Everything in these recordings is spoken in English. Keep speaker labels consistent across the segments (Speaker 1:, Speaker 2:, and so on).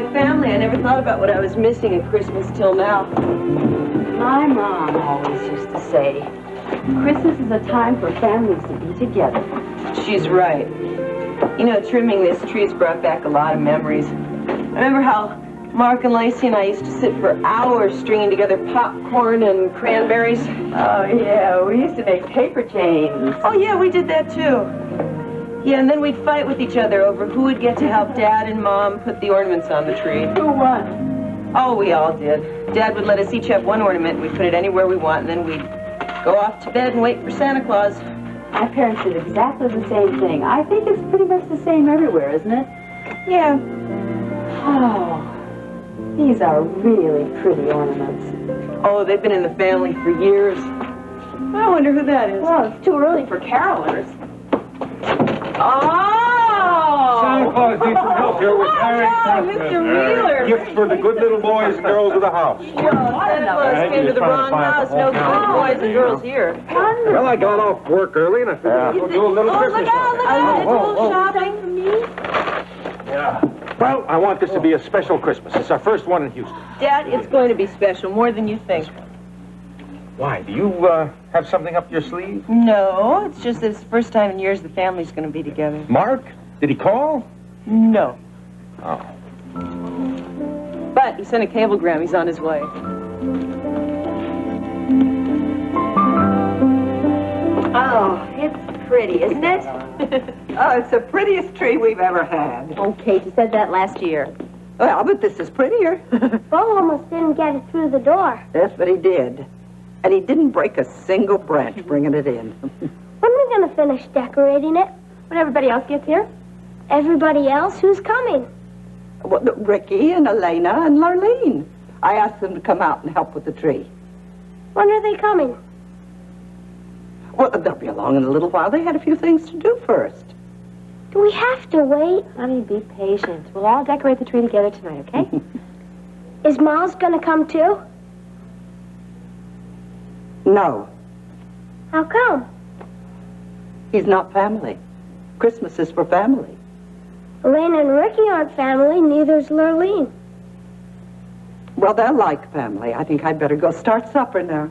Speaker 1: my family. I never thought about what I was missing at Christmas till now.
Speaker 2: My mom always used to say, Christmas is a time for families to be together.
Speaker 1: She's right. You know, trimming this tree's brought back a lot of memories. I remember how Mark and Lacey and I used to sit for hours stringing together popcorn and cranberries.
Speaker 2: Oh, yeah, we used to make paper chains.
Speaker 1: Oh, yeah, we did that, too. Yeah, and then we'd fight with each other over who would get to help Dad and Mom put the ornaments on the tree.
Speaker 2: Who won?
Speaker 1: Oh, we all did. Dad would let us each have one ornament. We'd put it anywhere we want, and then we'd go off to bed and wait for Santa Claus.
Speaker 2: My parents did exactly the same thing. I think it's pretty much the same everywhere, isn't it?
Speaker 1: Yeah.
Speaker 2: Oh, these are really pretty ornaments.
Speaker 1: Oh, they've been in the family for years. I wonder who that is.
Speaker 2: Well, it's too early for carolers.
Speaker 1: Oh!
Speaker 3: Santa Claus needs some help here with carrying Christmas.
Speaker 1: Mr. Wheeler.
Speaker 3: Gifts for the good little boys and girls of the house.
Speaker 1: Santa Claus came to the wrong house. No good boys and girls here.
Speaker 3: Well, I got off work early and I figured we'll do a little Christmas
Speaker 1: Look out, shopping for me.
Speaker 3: Yeah. Well, I want this to be a special Christmas. It's our first one in Houston.
Speaker 1: Dad, it's going to be special, more than you think.
Speaker 3: Why? Do you have something up your sleeve?
Speaker 1: No, it's just that it's the first time in years the family's going to be together.
Speaker 3: Mark? Did he call?
Speaker 1: No.
Speaker 3: Oh.
Speaker 1: But he sent a cablegram. He's on his way.
Speaker 2: Oh, it's pretty, isn't it?
Speaker 4: Oh, it's the prettiest tree we've ever had.
Speaker 2: Oh, Kate, you said that last year.
Speaker 4: Well, but this is prettier.
Speaker 5: Bo almost didn't get it through the door.
Speaker 4: That's what he did. And he didn't break a single branch bringing it in.
Speaker 5: When are we going to finish decorating it?
Speaker 2: When everybody else gets here?
Speaker 5: Everybody else? Who's coming?
Speaker 4: Well, Ricky and Elena and Lurleen. I asked them to come out and help with the tree.
Speaker 5: When are they coming?
Speaker 4: Well, they'll be along in a little while. They had a few things to do first.
Speaker 5: Do we have to wait?
Speaker 2: Honey, be patient. We'll all decorate the tree together tonight, okay?
Speaker 5: Is Miles going to come too?
Speaker 4: No,
Speaker 5: How come?
Speaker 4: he's not family. Christmas is for family.
Speaker 5: Elena and Ricky aren't family, neither's Lurleen.
Speaker 4: Well, they're like family. I think I'd better go start supper now.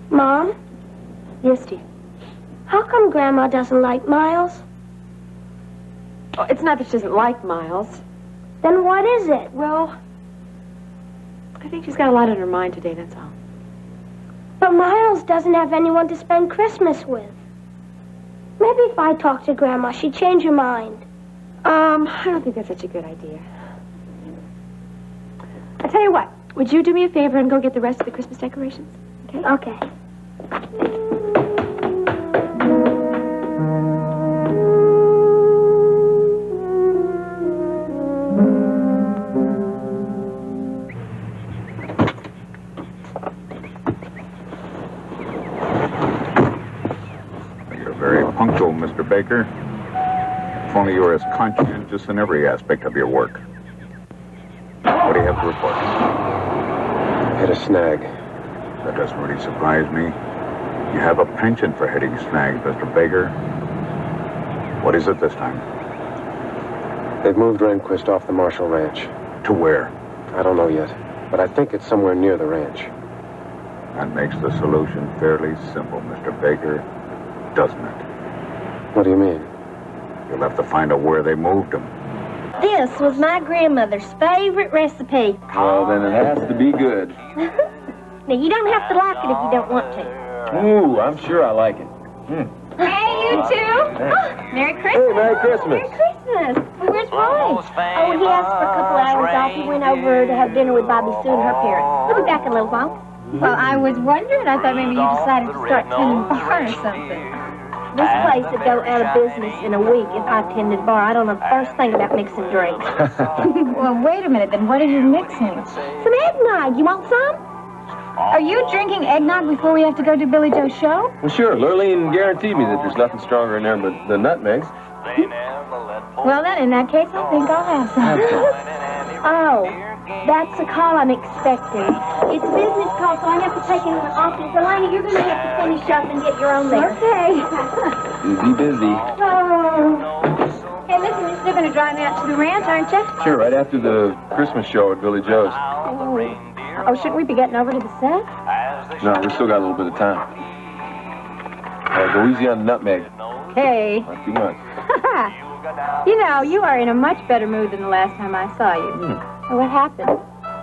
Speaker 5: Mom,
Speaker 2: Yes, dear.
Speaker 5: how come Grandma doesn't like Miles?
Speaker 2: Oh, it's not that she doesn't like Miles.
Speaker 5: Then what is it?
Speaker 2: Well, I think she's got a lot on her mind today, that's all.
Speaker 5: But Miles doesn't have anyone to spend Christmas with. Maybe if I talk to Grandma, she'd change her mind.
Speaker 2: I don't think that's such a good idea. I'll tell you what. Would you do me a favor and go get the rest of the Christmas decorations? Okay?
Speaker 5: Okay.
Speaker 6: You're very punctual, Mr. Baker. If only you were as conscientious in every aspect of your work. What do you have to report?
Speaker 7: Hit a snag.
Speaker 6: That doesn't really surprise me. You have a penchant for hitting snags, Mr. Baker. What is it this time?
Speaker 7: They've moved Rehnquist off the Marshall Ranch.
Speaker 6: To where?
Speaker 7: I don't know yet, but I think it's somewhere near the ranch.
Speaker 6: That makes the solution fairly simple, Mr. Baker, doesn't it?
Speaker 7: What do you mean?
Speaker 6: You'll have to find out where they moved him.
Speaker 5: This was my grandmother's favorite recipe.
Speaker 8: Well, then it has to be good.
Speaker 5: Now, you don't have to like it if you don't want to.
Speaker 8: Ooh, I'm sure I like it.
Speaker 9: Hey, you two. Merry Christmas.
Speaker 7: Hey, Merry Christmas.
Speaker 9: Merry Christmas. Where's Ronnie?
Speaker 5: Oh, he asked for a couple hours off. He went over to have dinner with Bobby Sue and her parents. He'll be back in a little while.
Speaker 9: Well, I was wondering. I thought maybe you decided to start tending bar or something.
Speaker 5: This place would go out of business in a week if I tended bar. I don't know the first thing about mixing drinks.
Speaker 9: Well, wait a minute. Then what are you mixing?
Speaker 5: Some eggnog. You want some?
Speaker 9: Are you drinking eggnog before we have to go to Billy Joe's show?
Speaker 8: Well, sure. Lurleen guaranteed me that there's nothing stronger in there but the nutmegs.
Speaker 9: Well, then, in that case, I think I'll have some.
Speaker 5: Oh, that's a call I'm expecting. It's a business call, so I have to take it in the office. Elena, you're going to have to finish up and get your own there.
Speaker 9: Okay.
Speaker 8: Busy, busy.
Speaker 5: Oh,
Speaker 9: Hey, listen, you're still going to drive me out to the ranch, aren't you?
Speaker 8: Sure, right after the Christmas show at Billy Joe's.
Speaker 9: Oh, shouldn't we be getting over to the set?
Speaker 8: No, we still got a little bit of time. Go easy on the nutmeg.
Speaker 9: Hey.
Speaker 8: Not too much.
Speaker 9: You know, you are in a much better mood than the last time I saw you. Well, what happened?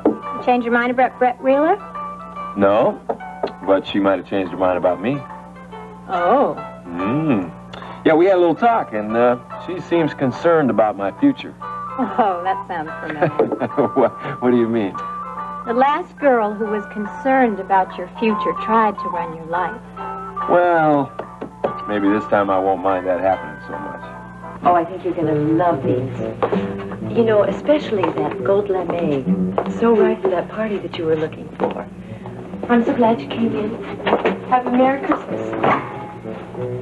Speaker 9: You changed your mind about Brett Wheeler?
Speaker 8: No, but she might have changed her mind about me.
Speaker 9: Oh.
Speaker 8: Yeah, we had a little talk, and she seems concerned about my future.
Speaker 9: Oh, that sounds familiar.
Speaker 8: What do you mean?
Speaker 9: The last girl who was concerned about your future tried to run your life.
Speaker 8: Well, maybe this time I won't mind that happening so much.
Speaker 1: Oh, I think you're going to love these. You know, especially that gold lame. So right for that party that you were looking for. I'm so glad you came in. Have a Merry Christmas.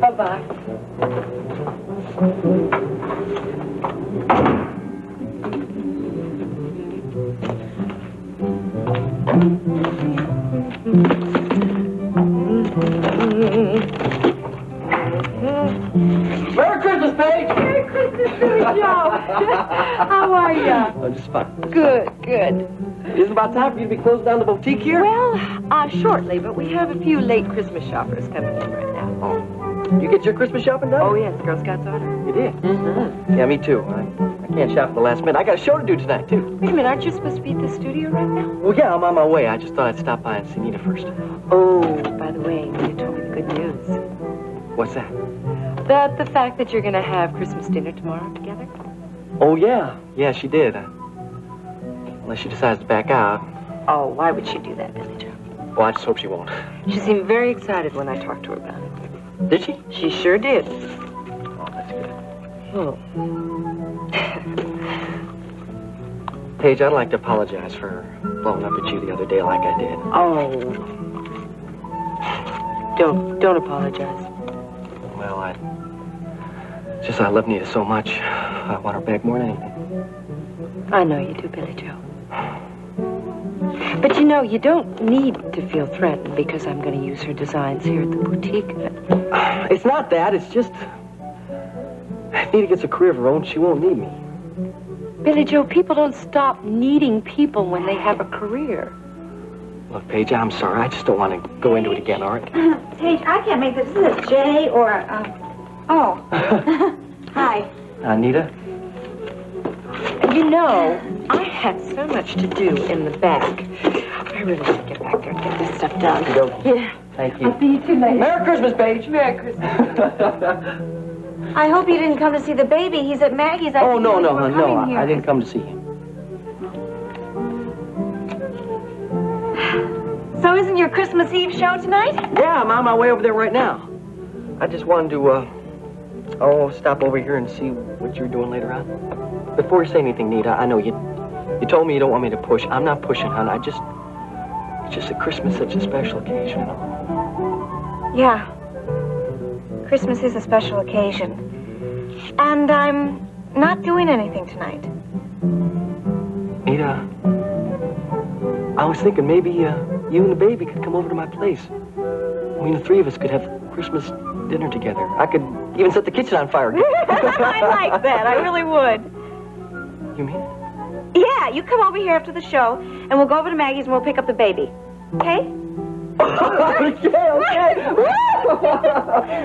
Speaker 1: Bye-bye.
Speaker 10: Merry Christmas, Paige!
Speaker 9: Merry Christmas, Billy Joe. How are you?
Speaker 10: Oh, just fine.
Speaker 1: Good, good.
Speaker 10: Isn't it about time for you to be closing down the boutique here?
Speaker 1: Well, shortly, but we have a few late Christmas shoppers coming in right now.
Speaker 10: Oh. You get your Christmas shopping done?
Speaker 1: Oh, yes, Girl Scouts order.
Speaker 10: You did? Mm-hmm. Yeah, me too. I can't shop at the last minute. I got a show to do tonight, too.
Speaker 1: Wait a minute, aren't you supposed to be at the studio right now?
Speaker 10: Well, yeah, I'm on my way. I just thought I'd stop by and see Nita first.
Speaker 1: Oh, by the way, you told me the good news.
Speaker 10: What's that?
Speaker 1: The fact that you're going to have Christmas dinner tomorrow together.
Speaker 10: Oh, yeah. Yeah, she did. Unless she decides to back out.
Speaker 1: Oh, why would she do that, Billy Joe?
Speaker 10: Well, I just hope she won't.
Speaker 1: She seemed very excited when I talked to her about it.
Speaker 10: Did she?
Speaker 1: She sure did.
Speaker 10: Oh, that's good.
Speaker 1: Oh.
Speaker 10: Paige, I'd like to apologize for blowing up at you the other day like I did.
Speaker 1: Oh. Don't apologize.
Speaker 10: Well, it's just I love Nita so much. I want her back more than anything.
Speaker 1: I know you do, Billy Joe. But you know, you don't need to feel threatened because I'm going to use her designs here at the boutique.
Speaker 10: It's not that. It's just... If Nita gets a career of her own, she won't need me.
Speaker 1: Billy Joe, people don't stop needing people when they have a career.
Speaker 10: Look, Paige, I'm sorry. I just don't want to go into it again, all right?
Speaker 9: Paige, I can't make this. This is a J or a... Oh. Hi.
Speaker 10: Nita?
Speaker 1: You know, I had so much to do in the back. I really need to get back there and get this stuff done.
Speaker 10: Yeah. Thank you.
Speaker 9: I'll see you too later.
Speaker 10: Merry Christmas, Paige.
Speaker 9: Merry Christmas. I hope you didn't come to see the baby. He's at Maggie's. I
Speaker 10: Oh, no,
Speaker 9: think
Speaker 10: no,
Speaker 9: you were
Speaker 10: no.
Speaker 9: coming here.
Speaker 10: I didn't come to see him.
Speaker 9: So isn't your Christmas Eve show tonight?
Speaker 10: Yeah, I'm on my way over there right now. I just wanted to, stop over here and see what you're doing later on. Before you say anything, Nita, I know you told me you don't want me to push. I'm not pushing, hon. It's just that Christmas is such a special occasion, you know?
Speaker 9: Yeah. Christmas is a special occasion. And I'm not doing anything tonight.
Speaker 10: Nita, I was thinking maybe you and the baby could come over to my place. I mean, the three of us could have Christmas dinner together. I could even set the kitchen on fire again.
Speaker 9: I like that. I really would.
Speaker 10: You mean it?
Speaker 9: Yeah, you come over here after the show, and we'll go over to Maggie's and we'll pick up the baby. Okay?
Speaker 10: Okay.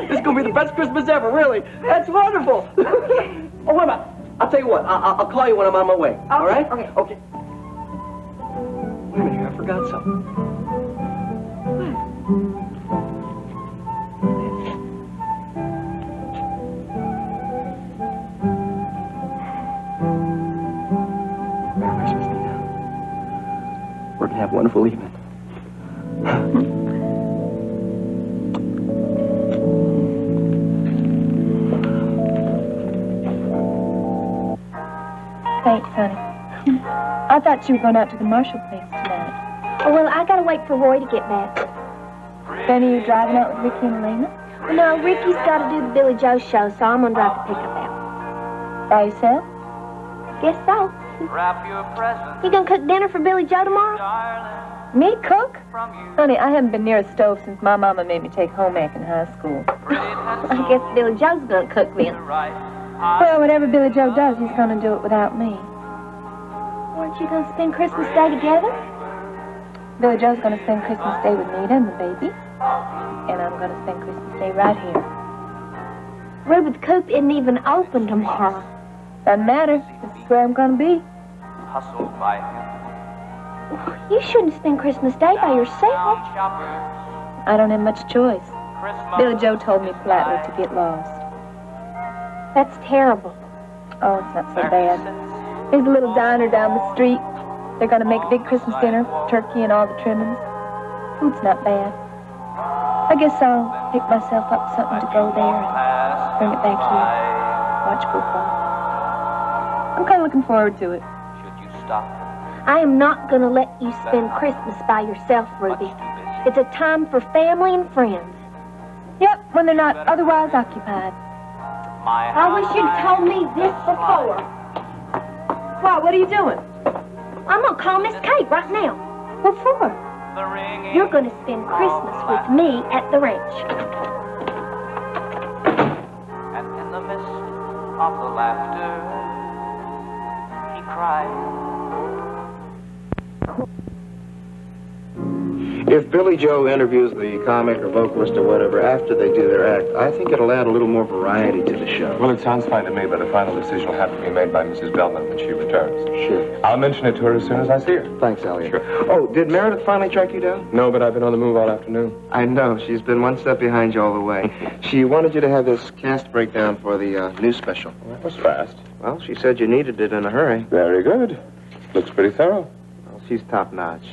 Speaker 10: This is going to be the best Christmas ever, really. That's wonderful. Oh, wait a minute. I'll tell you what. I'll call you when I'm on my way. All right?
Speaker 9: Okay.
Speaker 10: Okay. Wait a minute here. I forgot something. Merry Christmas, Nina. We're going to have a wonderful evening.
Speaker 9: Thanks, honey. I thought you were going out to the Marshall place tonight.
Speaker 5: Oh, well, I gotta wait for Roy to get back.
Speaker 9: Then are you driving out with Ricky and Elena?
Speaker 5: Well, no, Ricky's gotta do the Billy Joe show, so I'm gonna drive the pickup out.
Speaker 9: By yourself?
Speaker 5: Guess so. You gonna cook dinner for Billy Joe tomorrow?
Speaker 9: Me cook? Honey, I haven't been near a stove since my mama made me take home ec in high school.
Speaker 5: I guess Billy Joe's gonna cook then.
Speaker 11: Well, whatever Billy Joe does, he's going to do it without me.
Speaker 5: Weren't you going to spend Christmas Day together?
Speaker 11: Billy Joe's going to spend Christmas Day with Nita and the baby. And I'm going to spend Christmas Day right here.
Speaker 5: Ruby's Coop isn't even open tomorrow.
Speaker 11: Doesn't matter. This is where I'm going to be.
Speaker 12: Hustled by him.
Speaker 5: You shouldn't spend Christmas Day by yourself.
Speaker 11: I don't have much choice. Billy Joe told me flatly to get lost.
Speaker 5: That's terrible.
Speaker 11: Oh, it's not so bad. There's a little diner down the street. They're going to make a big Christmas dinner, turkey and all the trimmings. Food's not bad. I guess I'll pick myself up something to go there and bring it back here. Watch football. I'm kind of looking forward to it.
Speaker 12: Should you stop?
Speaker 5: I am not going to let you spend Christmas by yourself, Ruby. It's a time for family and friends.
Speaker 11: Yep, when they're not otherwise occupied.
Speaker 5: I wish you'd told me this before.
Speaker 1: What are you doing?
Speaker 5: I'm going to call Miss Kate right now.
Speaker 11: What for?
Speaker 5: You're going to spend Christmas with me at the ranch.
Speaker 12: And in the midst of the laughter, he cried.
Speaker 7: If Billy Joe interviews the comic or vocalist or whatever after they do their act, I think it'll add a little more variety to the show.
Speaker 8: Well, it sounds fine to me, but a final decision will have to be made by Mrs. Bellman when she returns.
Speaker 7: Sure.
Speaker 8: I'll mention it to her as soon as I see her.
Speaker 7: Thanks, Elliot.
Speaker 8: Sure.
Speaker 7: Oh, did Meredith finally track you down?
Speaker 8: No, but I've been on the move all afternoon.
Speaker 7: I know. She's been one step behind you all the way. She wanted you to have this cast breakdown for the news special.
Speaker 8: Well, that was fast.
Speaker 7: Well, she said you needed it in a hurry.
Speaker 8: Very good. Looks pretty thorough.
Speaker 7: Well, she's top-notch.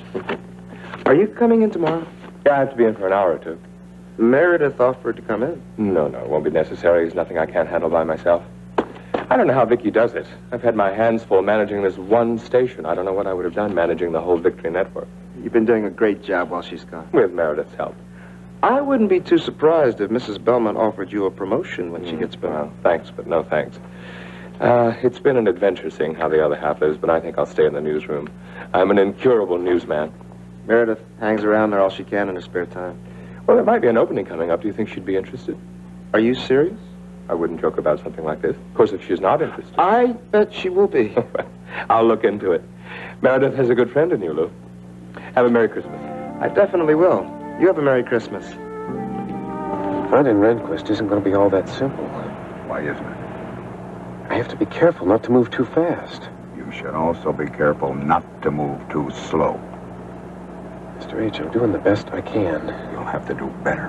Speaker 7: Are you coming in tomorrow?
Speaker 8: Yeah, I have to be in for an hour or two.
Speaker 7: Meredith offered to come in.
Speaker 8: No, it won't be necessary. There's nothing I can't handle by myself. I don't know how Vicky does it. I've had my hands full managing this one station. I don't know what I would have done managing the whole Victory Network.
Speaker 7: You've been doing a great job while she's gone.
Speaker 8: With Meredith's help.
Speaker 7: I wouldn't be too surprised if Mrs. Bellman offered you a promotion when she gets back.
Speaker 8: Well, thanks, but no thanks. It's been an adventure seeing how the other half lives, but I think I'll stay in the newsroom. I'm an incurable newsman.
Speaker 7: Meredith hangs around there all she can in her spare time.
Speaker 8: Well, there might be an opening coming up. Do you think she'd be interested?
Speaker 7: Are you serious?
Speaker 8: I wouldn't joke about something like this. Of course, if she's not interested.
Speaker 7: I bet she will be.
Speaker 8: I'll look into it. Meredith has a good friend in you, Lou. Have a Merry Christmas.
Speaker 7: I definitely will. You have a Merry Christmas.
Speaker 13: Finding Rehnquist isn't going to be all that simple.
Speaker 6: Why isn't it?
Speaker 13: I have to be careful not to move too fast.
Speaker 6: You should also be careful not to move too slow.
Speaker 13: Mr. H., I'm doing the best I can.
Speaker 6: You'll have to do better.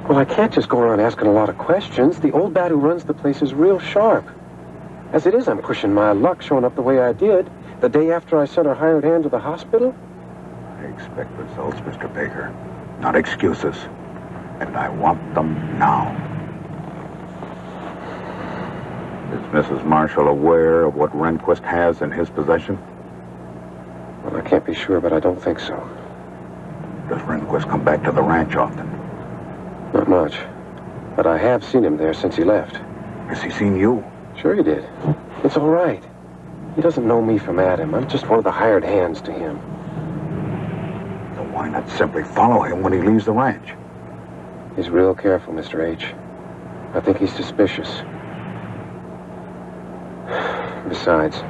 Speaker 13: Well, I can't just go around asking a lot of questions. The old bat who runs the place is real sharp. As it is, I'm pushing my luck showing up the way I did the day after I sent our hired hand to the hospital.
Speaker 6: I expect results, Mr. Baker, not excuses. And I want them now. Is Mrs. Marshall aware of what Rehnquist has in his possession?
Speaker 13: Well, I can't be sure, but I don't think so.
Speaker 6: Does Rehnquist come back to the ranch often?
Speaker 13: Not much. But I have seen him there since he left.
Speaker 6: Has he seen you?
Speaker 13: Sure he did. It's all right. He doesn't know me from Adam. I'm just one of the hired hands to him.
Speaker 6: Then why not simply follow him when he leaves the ranch?
Speaker 13: He's real careful, Mr. H. I think he's suspicious. Besides,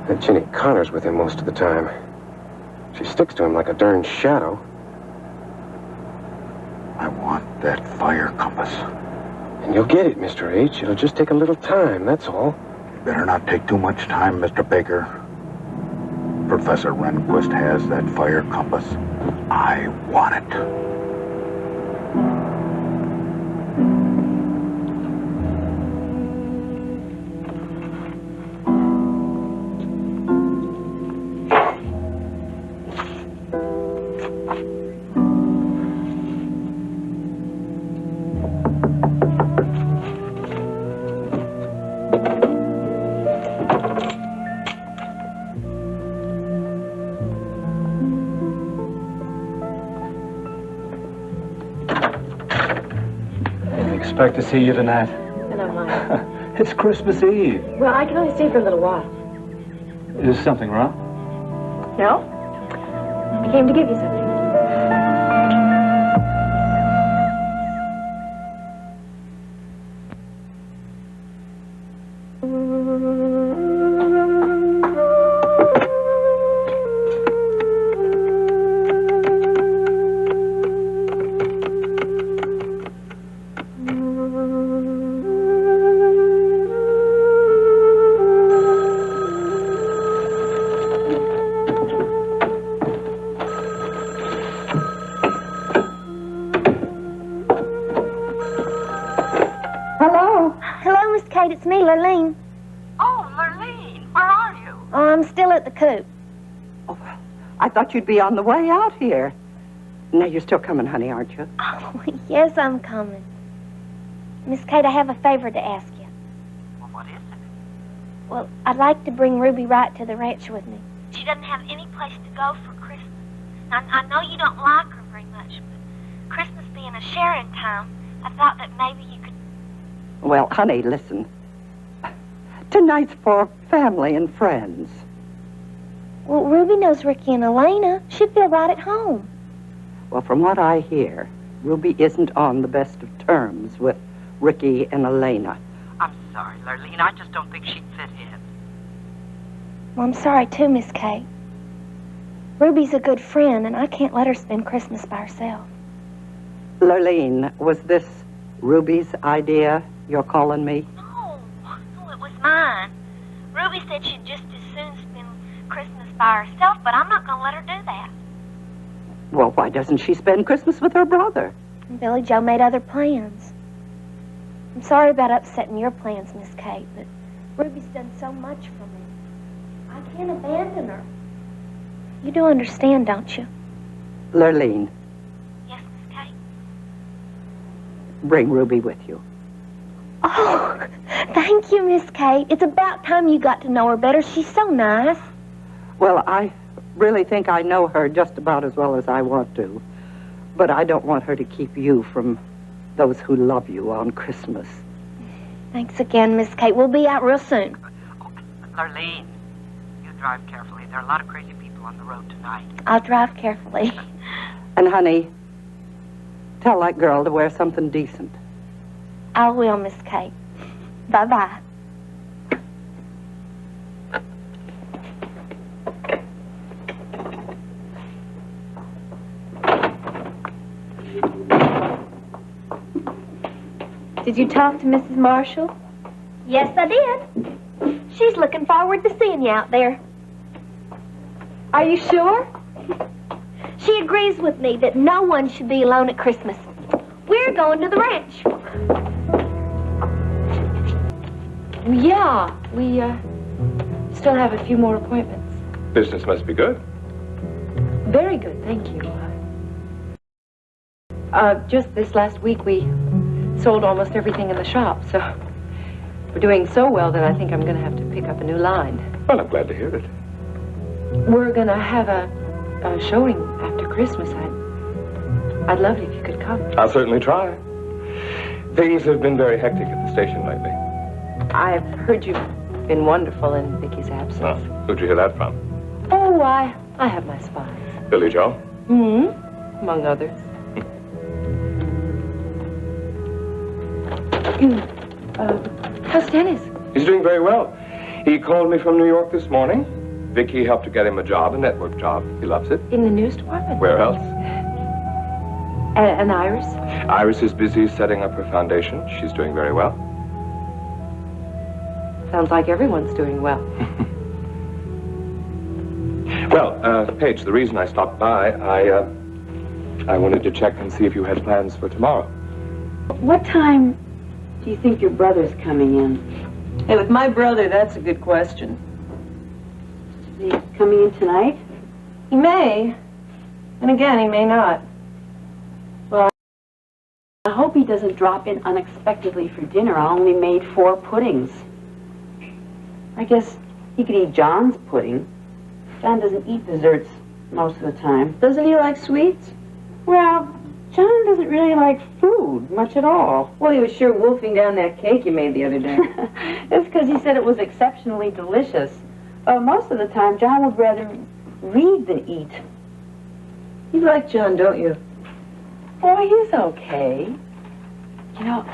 Speaker 13: that Ginny Connor's with him most of the time. She sticks to him like a darn shadow.
Speaker 6: I want that fire compass.
Speaker 13: And you'll get it, Mr. H. It'll just take a little time, that's all.
Speaker 6: You better not take too much time, Mr. Baker. Professor Rehnquist has that fire compass. I want it.
Speaker 3: Expect to see you tonight.
Speaker 2: I don't mind.
Speaker 3: It's Christmas Eve.
Speaker 2: Well, I can only stay for a little while.
Speaker 3: Is something wrong?
Speaker 2: No? I came to give you something.
Speaker 5: Hey, Lurleen.
Speaker 4: Oh, Lurleen, where are you?
Speaker 5: Oh, I'm still at the coop.
Speaker 4: Oh, well, I thought you'd be on the way out here. Now, you're still coming, honey, aren't you?
Speaker 5: Oh, yes, I'm coming. Miss Kate, I have a favor to ask you.
Speaker 4: Well, what is it?
Speaker 5: Well, I'd like to bring Ruby right to the ranch with me. She doesn't have any place to go for Christmas. I know you don't like her very much, but Christmas being a sharing time, I thought that maybe you could...
Speaker 4: Well, honey, listen. Tonight's for family and friends.
Speaker 5: Well, Ruby knows Ricky and Elena. She'd feel right at home.
Speaker 4: Well, from what I hear, Ruby isn't on the best of terms with Ricky and Elena. I'm sorry, Lurleen. I just don't think she'd fit in.
Speaker 5: Well, I'm sorry, too, Miss Kate. Ruby's a good friend, and I can't let her spend Christmas by herself.
Speaker 4: Lurleen, was this Ruby's idea you're calling me?
Speaker 5: No, it was mine. Ruby said she'd just as soon spend Christmas by herself, but I'm not going to let her do that.
Speaker 4: Well, why doesn't she spend Christmas with her brother?
Speaker 5: And Billy Joe made other plans. I'm sorry about upsetting your plans, Miss Kate, but Ruby's done so much for me. I can't abandon her. You do understand, don't you?
Speaker 4: Lurleen,
Speaker 5: Yes, Miss Kate.
Speaker 4: bring Ruby with you.
Speaker 5: Oh, thank you, Miss Kate. It's about time you got to know her better. She's so nice.
Speaker 4: Well, I really think I know her just about as well as I want to. But I don't want her to keep you from those who love you on Christmas.
Speaker 5: Thanks again, Miss Kate. We'll be out real soon.
Speaker 4: Lurleen, you drive carefully. There are a lot of crazy people on the road tonight.
Speaker 5: I'll drive carefully.
Speaker 4: And, honey, tell that girl to wear something decent.
Speaker 5: I will, Miss Kate. Bye-bye.
Speaker 11: Did you talk to Mrs. Marshall?
Speaker 5: Yes, I did. She's looking forward to seeing you out there.
Speaker 11: Are you sure?
Speaker 5: She agrees with me that no one should be alone at Christmas. We're going to the ranch.
Speaker 11: Yeah, we still have a few more appointments.
Speaker 8: Business must be good.
Speaker 11: Very good, thank you. Just this last week, we sold almost everything in the shop, so we're doing so well that I think I'm going to have to pick up a new line.
Speaker 8: Well, I'm glad to hear it.
Speaker 11: We're going to have a showing after Christmas. I'd love it if you could come.
Speaker 8: I'll certainly try. Things have been very hectic at the station lately.
Speaker 11: I've heard you've been wonderful in Vicky's absence.
Speaker 8: Oh, who'd you hear that from?
Speaker 11: Oh, I have my spies.
Speaker 8: Billy Joe?
Speaker 11: Among others. How's Dennis?
Speaker 8: He's doing very well. He called me from New York this morning. Vicky helped to get him a job, a network job. He loves it.
Speaker 11: In the news department?
Speaker 8: Where else?
Speaker 11: And Iris?
Speaker 8: Iris is busy setting up her foundation. She's doing very well.
Speaker 11: Sounds like everyone's doing well.
Speaker 8: Well, Paige, the reason I stopped by, I wanted to check and see if you had plans for tomorrow.
Speaker 2: What time do you think your brother's coming in?
Speaker 1: Hey, with my brother, that's a good question.
Speaker 2: Is he coming in tonight?
Speaker 1: He may. And again, he may not.
Speaker 2: Well, I hope he doesn't drop in unexpectedly for dinner. I only made 4 puddings. I guess he could eat John's pudding. John doesn't eat desserts most of the time.
Speaker 1: Doesn't he like sweets?
Speaker 2: Well, John doesn't really like food much at all.
Speaker 1: Well, he was sure wolfing down that cake you made the other day.
Speaker 2: It's because he said it was exceptionally delicious. Most of the time, John would rather read than eat.
Speaker 1: You like John, don't you?
Speaker 2: Oh, he's okay. You know,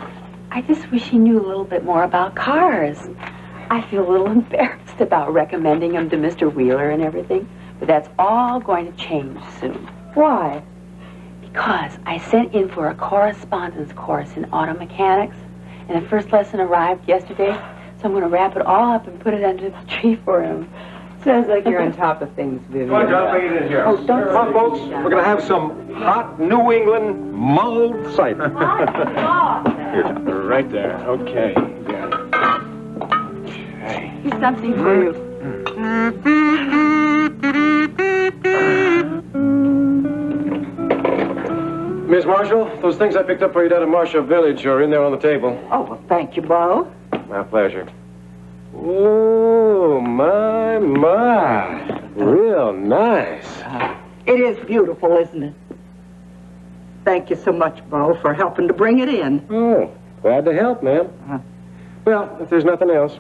Speaker 2: I just wish he knew a little bit more about cars. I feel a little embarrassed about recommending him to Mr. Wheeler and everything, but that's all going to change soon.
Speaker 1: Why?
Speaker 2: Because I sent in for a correspondence course in auto mechanics, and the first lesson arrived yesterday, so I'm going to wrap it all up and put it under the tree for him.
Speaker 1: Sounds like you're on top of things, Vivian.
Speaker 3: Come on, John, bring it in here.
Speaker 2: Oh, don't
Speaker 3: Come on, folks. We're going to have some hot New England mulled cider.
Speaker 13: Here, John. Right there. Okay. Got it.
Speaker 2: you something for you.
Speaker 13: Miss Marshall, those things I picked up for you down at Marshall Village are in there on the table.
Speaker 4: Oh, well, thank you, Bo.
Speaker 13: My pleasure. Oh, my. Real nice.
Speaker 4: It is beautiful, isn't it? Thank you so much, Bo, for helping to bring it in.
Speaker 13: Oh, glad to help, ma'am. Well, if there's nothing else,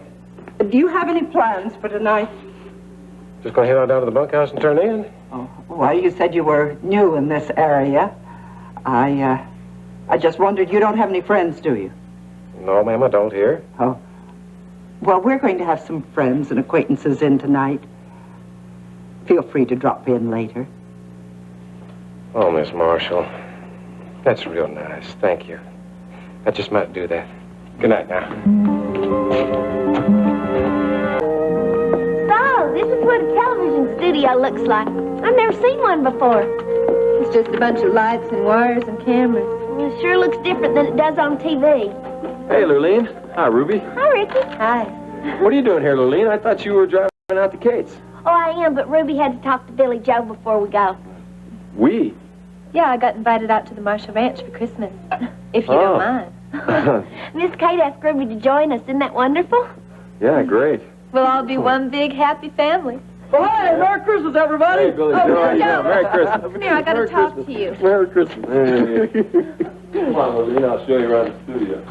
Speaker 4: Do you have any plans for tonight?
Speaker 13: just gonna head on down to the bunkhouse and turn in.
Speaker 4: Oh, well, you said you were new in this area. I just wondered, you don't have any friends, do you?
Speaker 13: No, ma'am, I don't here.
Speaker 4: Oh. Well, we're going to have some friends and acquaintances in tonight. Feel free to drop in later.
Speaker 13: Oh, Miss Marshall, that's real nice. Thank you. I just might do that. Good night now.
Speaker 5: So, this is what a television studio looks like. I've never seen one before.
Speaker 11: It's just a bunch of lights and wires and cameras.
Speaker 5: Well, it sure looks different than it does on TV.
Speaker 3: Hey, Lurleen. Hi, Ruby.
Speaker 5: Hi, Ricky.
Speaker 11: Hi.
Speaker 3: What are you doing here, Lurleen? I thought you were driving out to Kate's.
Speaker 5: Oh, I am, but Ruby had to talk to Billy Joe before we go.
Speaker 3: We?
Speaker 11: Yeah, I got invited out to the Marshall Ranch for Christmas, if you don't mind.
Speaker 5: Miss Kate asked Ruby to join us. Isn't that wonderful?
Speaker 3: Yeah, great.
Speaker 11: We'll all be one big happy family.
Speaker 10: Well, hey, Merry Christmas, everybody.
Speaker 3: Hey, Billy Joe, how you doing? Merry Christmas.
Speaker 11: Come here, I got to talk to you.
Speaker 3: Merry Christmas. Hey. Come on, Lurleen, I'll show you around the studio.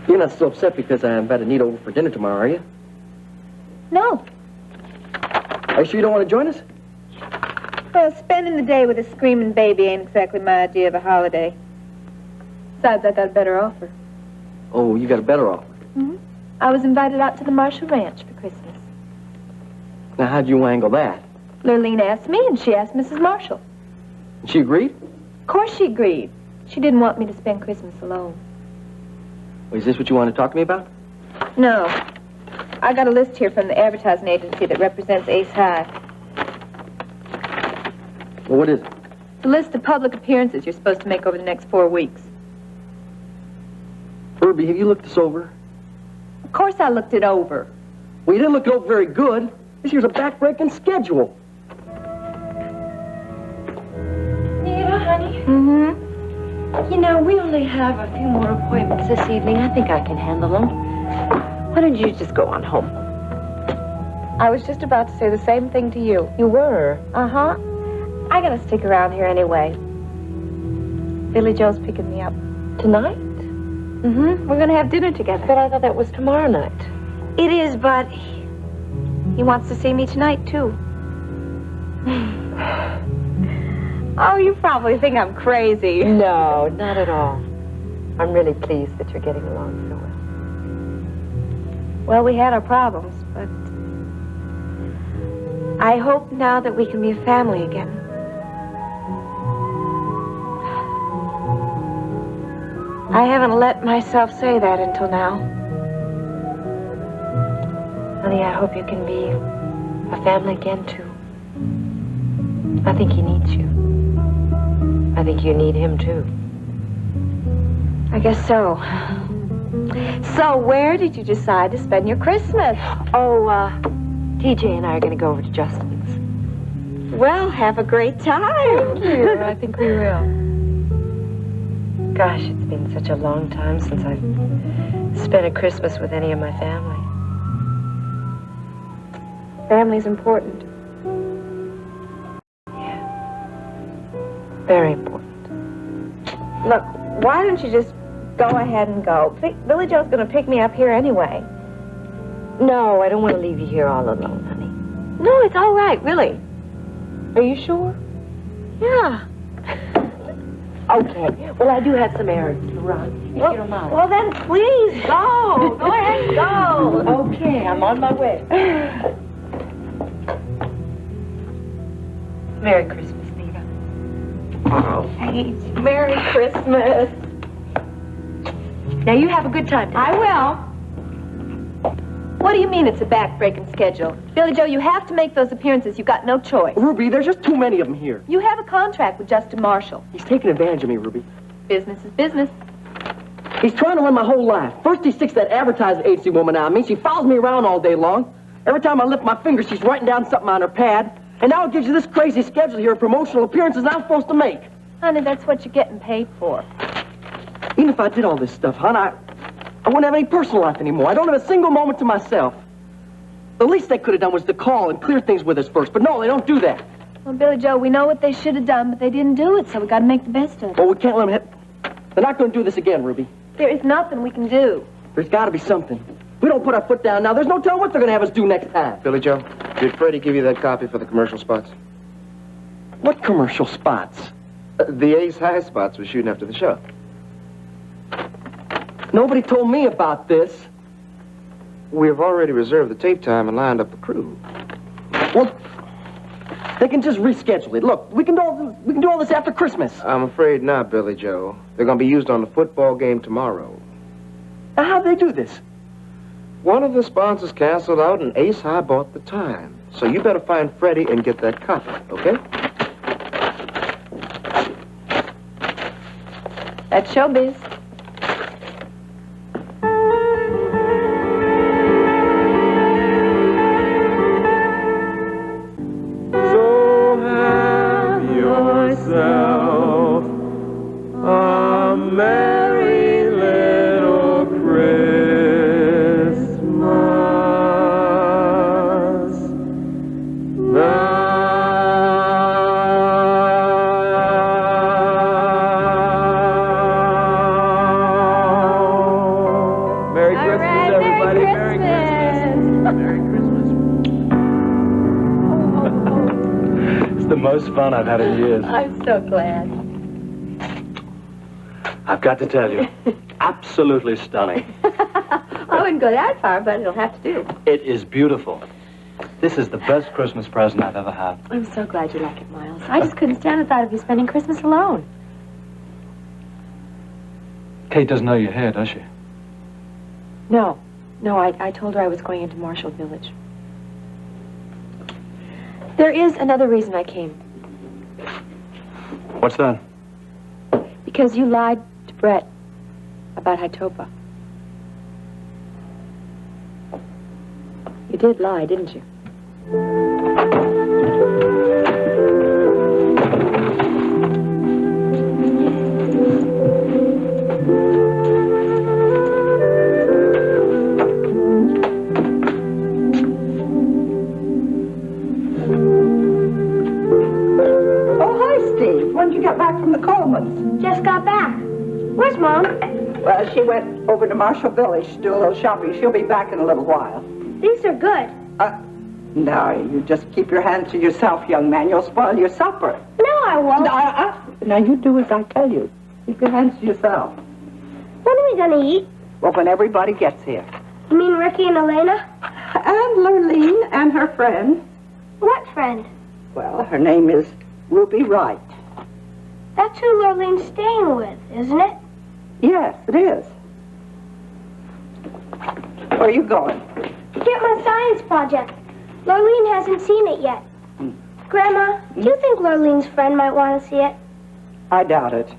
Speaker 10: You're not so upset because I'm about to need over for dinner tomorrow, are you?
Speaker 11: No.
Speaker 10: Are you sure you don't want to join us?
Speaker 11: Well, spending the day with a screaming baby ain't exactly my idea of a holiday. Besides, I got a better offer.
Speaker 10: Oh, you got a better offer.
Speaker 11: I was invited out to the Marshall Ranch for Christmas.
Speaker 10: Now, how'd you wangle that?
Speaker 11: Lurleen asked me, and she asked Mrs. Marshall.
Speaker 10: And she agreed?
Speaker 11: Of course she agreed. She didn't want me to spend Christmas alone.
Speaker 10: Well, is this what you want to talk to me about?
Speaker 11: No. I got a list here from the advertising agency that represents Ace High.
Speaker 10: Well, what is it?
Speaker 11: The list of public appearances you're supposed to make over the next 4 weeks.
Speaker 10: Ruby, have you looked this over?
Speaker 11: Of course I looked it over.
Speaker 10: Well, you didn't look it over very good. This here's a back-breaking schedule.
Speaker 2: Nita, honey? You know, we only have a few more appointments this evening. I think I can handle them. Why don't you just go on home?
Speaker 11: I was just about to say the same thing to you.
Speaker 2: You were?
Speaker 11: Uh-huh. I gotta stick around here anyway. Billy Joe's picking me up.
Speaker 2: Tonight?
Speaker 11: We're gonna have dinner together.
Speaker 2: But I thought that was tomorrow night.
Speaker 9: It is, but he wants to see me tonight, too.
Speaker 11: Oh, you probably think I'm crazy.
Speaker 2: No, not at all. I'm really pleased that you're getting along so well.
Speaker 9: Well, we had our problems, but I hope now that we can be a family again. I haven't let myself say that until now. Honey, I hope you can be a family again, too. I think he needs you.
Speaker 2: I think you need him, too.
Speaker 9: I guess so.
Speaker 11: So where did you decide to spend your Christmas?
Speaker 2: Oh, TJ and I are going to go over to Justin's.
Speaker 9: Well, have a great time.
Speaker 11: Thank you. I think we will.
Speaker 2: Gosh, it's been such a long time since I've spent a Christmas with any of my family.
Speaker 9: Family's important.
Speaker 2: Very important.
Speaker 9: Look, why don't you just go ahead and go? Billy Joe's going to pick me up here anyway.
Speaker 2: No, I don't want to leave you here all alone, honey.
Speaker 9: No, it's all right, really.
Speaker 2: Are you sure?
Speaker 9: Yeah.
Speaker 2: Okay. Well, I do have some errands to run, if you don't mind.
Speaker 9: Well, then please go. Go ahead and go.
Speaker 2: Okay, I'm on my way. Merry Christmas, Nita.
Speaker 9: Oh, Paige, Merry Christmas.
Speaker 2: Now, you have a good time tonight.
Speaker 11: I will. What do you mean it's a back-breaking schedule? Billy Joe, you have to make those appearances. You got no choice.
Speaker 10: Ruby, there's just too many of them here.
Speaker 11: You have a contract with Justin Marshall.
Speaker 10: He's taking advantage of me, Ruby.
Speaker 11: Business is business.
Speaker 10: He's trying to run my whole life. First he sticks that advertising agency woman on me. She follows me around all day long. Every time I lift my finger, she's writing down something on her pad. And now it gives you this crazy schedule here of promotional appearances I'm supposed to make.
Speaker 11: Honey, that's what you're getting paid for.
Speaker 10: Even if I did all this stuff, hon, I wouldn't have any personal life anymore. I don't have a single moment to myself. The least they could have done was to call and clear things with us first. But no, they don't do that.
Speaker 11: Well, Billy Joe, we know what they should have done, but they didn't do it, so we got to make the best of it.
Speaker 10: Well, we can't let them hit. They're not going to do this again, Ruby.
Speaker 11: There is nothing we can do.
Speaker 10: There's got to be something. If we don't put our foot down now, there's no telling what they're going to have us do next time.
Speaker 7: Billy Joe, did Freddie give you that copy for the commercial spots?
Speaker 10: What commercial spots?
Speaker 7: The Ace High spots we're shooting after the show.
Speaker 10: Nobody told me about this.
Speaker 7: We've already reserved the tape time and lined up the crew.
Speaker 10: Well, they can just reschedule it. Look, we can do all this after Christmas.
Speaker 7: I'm afraid not, Billy Joe. They're going to be used on the football game tomorrow.
Speaker 10: Now, how'd they do this?
Speaker 7: One of the sponsors canceled out and Ace High bought the time. So you better find Freddie and get that copy, okay?
Speaker 11: That's showbiz.
Speaker 14: So have yourself a merry little Christmas. Merry Christmas, everybody. Merry Christmas. Merry Christmas.
Speaker 3: It's the most fun I've had in years.
Speaker 2: I'm so glad.
Speaker 3: I've got to tell you, absolutely stunning.
Speaker 2: I wouldn't go that far, but it'll have to do.
Speaker 3: It is beautiful. This is the best Christmas present I've ever had.
Speaker 2: I'm so glad you like it, Miles. I just couldn't stand the thought of you spending Christmas alone.
Speaker 3: Kate doesn't know you're here, does she?
Speaker 2: No. No, I told her I was going into Marshall Village. There is another reason I came.
Speaker 3: What's that?
Speaker 2: Because you lied to Brett about Hitopa. You did lie, didn't you?
Speaker 4: Oh, hi, Steve. When did you get back from the Colemans?
Speaker 5: Just got back. Where's Mom?
Speaker 4: Well, she went over to Marshall Village to do a little shopping. She'll be back in a little while.
Speaker 5: These are good.
Speaker 4: No, you just keep your hands to yourself, young man. You'll spoil your supper.
Speaker 5: No, I won't.
Speaker 4: Now, you do as I tell you. Keep your hands to yourself.
Speaker 5: When are we gonna eat?
Speaker 4: Well, when everybody gets here.
Speaker 5: You mean Ricky and Elena?
Speaker 4: And Lurleen and her friend.
Speaker 5: What friend?
Speaker 4: Well, her name is Ruby Wright.
Speaker 5: That's who Lurleen's staying with, isn't it?
Speaker 4: Yes, it is. Where are you going?
Speaker 5: To get my science project. Lurleen hasn't seen it yet. Grandma, do you think Lurleen's friend might want to see it?
Speaker 4: I doubt it.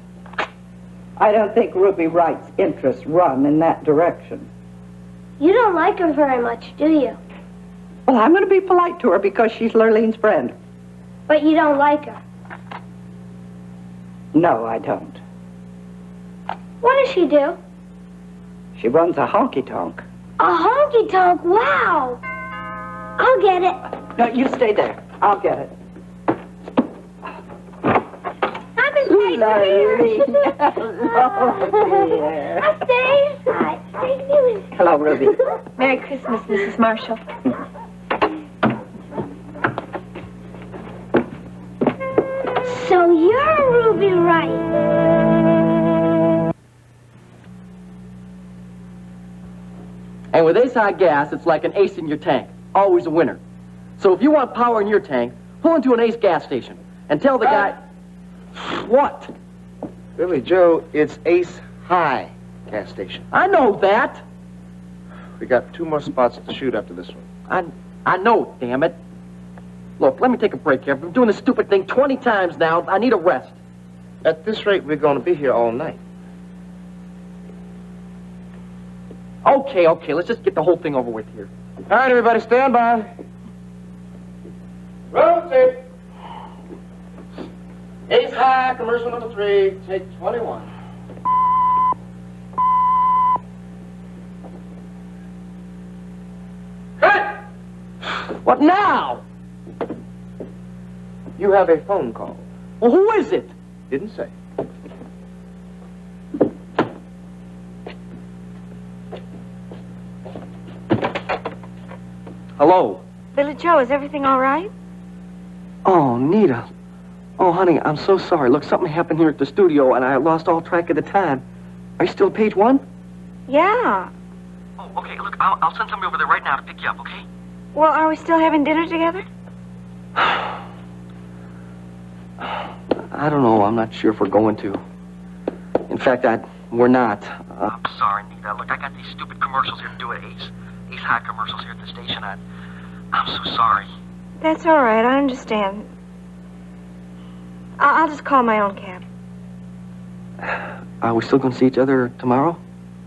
Speaker 4: I don't think Ruby Wright's interests run in that direction.
Speaker 5: You don't like her very much, do you?
Speaker 4: Well, I'm going to be polite to her because she's Lurleen's friend.
Speaker 5: But you don't like her.
Speaker 4: No, I don't.
Speaker 5: What does she do?
Speaker 4: She runs a honky-tonk.
Speaker 5: A honky-tonk? Wow! I'll get it.
Speaker 4: No, you stay there. I'll get it.
Speaker 5: I've been waiting here.
Speaker 4: Oh, dear.
Speaker 5: Stay. Hi. Stay.
Speaker 4: Hello, Ruby.
Speaker 11: Merry Christmas, Mrs. Marshall.
Speaker 5: So you're Ruby Wright.
Speaker 10: And with Ace High gas, it's like an ace in your tank. Always a winner. So if you want power in your tank, pull into an Ace gas station and tell the guy... What?
Speaker 7: Billy Joe, it's Ace High gas station.
Speaker 10: I know that.
Speaker 7: We got 2 more spots to shoot after this one.
Speaker 10: I know, damn it. Look, let me take a break here. I've been doing this stupid thing 20 times now. I need a rest.
Speaker 7: At this rate, we're going to be here all night.
Speaker 10: Okay, let's just get the whole thing over with here.
Speaker 7: All right, everybody, stand by. Rotate. Ace high, commercial number 3, take 21. Cut!
Speaker 10: What now?
Speaker 7: You have a phone call.
Speaker 10: Well, who is it?
Speaker 7: Didn't say.
Speaker 10: Hello?
Speaker 9: Billy Joe, is everything all right?
Speaker 10: Oh, Nita. Oh, honey, I'm so sorry. Look, something happened here at the studio, and I lost all track of the time. Are you still at page 1?
Speaker 9: Yeah.
Speaker 10: Oh, okay, look, I'll send somebody over there right now to pick you up, okay?
Speaker 9: Well, are we still having dinner together?
Speaker 10: I don't know. I'm not sure if we're going to. In fact, we're not. I'm sorry, Nita. Look, I got these stupid commercials here to do at Ace High commercials here at the station. I'm so sorry.
Speaker 9: That's all right. I understand. I'll just call my own cab.
Speaker 10: Are we still going to see each other tomorrow?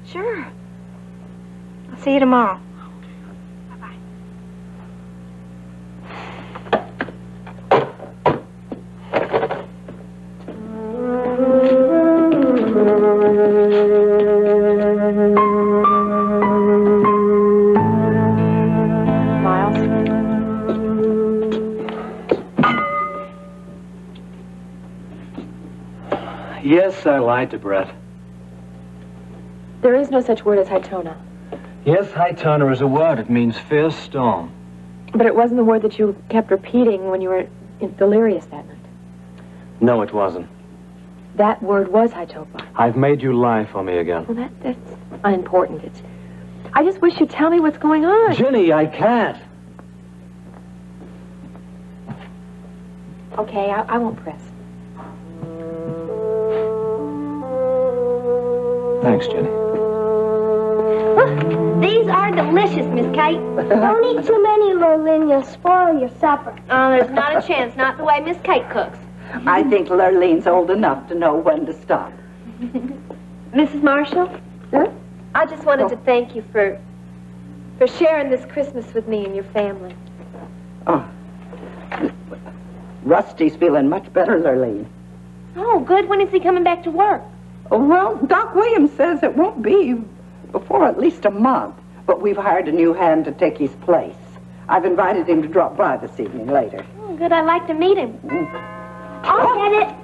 Speaker 9: Sure. I'll see you tomorrow.
Speaker 3: Yes, I lied to Brett.
Speaker 11: There is no such word as Hytona.
Speaker 3: Yes, high toner is a word. It means fierce storm.
Speaker 11: But it wasn't the word that you kept repeating when you were delirious that night.
Speaker 3: No, it wasn't.
Speaker 11: That word was Hytopa.
Speaker 3: I've made you lie for me again.
Speaker 11: Well, that's unimportant. I just wish you'd tell me what's going on.
Speaker 3: Ginny, I can't.
Speaker 11: Okay, I won't press.
Speaker 3: Thanks, Jenny.
Speaker 5: These are delicious, Miss Kate. Don't eat too many, Lurleen. You'll spoil your supper.
Speaker 11: Oh, there's not a chance. Not the way Miss Kate cooks.
Speaker 4: I think Lurleen's old enough to know when to stop.
Speaker 11: Mrs. Marshall?
Speaker 4: Huh?
Speaker 11: I just wanted to thank you for sharing this Christmas with me and your family.
Speaker 4: Oh. Rusty's feeling much better, Lurleen.
Speaker 11: Oh, good. When is he coming back to work?
Speaker 4: Oh, well, Doc Williams says it won't be before at least a month, but we've hired a new hand to take his place. I've invited him to drop by this evening later.
Speaker 5: Oh, good. I'd like to meet him. I'll get it.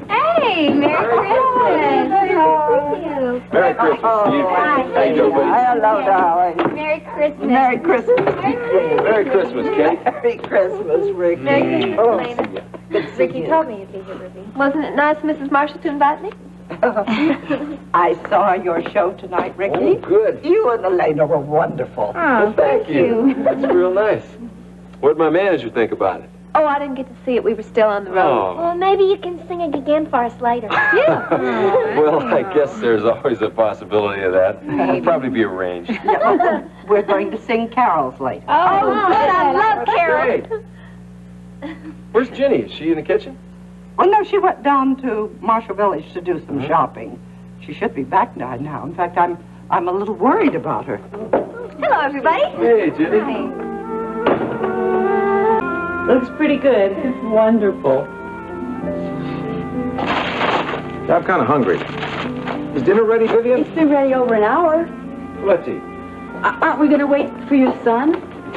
Speaker 11: Hey, Merry Christmas.
Speaker 8: Merry Christmas, Steve. How you doing, buddy?
Speaker 4: Hello, darling.
Speaker 5: Merry Christmas.
Speaker 4: Merry Christmas.
Speaker 8: Merry Christmas, Kate.
Speaker 4: Merry Christmas, Ricky.
Speaker 11: Merry
Speaker 4: Oh,
Speaker 11: Christmas, Lena.
Speaker 4: good to see
Speaker 11: Ricky
Speaker 4: you.
Speaker 11: told me you'd be here with me. Wasn't it nice, Mrs. Marshall, to invite me?
Speaker 4: I saw your show tonight, Ricky.
Speaker 7: Oh, good.
Speaker 4: You and Elena were wonderful.
Speaker 11: Oh,
Speaker 8: Thank you. That's real nice. What'd my manager think about it?
Speaker 11: Oh, I didn't get to see it. We were still on the road.
Speaker 8: Oh.
Speaker 5: Well, maybe you can sing it again for us later.
Speaker 11: Yeah.
Speaker 8: Well, I guess there's always a possibility of that. It'll probably be arranged.
Speaker 4: We're going to sing carols later.
Speaker 11: Oh, good. I love Carol.
Speaker 8: Great. Where's Ginny? Is she in the kitchen?
Speaker 4: Well, no, she went down to Marshall Village to do some shopping. She should be back by now. In fact, I'm a little worried about her.
Speaker 11: Hello, everybody.
Speaker 8: Hey, Ginny.
Speaker 11: Hi.
Speaker 1: Looks pretty good. It's wonderful.
Speaker 3: I'm kind of hungry. Is dinner ready, Vivian?
Speaker 2: It's been ready over an hour.
Speaker 3: Let's eat.
Speaker 2: Aren't we going to wait for your son?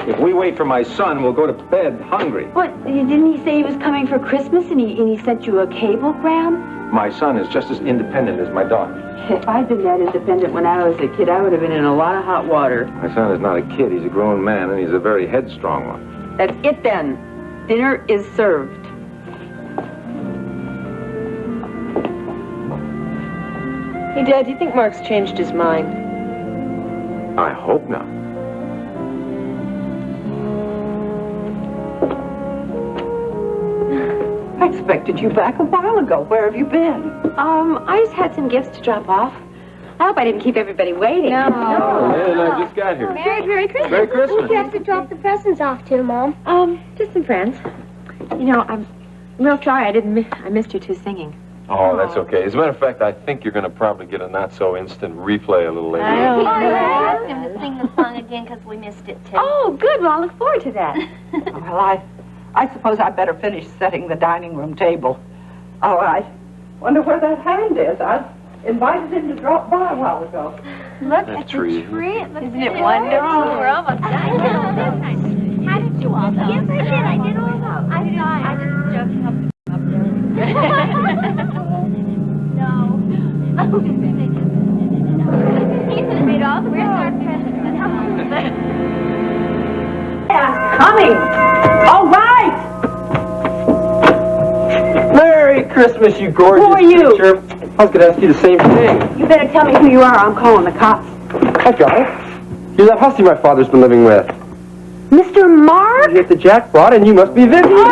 Speaker 3: If we wait for my son, we'll go to bed hungry.
Speaker 2: What, didn't he say he was coming for Christmas and he sent you a cablegram?
Speaker 3: My son is just as independent as my daughter.
Speaker 2: If I'd been that independent when I was a kid, I would have been in a lot of hot water.
Speaker 3: My son is not a kid. He's a grown man, and he's a very headstrong one.
Speaker 2: That's it then. Dinner is served.
Speaker 1: Hey, Dad, do you think Mark's changed his mind?
Speaker 3: I hope not.
Speaker 4: I expected you back a while ago. Where have you been?
Speaker 11: I just had some gifts to drop off. I hope I didn't keep everybody waiting.
Speaker 8: And I just got here.
Speaker 11: Merry Christmas.
Speaker 8: Merry
Speaker 5: Who
Speaker 8: Christmas.
Speaker 5: do you have to drop the presents off to, Mom?
Speaker 11: Just some friends. You know, I'm real sorry I missed you two singing.
Speaker 8: Oh, that's okay. As a matter of fact, I think you're going to probably get a not-so-instant replay a little later.
Speaker 5: Oh, I asked him to sing the song again because we missed it, too.
Speaker 2: Oh, good. Well, I'll look forward to that.
Speaker 4: Well, I suppose I better finish setting the dining room table. Oh, I wonder where that hand is. I invited him to drop by a while ago.
Speaker 5: Look
Speaker 8: That
Speaker 5: at
Speaker 8: tree.
Speaker 5: the tree. It looks
Speaker 2: Isn't it wonderful?
Speaker 5: We're almost done. How did you all know? Yes, I did. I did all know. I just joking up there. No. Ethan, Rudolph, where's our present?
Speaker 1: Coming! All right!
Speaker 10: Merry Christmas, you gorgeous
Speaker 1: Who are you?
Speaker 10: creature. I was going to ask you the same thing.
Speaker 1: You better tell me who you are. I'm calling the cops.
Speaker 10: I got it. You're that hussy my father's been living with.
Speaker 1: Mr. Mark?
Speaker 10: You hit the jackpot, and you must be Vivian.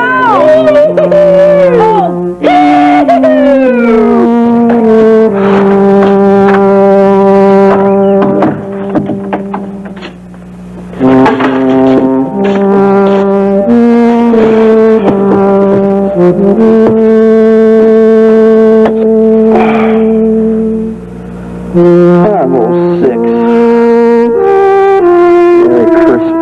Speaker 10: I'm all sick. Merry Christmas.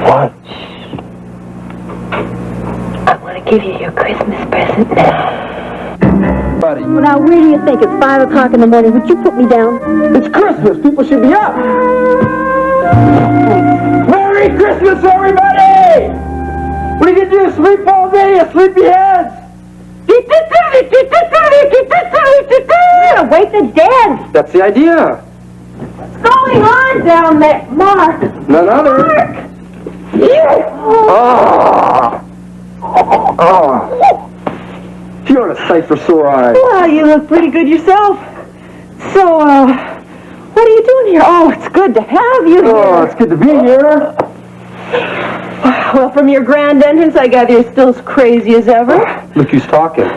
Speaker 10: What?
Speaker 2: I want to give you your Christmas present now.
Speaker 10: Buddy.
Speaker 2: Well, now, where do you think? It's 5 o'clock in the morning. Would you put me down?
Speaker 10: It's Christmas. People should be up. Merry Christmas, everybody! What are you going to do? Sleep all day, you sleepyheads?
Speaker 1: Wake the dead!
Speaker 10: That's the idea.
Speaker 1: What's going on down there? Mark!
Speaker 10: None other.
Speaker 1: Mark!
Speaker 10: Oh. Oh. You aren't a sight for sore eyes.
Speaker 1: Well, you look pretty good yourself. So, what are you doing here? Oh, it's good to have you here.
Speaker 10: Oh, it's good to be here.
Speaker 1: Well, from your grand entrance, I gather you're still as crazy as ever.
Speaker 10: Look who's talking.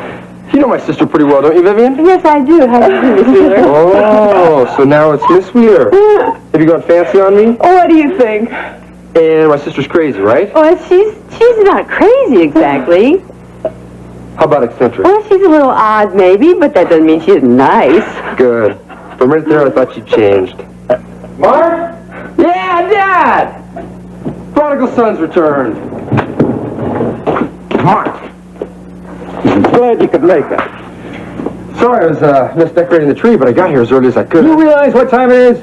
Speaker 10: You know my sister pretty well, don't you, Vivian?
Speaker 1: Yes, I do. How do you do, Miss Wheeler?
Speaker 10: Oh, so now it's Miss Wheeler. Have you gone fancy on me?
Speaker 1: Oh, what do you think?
Speaker 10: And my sister's crazy, right?
Speaker 1: Oh, she's not crazy exactly.
Speaker 10: How about eccentric?
Speaker 1: Well, she's a little odd, maybe, but that doesn't mean she's nice.
Speaker 10: Good. For a minute there, I thought you changed. Mark? Yeah, Dad! Prodigal son's returned. Mark. Glad you could make it. Sorry I was misdecorating the tree, but I got here as early as I could. You realize what time it is?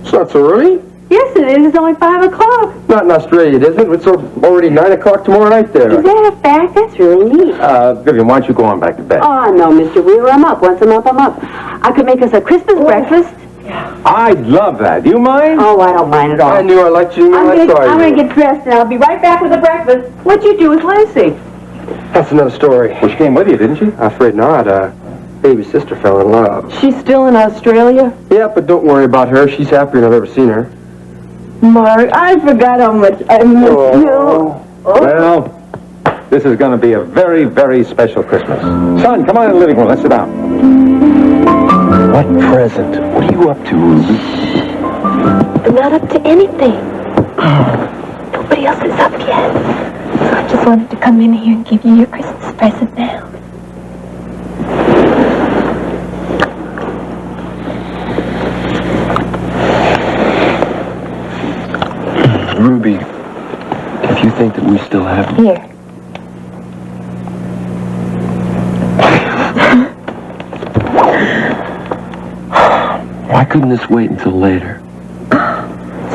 Speaker 10: It's not so early.
Speaker 1: Yes, it is. It's only 5 o'clock.
Speaker 10: Not in Australia, it isn't. It's already 9 o'clock tomorrow night there.
Speaker 1: Is that a fact? That's really neat.
Speaker 10: Vivian, why don't you go on back to bed?
Speaker 1: Oh, no, Mr. Wheeler. I'm up. Once I'm up, I'm up. I could make us a Christmas breakfast.
Speaker 3: I'd love that. Do you mind?
Speaker 1: Oh, I don't mind at all.
Speaker 10: I knew I liked you.
Speaker 1: I'm going to get dressed, and I'll be right back with the breakfast. What'd you do with Lacey?
Speaker 10: That's another story.
Speaker 3: Well, she came with you, didn't she?
Speaker 10: I'm afraid not. Baby's sister fell in love.
Speaker 1: She's still in Australia?
Speaker 10: Yeah, but don't worry about her. She's happier than I've ever seen her.
Speaker 1: Mark, I forgot how much I miss you.
Speaker 3: Well, this is going to be a very, very special Christmas. Son, come on in the living room. Let's sit down.
Speaker 10: What present? What are you up to, Ruby?
Speaker 5: I'm not up to anything. Nobody else is up yet. So I just wanted to come in here and give you your Christmas present now.
Speaker 13: Ruby, if you think that we still have...
Speaker 5: Here.
Speaker 13: Why couldn't this wait until later?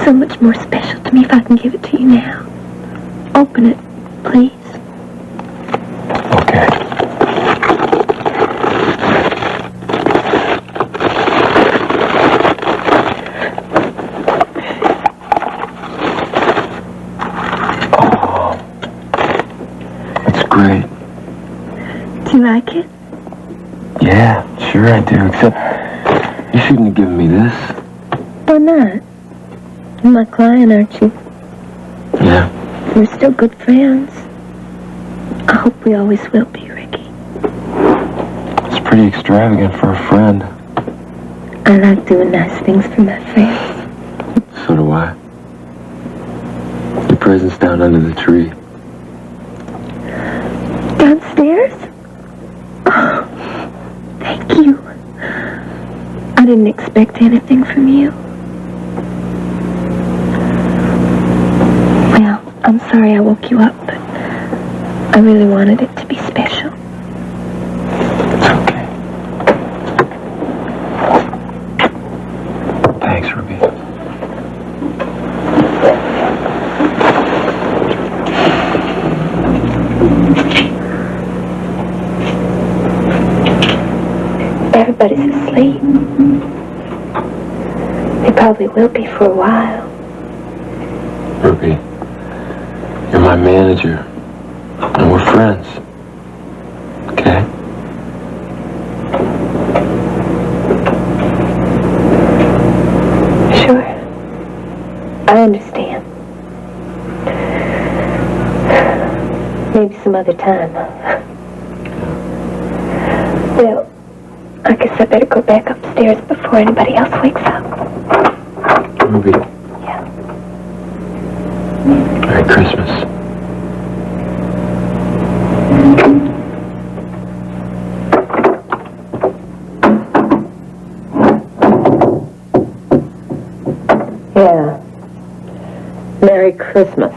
Speaker 5: So much more special to me if I can give it to you now. Open it, please.
Speaker 13: Okay.
Speaker 15: great.
Speaker 11: Do you like it?
Speaker 15: Yeah, sure I do, except you shouldn't have given me this.
Speaker 11: Why not? You're my client, aren't you?
Speaker 15: Yeah.
Speaker 11: We're still good friends. I hope we always will be, Ricky.
Speaker 15: It's pretty extravagant for a friend.
Speaker 11: I like doing nice things for my friends.
Speaker 15: So do I. Your present's down under the tree.
Speaker 11: Downstairs? Oh, thank you. I didn't expect anything from you. Well, I'm sorry I woke you up, but I really wanted it to be special.
Speaker 15: It's okay. Thanks, Ruby.
Speaker 11: Everybody's asleep. They probably will be for a while.
Speaker 15: Ruby, you're my manager, and we're friends. Okay?
Speaker 11: Sure. I understand. Maybe some other time. Well, I guess I better go back upstairs before anybody else wakes up.
Speaker 15: Ruby.
Speaker 11: Yeah.
Speaker 15: Merry Christmas.
Speaker 1: Yeah. Merry Christmas.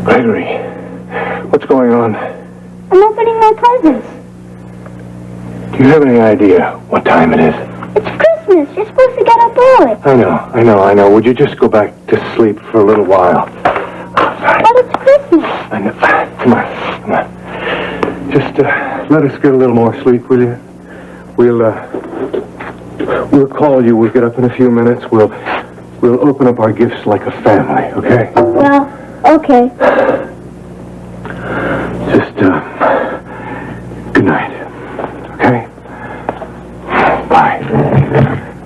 Speaker 6: Gregory, what's going on?
Speaker 5: I'm opening my presents.
Speaker 6: Do you have any idea what time it is?
Speaker 5: It's Christmas. You're supposed to get up early.
Speaker 6: I know. Would you just go back to sleep for a little while?
Speaker 5: But it's Christmas.
Speaker 6: I know. Come on. Just let us get a little more sleep, will you? We'll call you. We'll get up in a few minutes. We'll open up our gifts like a family, okay?
Speaker 5: Well, okay.
Speaker 6: Just, good night, okay? Bye.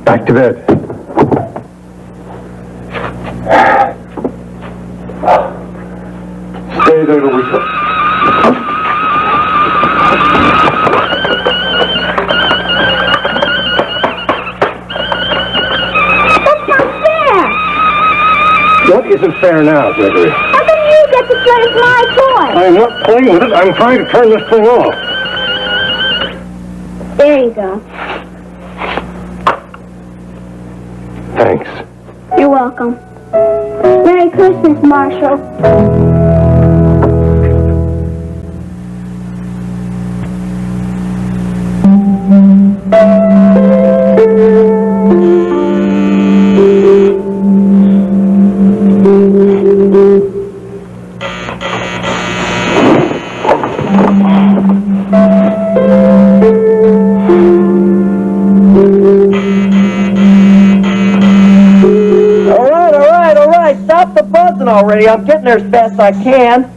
Speaker 6: Back to bed. Stay there till we come. What isn't fair now, Gregory?
Speaker 5: How come you get to play with my toy?
Speaker 6: I'm not playing with it. I'm trying to turn this thing off.
Speaker 5: There you go.
Speaker 6: Thanks.
Speaker 5: You're welcome. Merry Christmas, Marshall.
Speaker 10: All right. Stop the buzzing already. I'm getting there as fast as I can.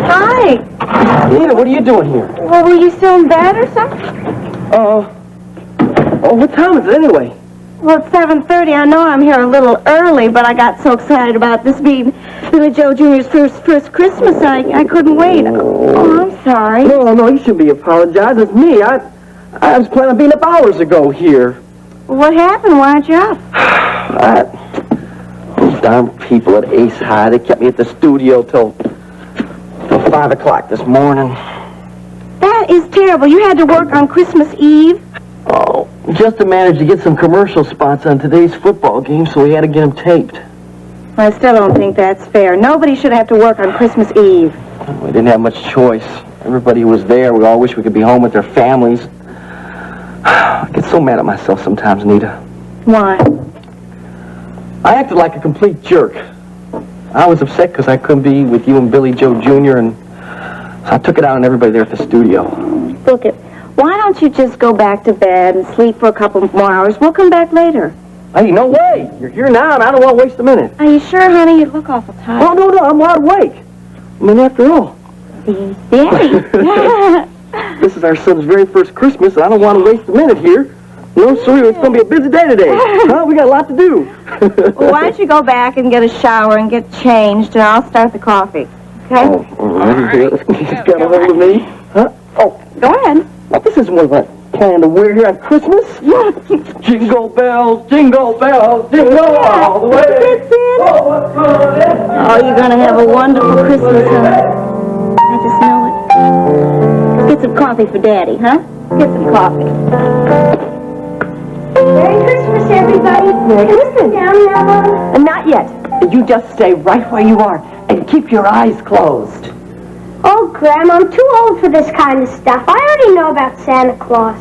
Speaker 9: Hi.
Speaker 10: Nita, what are you doing here?
Speaker 9: Well, were you still in bed or something?
Speaker 10: What time is it anyway?
Speaker 5: Well, it's 7:30. I know I'm here a little early, but I got so excited about this being Billy Joe Jr.'s first Christmas, I couldn't wait. Oh, I'm sorry.
Speaker 10: No, you shouldn't be apologizing. It's me. I was planning on being up hours ago here.
Speaker 5: What happened? Why aren't you up?
Speaker 10: Those darn people at Ace High, they kept me at the studio till 5 o'clock this morning.
Speaker 5: That is terrible. You had to work on Christmas Eve?
Speaker 10: Oh, just to manage to get some commercial spots on today's football game, so we had to get them taped.
Speaker 5: I still don't think that's fair. Nobody should have to work on Christmas Eve.
Speaker 10: We didn't have much choice. Everybody was there. We all wish we could be home with their families. I get so mad at myself sometimes, Nita.
Speaker 5: Why?
Speaker 10: I acted like a complete jerk. I was upset because I couldn't be with you and Billy Joe Jr., and so I took it out on everybody there at the studio.
Speaker 5: Look, why don't you just go back to bed and sleep for a couple more hours? We'll come back later.
Speaker 10: Hey, no way. You're here now, and I don't want to waste a minute.
Speaker 5: Are you sure, honey? You look awful tired.
Speaker 10: Oh, no, I'm wide awake. I mean, after all.
Speaker 5: Daddy.
Speaker 10: This is our son's very first Christmas, and I don't want to waste a minute here. No, sir, it's going to be a busy day today. Huh? We got a lot to do.
Speaker 5: Well, why don't you go back and get a shower and get changed, and I'll start the coffee. Okay?
Speaker 10: Oh, all right. He's got a hold of me. Huh? Oh,
Speaker 5: go ahead.
Speaker 10: Well, this isn't what I planned to wear here on Christmas. Jingle bells, jingle bells, jingle all the way.
Speaker 5: Oh, you're going to have a wonderful Christmas, huh? I just know it. Let's get some coffee for Daddy, huh? Get some coffee.
Speaker 16: Merry Christmas, everybody. Merry Christmas. Down now.
Speaker 4: Not yet. You just stay right where you are and keep your eyes closed.
Speaker 16: Oh, Grandma, I'm too old for this kind of stuff. I already know about Santa Claus.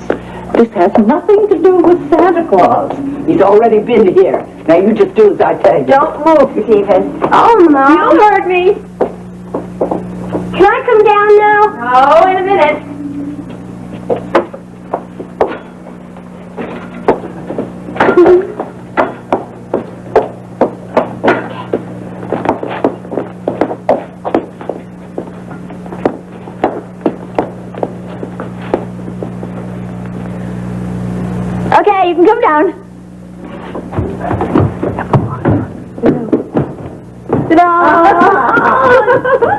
Speaker 4: This has nothing to do with Santa Claus. He's already been here. Now you just do as I tell you.
Speaker 16: Don't move, Stephen. Oh, Mom.
Speaker 5: You heard me.
Speaker 16: Can I come down now?
Speaker 5: Oh, in a minute.
Speaker 16: Okay, you can come down.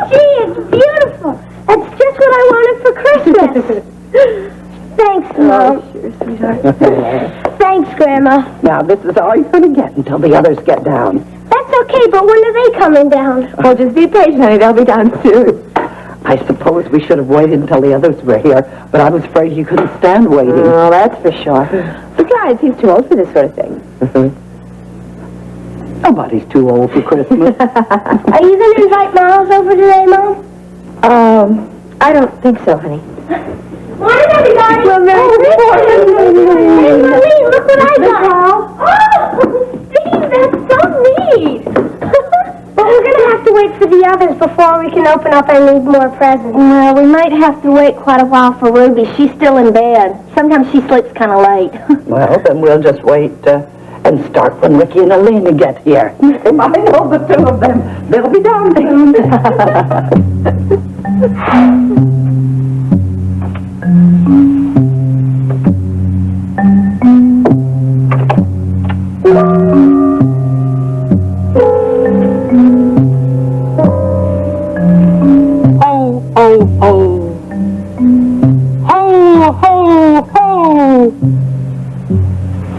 Speaker 16: Gee, it's beautiful. That's just what I wanted for Christmas. Thanks, Mom.
Speaker 4: Sure, sweetheart.
Speaker 16: Thanks, Grandma.
Speaker 4: Now, this is all you're going to get until the others get down.
Speaker 16: That's okay, but when are they coming down?
Speaker 4: Oh, just be patient, honey. They'll be down soon. I suppose we should have waited until the others were here, but I was afraid you couldn't stand waiting.
Speaker 11: Oh, that's for sure. Besides, he's too old for this sort of thing.
Speaker 4: Nobody's too old for Christmas.
Speaker 16: Are you going to invite Miles over today, Mom?
Speaker 11: I don't think so, honey.
Speaker 16: Morning, everybody. Well, Merry Christmas. Hey, Marie, look what I got. Oh, Steve, that's so neat. But we're going to have to wait for the others before we can open up and need more presents.
Speaker 5: Well, we might have to wait quite a while for Ruby. She's still in bed. Sometimes she sleeps kind of late.
Speaker 4: Well, then we'll just wait and start when Ricky and Alina get here. If I know the two of them, they'll be down soon.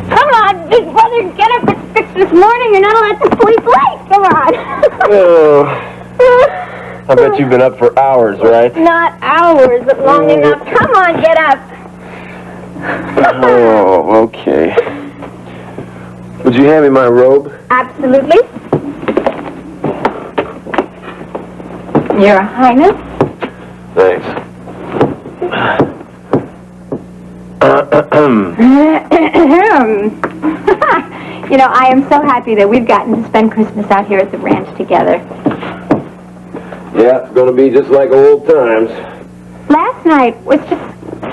Speaker 16: Come on, big brother, get up. It's 6 this morning. You're not allowed to sleep late. Come on.
Speaker 7: Oh, I bet you've been up for hours, right?
Speaker 16: Not hours, but long enough. Come on, get up.
Speaker 7: Oh, okay. Would you hand me my robe?
Speaker 16: Absolutely.
Speaker 11: Your Highness?
Speaker 7: Thanks.
Speaker 11: You know, I am so happy that we've gotten to spend Christmas out here at the ranch together.
Speaker 7: Yeah, it's gonna be just like old times.
Speaker 11: Last night was just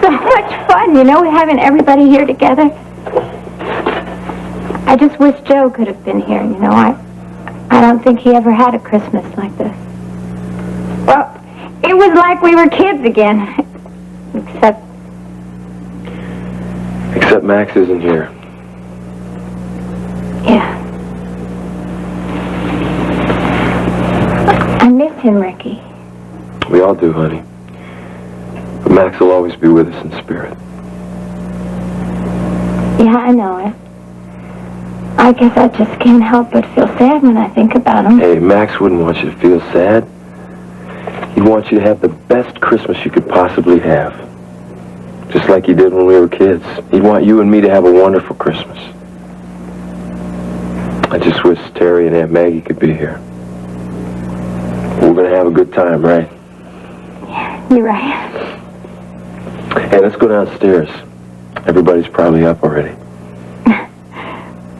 Speaker 11: so much fun, you know, having everybody here together. I just wish Joe could have been here, you know. I don't think he ever had a Christmas like this. Well, it was like we were kids again. Except
Speaker 7: Max isn't here.
Speaker 16: Yeah. I miss him, Ricky.
Speaker 15: We all do, honey. But Max will always be with us in spirit.
Speaker 16: Yeah, I know it. I guess I just can't help but feel sad when I think about him.
Speaker 15: Hey, Max wouldn't want you to feel sad. He'd want you to have the best Christmas you could possibly have. Just like he did when we were kids. He'd want you and me to have a wonderful Christmas. I just wish Terry and Aunt Maggie could be here. We're going to have a good time, right?
Speaker 16: Yeah, you're right.
Speaker 15: Hey, let's go downstairs. Everybody's probably up already.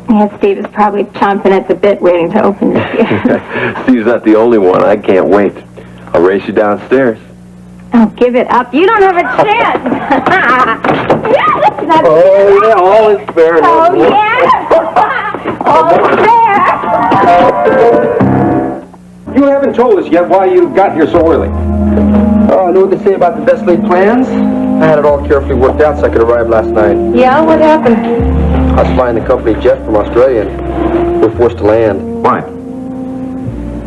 Speaker 16: Yeah, Steve is probably chomping at the bit waiting to open this gift.
Speaker 15: Steve's not the only one. I can't wait. I'll race you downstairs.
Speaker 16: Oh, give it up. You don't have a chance. Yeah, that's not
Speaker 15: Oh, yeah, all is fair.
Speaker 16: Oh, yeah. All is fair.
Speaker 3: You haven't told us yet why you got here so early.
Speaker 10: Oh, I know what they say about the best laid plans. I had it all carefully worked out so I could arrive last night.
Speaker 1: Yeah, what happened?
Speaker 10: I was flying the company jet from Australia and we're forced to land.
Speaker 3: Why?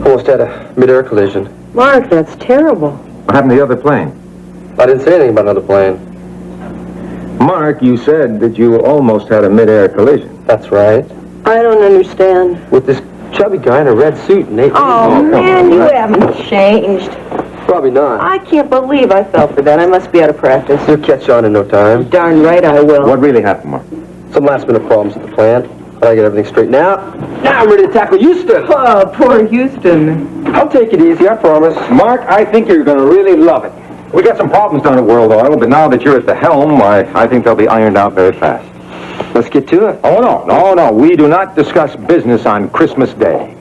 Speaker 10: Almost had a mid-air collision.
Speaker 1: Mark, that's terrible.
Speaker 3: What happened to the other plane?
Speaker 10: I didn't say anything about another plane.
Speaker 3: Mark, you said that you almost had a mid-air collision.
Speaker 10: That's right.
Speaker 1: I don't understand.
Speaker 10: With this chubby guy in a red suit and
Speaker 1: Oh, man, you haven't changed.
Speaker 10: Probably not.
Speaker 1: I can't believe I fell for that. I must be out of practice.
Speaker 10: You'll catch on in no time.
Speaker 1: Darn right I will.
Speaker 3: What really happened, Mark?
Speaker 10: Some last-minute problems at the plant. I get everything straightened out. Now I'm ready to tackle Houston.
Speaker 1: Oh, poor Houston.
Speaker 10: I'll take it easy, I promise.
Speaker 3: Mark, I think you're going to really love it. We got some problems down at World Oil, but now that you're at the helm, I think they'll be ironed out very fast.
Speaker 10: Let's get to it.
Speaker 3: Oh, no. We do not discuss business on Christmas Day.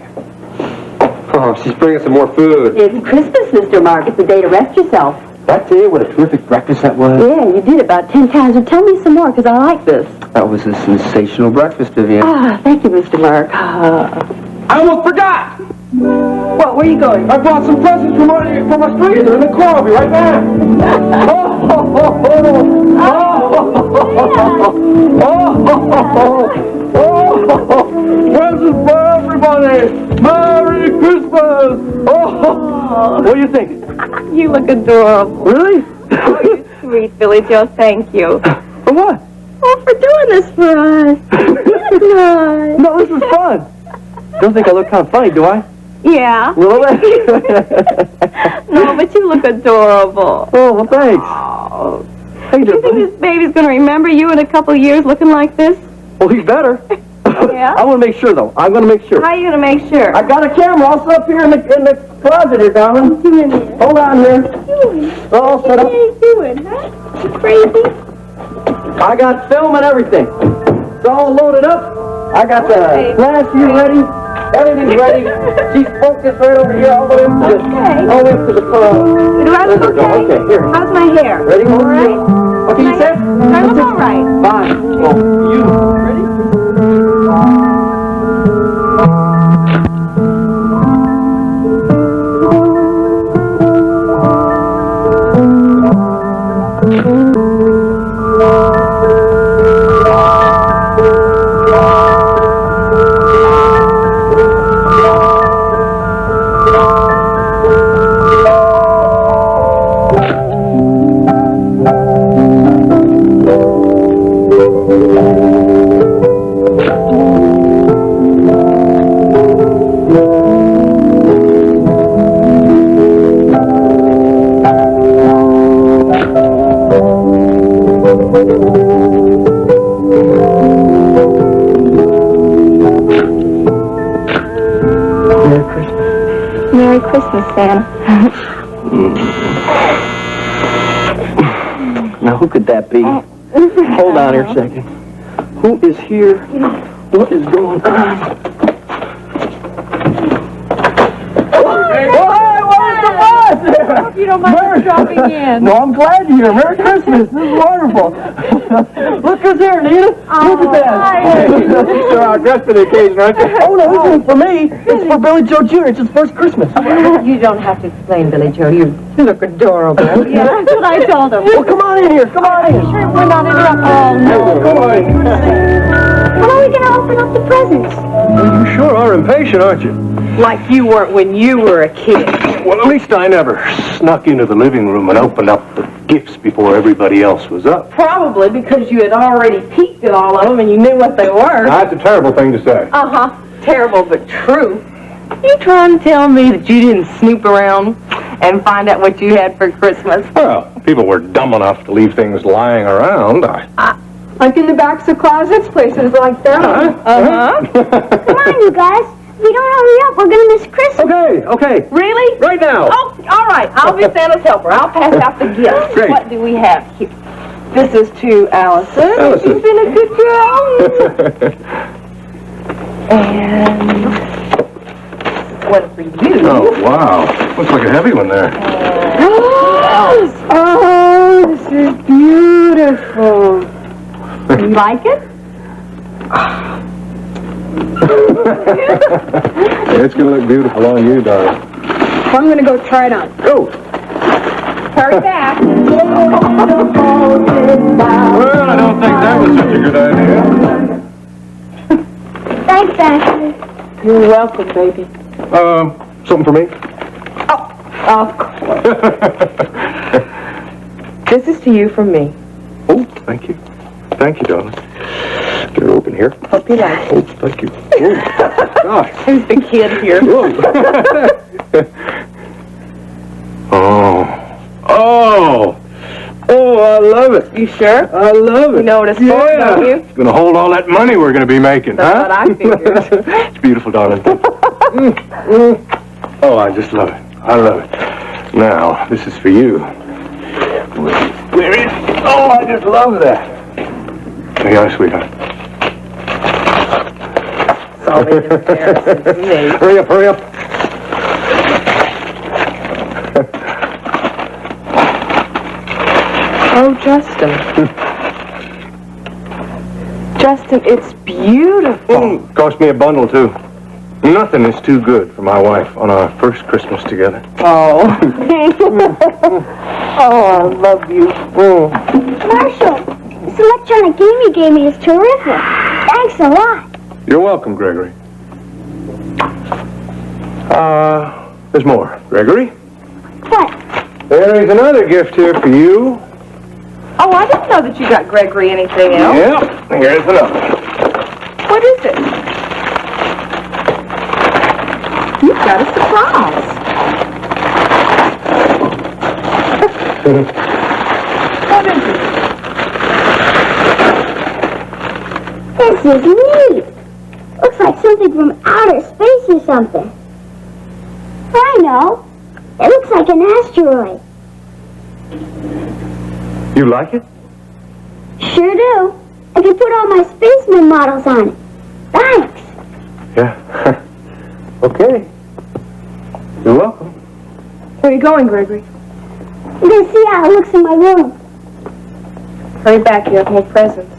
Speaker 10: Oh, she's bringing some more food.
Speaker 2: It's Christmas, Mr. Mark. It's a day to rest yourself.
Speaker 10: That day, what a terrific breakfast that was.
Speaker 2: Yeah, you did about 10 times. Well, tell me some more, because I like this.
Speaker 10: That was a sensational breakfast, Vivian.
Speaker 2: Ah, thank you, Mr. Mark.
Speaker 10: I almost forgot!
Speaker 1: What, where are you going?
Speaker 10: I brought some presents from Australia. They're in the car. I'll be right back. Presents for everybody. Merry Christmas. Oh, what do you think?
Speaker 2: You look adorable.
Speaker 10: Really?
Speaker 2: Oh, you're sweet, Billy Joe. Thank you.
Speaker 10: For what?
Speaker 2: Oh, for doing this for us. Nice.
Speaker 10: No, this is fun. Don't think I look kind of funny, do I?
Speaker 2: Yeah.
Speaker 10: Little bit.
Speaker 2: No, but you look adorable.
Speaker 10: Oh, well, thanks.
Speaker 2: Oh.
Speaker 10: How you
Speaker 2: Do you
Speaker 10: doing, buddy?
Speaker 2: think this baby's going to remember you in a couple of years looking like this?
Speaker 10: Well, he better.
Speaker 2: Yeah?
Speaker 10: I want to make sure, though. I'm going to make sure.
Speaker 2: How are you going to make sure?
Speaker 10: I got a camera all set up here in the closet here, darling. Hold on here. All set up.
Speaker 16: What are you doing, huh? You crazy?
Speaker 10: I got film and everything. It's all loaded up. I got the flash here ready. Everything's ready. She's focused right over here, all the way to the, all the way to the car.
Speaker 2: Do I look okay?
Speaker 10: Okay, here.
Speaker 2: How's my hair?
Speaker 10: Ready?
Speaker 2: All right?
Speaker 10: Okay, you set?
Speaker 2: Do I look all right?
Speaker 10: Fine. Oh, you ready?
Speaker 16: Merry Christmas, Santa.
Speaker 10: Now, who could that be? Hold on here a second. Who is here? What is going on?
Speaker 11: Hope you don't mind dropping in.
Speaker 10: No, I'm glad you're here. Merry Christmas. This is wonderful. Look who's here, Nina. Look at that. You're all dressed for the occasion, aren't you? Oh, no, this isn't for me. It's for Billy Joe Jr. It's his first Christmas.
Speaker 1: You don't have to explain, Billy Joe. You look adorable.
Speaker 11: Yeah, that's what I told him.
Speaker 10: Well, come on in here. Come on in.
Speaker 11: Sure, we're not interrupting.
Speaker 10: Oh, no. Come on.
Speaker 16: How are we going to open up the presents?
Speaker 17: Well, you sure are impatient, aren't you?
Speaker 1: Like you weren't when you were a kid.
Speaker 17: Well, at least I never snuck into the living room and opened up the gifts before everybody else was up.
Speaker 1: Probably because you had already peeked at all of them and you knew what they were.
Speaker 17: That's a terrible thing to say.
Speaker 1: Uh-huh. Terrible, but true. You trying to tell me that you didn't snoop around and find out what you had for Christmas?
Speaker 17: Well, people were dumb enough to leave things lying around.
Speaker 1: Like in the backs of closets, places like that. Uh-huh.
Speaker 16: Come on, you guys. If we don't hurry up, we're going to miss Christmas.
Speaker 17: Okay.
Speaker 1: Really?
Speaker 17: Right now.
Speaker 1: Oh, all right. I'll be Santa's helper. I'll pass out the gifts.
Speaker 17: Great.
Speaker 1: What do we have here? This is to Allison.
Speaker 17: Allison.
Speaker 1: She's been a good girl. And one for you.
Speaker 17: Oh, wow. Looks like a heavy one there.
Speaker 1: Oh, this is beautiful. You like it?
Speaker 17: It's going to look beautiful on you, darling.
Speaker 1: I'm going to go try it on.
Speaker 17: Go.
Speaker 1: Hurry back.
Speaker 17: Well, I don't think that was such a good idea.
Speaker 16: Thanks, Ashley.
Speaker 1: You're welcome, baby.
Speaker 17: Something for me?
Speaker 1: Of course. This is to you from me.
Speaker 17: Oh, thank you. Thank you, darling. Get it open here.
Speaker 1: Hope you like it.
Speaker 17: Oh, thank you. Oh, gosh.
Speaker 1: Who's the kid here?
Speaker 17: Oh, I love it.
Speaker 1: You sure?
Speaker 17: I love it.
Speaker 1: You know what it's for, don't you?
Speaker 17: It's going to hold all that money we're going to be making,
Speaker 1: That's
Speaker 17: huh?
Speaker 1: what I figured.
Speaker 17: It's beautiful, darling. Oh, I just love it. I love it. Now, this is for you. Where is it? Oh, I just love that. There you are, sweetheart.
Speaker 1: It's always embarrassing to me.
Speaker 17: Hurry up, hurry up.
Speaker 1: Oh, Justin. Justin, it's beautiful.
Speaker 17: Cost me a bundle, too. Nothing is too good for my wife on our first Christmas together.
Speaker 1: Oh. Oh, I love you.
Speaker 16: Marshall, this electronic game you gave me is terrific. Thanks a lot.
Speaker 17: You're welcome, Gregory. There's more. Gregory?
Speaker 16: What?
Speaker 17: There is another gift here for you.
Speaker 1: Oh, I didn't know that you got Gregory anything else.
Speaker 17: Yep, here's another.
Speaker 1: What is it? You've got a surprise. What is it?
Speaker 16: This is neat. Looks like something from outer space or something. I know. It looks like an asteroid.
Speaker 17: You like it?
Speaker 16: Sure do. I can put all my spaceman models on it. Thanks.
Speaker 17: Yeah. Okay. You're welcome.
Speaker 1: Where are you going, Gregory?
Speaker 16: I'm going to see how it looks in my room.
Speaker 1: Hurry back, you have more presents.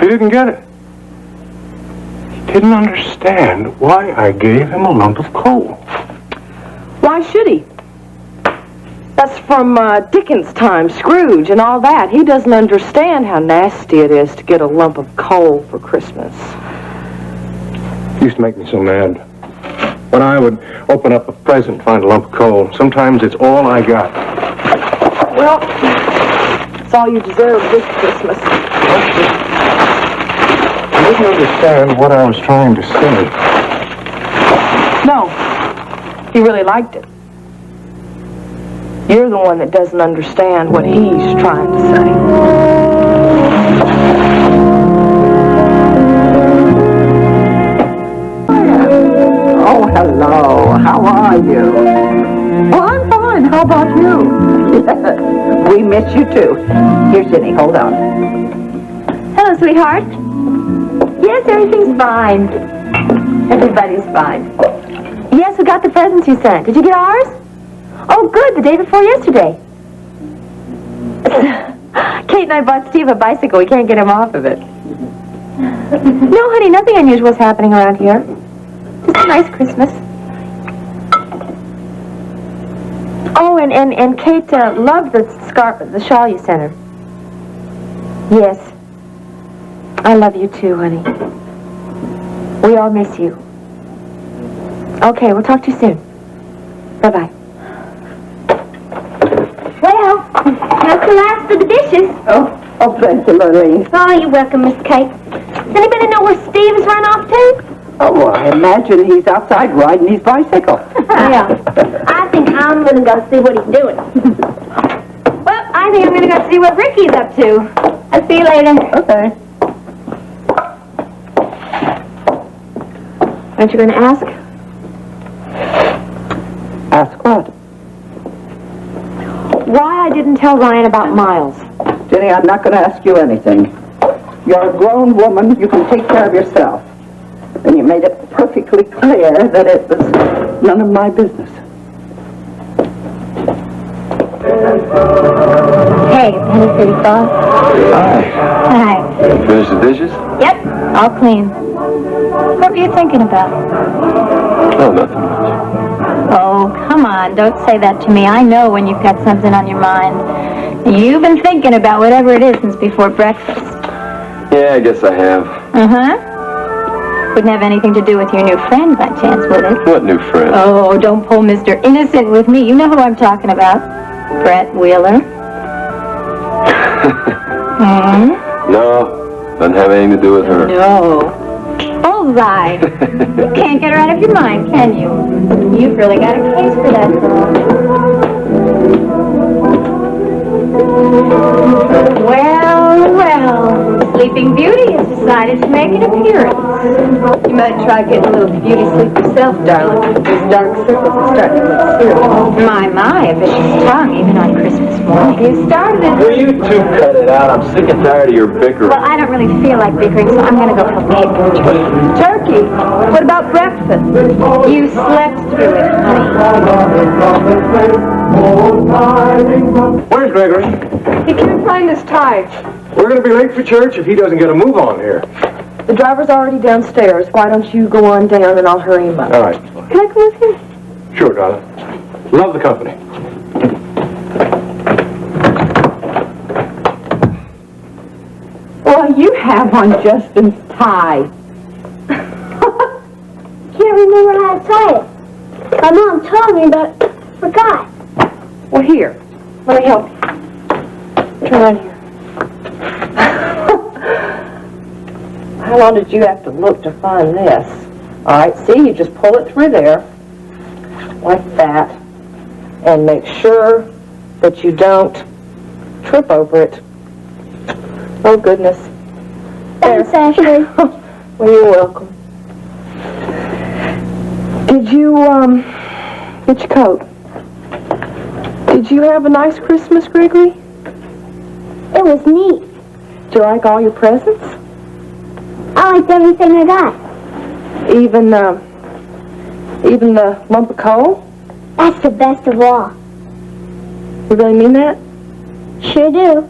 Speaker 17: He didn't get it. He didn't understand why I gave him a lump of coal.
Speaker 1: Why should he? That's from Dickens' time, Scrooge and all that. He doesn't understand how nasty it is to get a lump of coal for Christmas.
Speaker 17: It used to make me so mad. When I would open up a present, find a lump of coal, sometimes it's all I got.
Speaker 1: Well, it's all you deserve this Christmas.
Speaker 17: I didn't understand what I was trying to say.
Speaker 1: No, he really liked it. You're the one that doesn't understand what he's trying to say.
Speaker 4: Oh, hello. How are you? Oh, I'm fine. How about you? We miss you, too. Here, Jenny, hold on.
Speaker 11: Hello, sweetheart. Yes, everything's fine. Everybody's fine. Yes, we got the presents you sent. Did you get ours? Oh, good. The day before yesterday. Kate and I bought Steve a bicycle. We can't get him off of it. No, honey, nothing unusual is happening around here. Just a nice Christmas. Oh, and Kate loved the scarf, the shawl you sent her. Yes. I love you too, honey. We all miss you. Okay, we'll talk to you soon. Bye-bye.
Speaker 16: Well, that's the last of the dishes.
Speaker 4: Oh, thank you, Lurleen.
Speaker 16: Oh, you're welcome, Miss Kate. Does anybody know where Steve's run off to?
Speaker 4: Oh, well, I imagine he's outside riding his bicycle.
Speaker 16: Yeah. I think I'm going to go see what he's doing. Well, I think I'm going to go see what Ricky's up to. I'll see you later.
Speaker 4: Okay.
Speaker 11: Aren't you going to ask?
Speaker 4: Ask what?
Speaker 11: Why I didn't tell Ryan about Miles.
Speaker 4: Jenny, I'm not going to ask you anything. You're a grown woman. You can take care of yourself. And you made it perfectly clear that it was none of my business.
Speaker 16: Hey, Penny City Boss.
Speaker 15: Hi.
Speaker 16: Hi.
Speaker 15: Finish the dishes?
Speaker 16: Yep, all clean. What were you thinking about?
Speaker 15: Oh, nothing much.
Speaker 16: Oh, come on, don't say that to me. I know when you've got something on your mind. You've been thinking about whatever it is since before breakfast.
Speaker 15: Yeah, I guess I have.
Speaker 16: Uh-huh. Wouldn't have anything to do with your new friend by chance, would it?
Speaker 15: What new friend?
Speaker 16: Oh, don't pull Mr. Innocent with me. You know who I'm talking about. Brett Wheeler.
Speaker 15: No, doesn't have anything to do with her.
Speaker 16: No. Bullseye. You can't get her out of your mind, can you? You've really got a case for that girl. Well, Sleeping Beauty has decided to make an appearance. You might try getting a little beauty sleep yourself, darling. These dark circles are starting to look serious. My, a vicious tongue, even on Christmas morning. You started it.
Speaker 15: Will you two cut it out? I'm sick and tired of your bickering.
Speaker 16: Well, I don't really feel like bickering, so I'm going to go help Gabe cook turkey. What about breakfast? You slept through it, honey.
Speaker 13: Where's Gregory?
Speaker 1: He can't find his tie.
Speaker 13: We're going to be late for church if he doesn't get a move on here.
Speaker 1: The driver's already downstairs. Why don't you go on down and I'll hurry him up?
Speaker 13: All right.
Speaker 1: Can I come with you?
Speaker 13: Sure, darling. Love the company.
Speaker 1: Well, you have on Justin's tie.
Speaker 16: Can't remember how to tie it. My mom told me, but forgot.
Speaker 1: Well, here. Let me help you. Turn on here. How long did you have to look to find this? All right, see, you just pull it through there, like that, and make sure that you don't trip over it. Oh, goodness.
Speaker 16: Thanks, Ashley.
Speaker 1: Well, you're welcome. Did you, get your coat? Did you have a nice Christmas, Gregory?
Speaker 16: It was neat.
Speaker 1: Did you like all your presents?
Speaker 16: I liked everything I got.
Speaker 1: Even the lump of coal?
Speaker 16: That's the best of all.
Speaker 1: You really mean that?
Speaker 16: Sure do.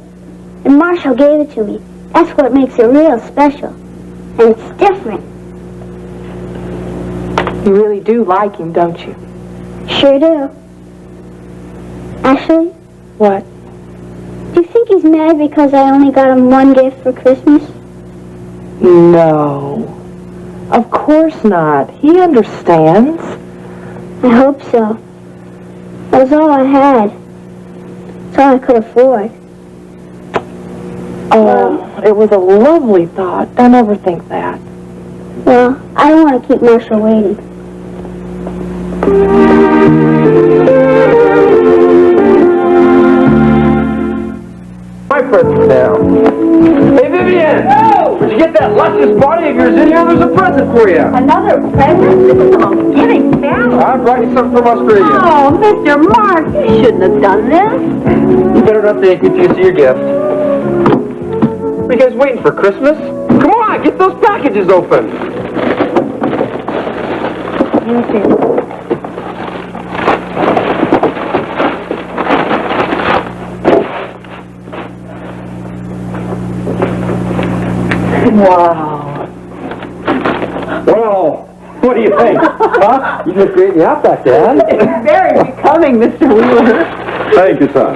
Speaker 16: And Marshall gave it to me. That's what makes it real special. And it's different.
Speaker 1: You really do like him, don't you?
Speaker 16: Sure do. Ashley?
Speaker 1: What?
Speaker 16: Do you think he's mad because I only got him one gift for Christmas?
Speaker 1: No. Of course not. He understands.
Speaker 16: I hope so. That was all I had. It's all I could afford.
Speaker 1: Oh, it was a lovely thought. Don't ever think that.
Speaker 16: Well, I don't want to keep Marshall waiting.
Speaker 10: My present now. Hey, Vivian! Would you get that luscious body of yours in here? There's a present for you.
Speaker 11: Another present? This is all giving balance.
Speaker 10: I brought you something from Australia.
Speaker 11: Oh, Mr. Mark, you shouldn't have done this.
Speaker 10: You better not thank me till you see your gift. What are you guys waiting for, Christmas? Come on, get those packages open.
Speaker 1: Wow.
Speaker 10: Well, what do you think? Huh? You look great in the outback, Dad.
Speaker 1: It's very becoming, Mr. Wheeler.
Speaker 17: Thank you, son.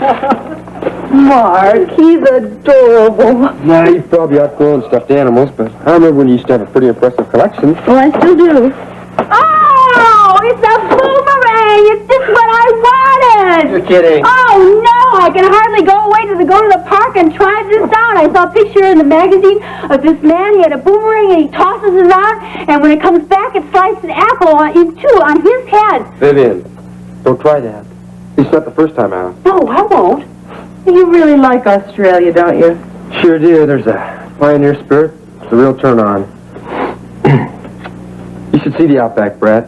Speaker 2: Mark, he's adorable.
Speaker 13: Now, you've probably outgrown stuffed animals, but I remember when you used to have a pretty impressive collection.
Speaker 11: Oh, I still do. Oh, it's a boomerang! It's just what I wanted!
Speaker 10: You're kidding.
Speaker 11: Oh, no! I can hardly go to the park and try this out. I saw a picture in the magazine of this man. He had a boomerang and he tosses it out, and when it comes back, it slices an apple in two on his head.
Speaker 13: Vivian, don't try that. It's not the first time out.
Speaker 11: No, I won't.
Speaker 1: You really like Australia, don't you?
Speaker 13: Sure do. There's a pioneer spirit. It's a real turn on. You should see the outback, Brad.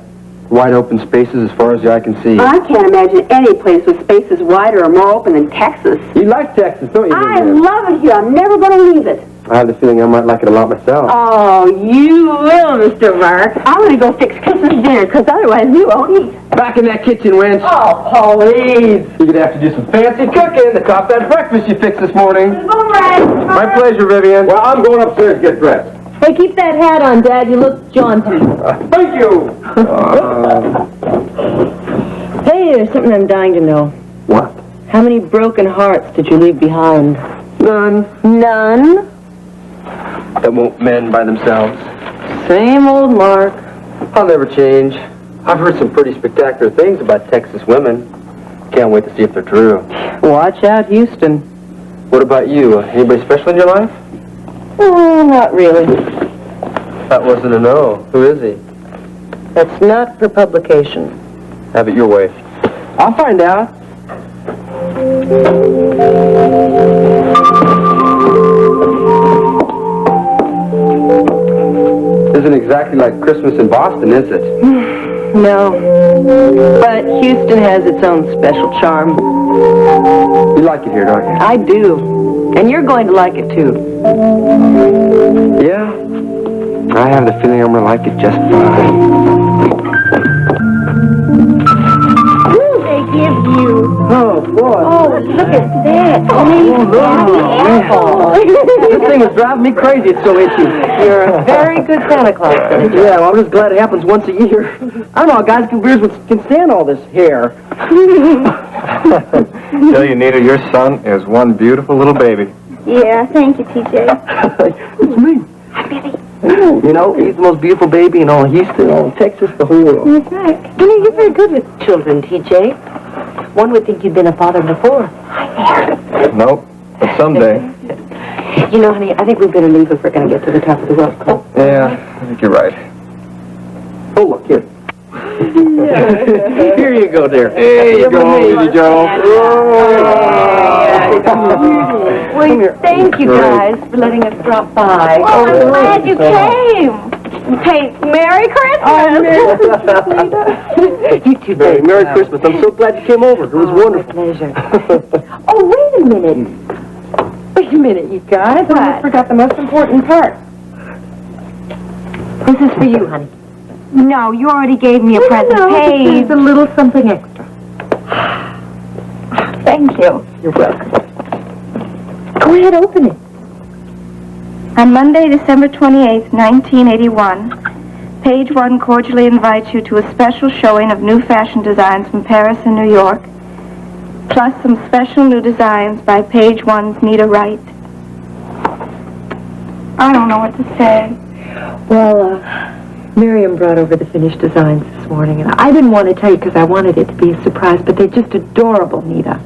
Speaker 13: Wide open spaces as far as the eye can see.
Speaker 2: I can't imagine any place with spaces wider or more open than Texas.
Speaker 13: You like Texas, don't you,
Speaker 2: I
Speaker 13: Vivian?
Speaker 2: love it here. I'm never going to leave it.
Speaker 13: I have the feeling I might like it a lot myself.
Speaker 2: Oh, you will, Mr. Mark. I'm going to go fix Christmas dinner, because otherwise you won't eat.
Speaker 13: Back in that kitchen, Winch.
Speaker 2: Oh, please.
Speaker 13: You're going to have to do some fancy cooking to top that breakfast you fixed this morning. My pleasure, Vivian. Well, I'm going upstairs to get dressed.
Speaker 1: Hey, keep that hat on, Dad. You look jaunty.
Speaker 13: Thank you.
Speaker 1: Hey, there's something I'm dying to know.
Speaker 13: What?
Speaker 1: How many broken hearts did you leave behind?
Speaker 13: None.
Speaker 1: None?
Speaker 13: That won't mend by themselves.
Speaker 1: Same old Mark.
Speaker 13: I'll never change. I've heard some pretty spectacular things about Texas women. Can't wait to see if they're true.
Speaker 1: Watch out, Houston.
Speaker 13: What about you? Anybody special in your life?
Speaker 1: Oh, not really.
Speaker 13: That wasn't a no. Who is he?
Speaker 1: That's not for publication.
Speaker 13: Have it your way. I'll find out. Isn't exactly like Christmas in Boston, is it?
Speaker 1: No. But Houston has its own special charm.
Speaker 13: You like it here, don't you?
Speaker 1: I do. And you're going to like it, too.
Speaker 13: Yeah. I have the feeling I'm going to like it just fine.
Speaker 16: Give you.
Speaker 13: Oh, boy.
Speaker 16: Oh, look at that.
Speaker 10: This thing is driving me crazy. It's so itchy.
Speaker 1: You're a very good Santa Claus.
Speaker 10: Yeah, well, I'm just glad it happens once a year. I don't know how guys with beards can stand all this hair.
Speaker 17: Tell you, Nita, your son is one beautiful little baby.
Speaker 16: Yeah, thank you, TJ.
Speaker 10: It's me.
Speaker 16: Hi, baby.
Speaker 10: You know, he's the most beautiful baby in all Houston, all Texas, the whole world.
Speaker 16: That's right.
Speaker 1: You know, you're very good with children, TJ. One would think you'd been a father before.
Speaker 17: Nope, but someday.
Speaker 2: You know, honey, I think we better leave if we're going to get to the top of the rope.
Speaker 17: Yeah, I think you're right.
Speaker 10: Oh, look, here. Here you go, dear.
Speaker 17: There you go, Lady Joe.
Speaker 2: Well, thank you guys for letting us drop by.
Speaker 16: Oh, I'm glad you came. Hey, Merry Christmas.
Speaker 2: You too,
Speaker 10: Merry Christmas. I'm so glad you came over. It was wonderful.
Speaker 2: Pleasure. Oh, wait a minute. Wait a minute, you guys. I almost forgot the most important part. This is for you, honey.
Speaker 9: No, you already gave me a present. Hey.
Speaker 2: Here's a little something extra.
Speaker 9: Thank you.
Speaker 2: You're welcome. Go ahead, open it.
Speaker 9: On Monday, December 28th, 1981, Page One cordially invites you to a special showing of new fashion designs from Paris and New York, plus some special new designs by Page One's Nita Wright. I don't know what to say.
Speaker 2: Well, Miriam brought over the finished designs this morning, and I didn't want to tell you because I wanted it to be a surprise, but they're just adorable, Nita.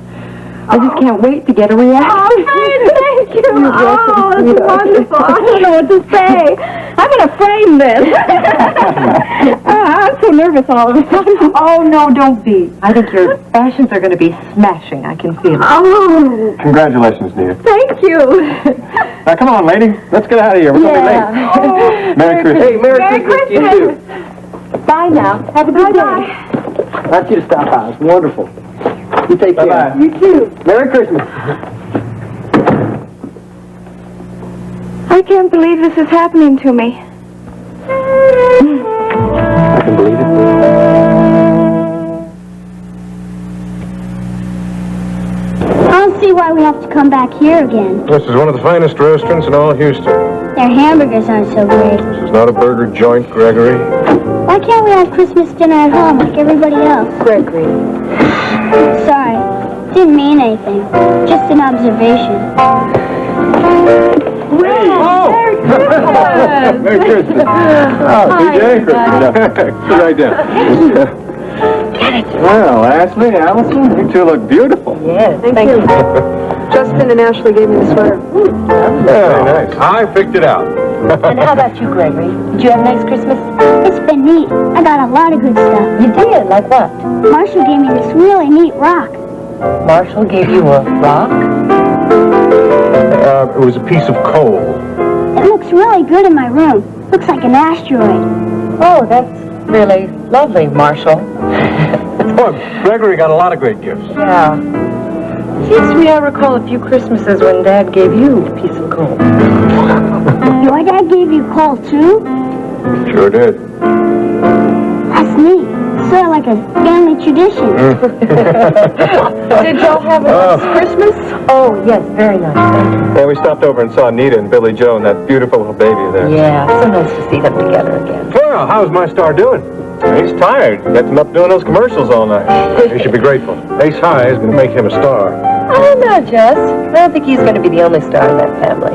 Speaker 2: I just can't wait to get a reaction.
Speaker 16: Oh, thank you. Oh, it's wonderful. I don't know what to say. I'm going to frame this. I'm so nervous all of a sudden.
Speaker 2: Oh, no, don't be. I think your fashions are going to be smashing. I can feel it.
Speaker 16: Oh,
Speaker 17: Congratulations, Nita.
Speaker 16: thank you.
Speaker 17: Now, come on, lady. Let's get out of here. We're going to be late.
Speaker 16: Oh,
Speaker 17: Merry Christmas.
Speaker 10: Hey, Merry Christmas to you, too.
Speaker 2: Bye now. Have a good day.
Speaker 10: I want you to stop by. It's wonderful. You take care.
Speaker 17: Bye-bye.
Speaker 2: You too.
Speaker 10: Merry Christmas.
Speaker 9: I can't believe this is happening to me.
Speaker 13: I can believe it.
Speaker 16: I don't see why we have to come back here again.
Speaker 17: This is one of the finest restaurants in all Houston.
Speaker 16: Their hamburgers aren't so great.
Speaker 17: This is not a burger joint, Gregory.
Speaker 16: Why can't we have Christmas dinner at home like everybody else?
Speaker 2: Gregory.
Speaker 16: Sorry. didn't mean anything. Just an observation.
Speaker 3: Merry Christmas. Oh, PJ, Christmas. Sit right down. Well, Ashley, Allison, you two look beautiful.
Speaker 1: Yes, thank you. Justin and Ashley gave me the sweater.
Speaker 3: Very nice. I picked it out.
Speaker 2: And how about you, Gregory? Did you have a nice Christmas?
Speaker 16: It's been neat. I got a lot of good stuff.
Speaker 2: You did? Like what?
Speaker 16: Marshall gave me this really neat rock.
Speaker 2: Marshall gave you a rock?
Speaker 17: It was a piece of coal.
Speaker 16: It looks really good in my room. Looks like an asteroid.
Speaker 2: Oh, that's really lovely, Marshall.
Speaker 17: Boy, Gregory got a lot of great gifts.
Speaker 2: Yeah. Seems to me I recall a few Christmases when Dad gave you a piece of coal.
Speaker 16: Your dad gave you coal, too?
Speaker 17: Sure did.
Speaker 16: That's neat. Sort of like a family tradition.
Speaker 1: Did y'all have a nice Christmas?
Speaker 2: Oh, yes, very nice. Thank you.
Speaker 3: Yeah, we stopped over and saw Nita and Billy Joe and that beautiful little baby there.
Speaker 2: Yeah, so nice to see them together again.
Speaker 17: Well, how's my star doing?
Speaker 3: He's tired. Kept him up doing those commercials all night.
Speaker 17: He should be grateful. Ace High is going to make him a star.
Speaker 2: I don't know, Jess. I don't think he's going to be the only star in that family.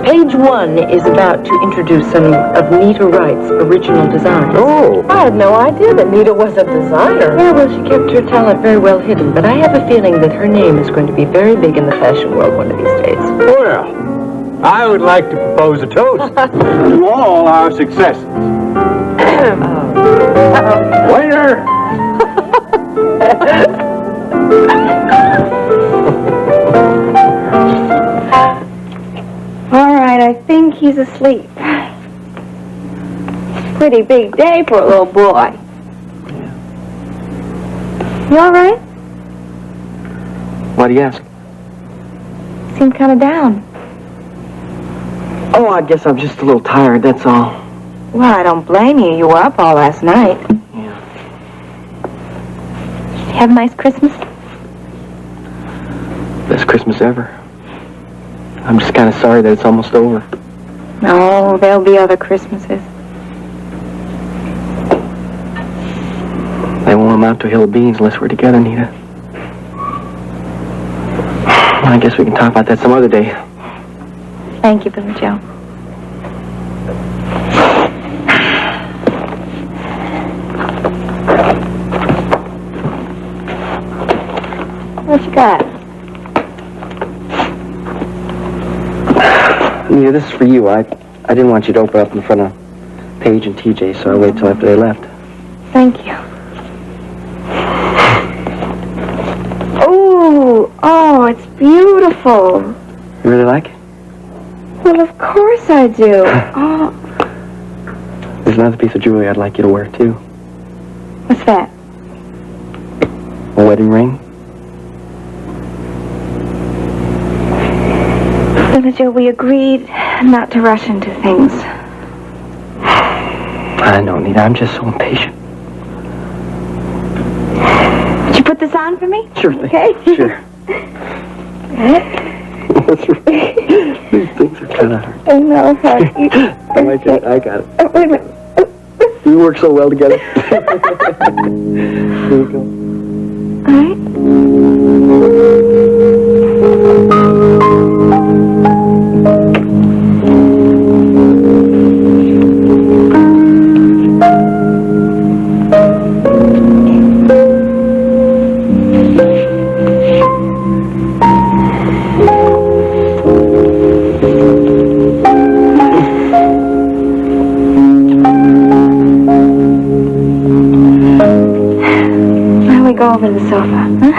Speaker 2: Page 1 is about to introduce some of Nita Wright's original designs.
Speaker 3: Oh.
Speaker 1: I had no idea that Nita was a designer.
Speaker 2: Yeah, well, she kept her talent very well hidden, but I have a feeling that her name is going to be very big in the fashion world one of these days.
Speaker 17: Well, I would like to propose a toast to all our successes. Waiter!
Speaker 9: All right, I think he's asleep. Pretty big day for a little boy. You all right?
Speaker 10: Why do you ask?
Speaker 9: Seem kind of down.
Speaker 10: Oh, I guess I'm just a little tired, that's all.
Speaker 9: Well, I don't blame you. You were up all last night.
Speaker 10: Yeah.
Speaker 9: Have a nice Christmas?
Speaker 10: Best Christmas ever. I'm just kind of sorry that it's almost over.
Speaker 9: No, there'll be other Christmases.
Speaker 10: They won't amount to a hill of beans unless we're together, Nita. I guess we can talk about that some other day.
Speaker 9: Thank you, Billy Joe. What you got?
Speaker 10: Nita, this is for you. I didn't want you to open up in front of Paige and TJ, so I waited till after they left.
Speaker 9: Thank you. Oh, it's beautiful.
Speaker 10: You really like it?
Speaker 9: Well, of course I do. Oh,
Speaker 10: There's another piece of jewelry I'd like you to wear, too.
Speaker 9: what's that?
Speaker 10: A wedding ring.
Speaker 9: Billy Joe, we agreed not to rush into things.
Speaker 10: I know, Nita. I'm just so impatient.
Speaker 9: Would you put this on for me?
Speaker 10: Sure thing.
Speaker 9: Okay.
Speaker 10: Sure. That's right. These things are kind of hard.
Speaker 9: I know, honey.
Speaker 10: I like it. I got it.
Speaker 9: Oh, wait a minute.
Speaker 10: We work so well together. Here you go.
Speaker 9: All right. Why don't we go over to the sofa? Huh?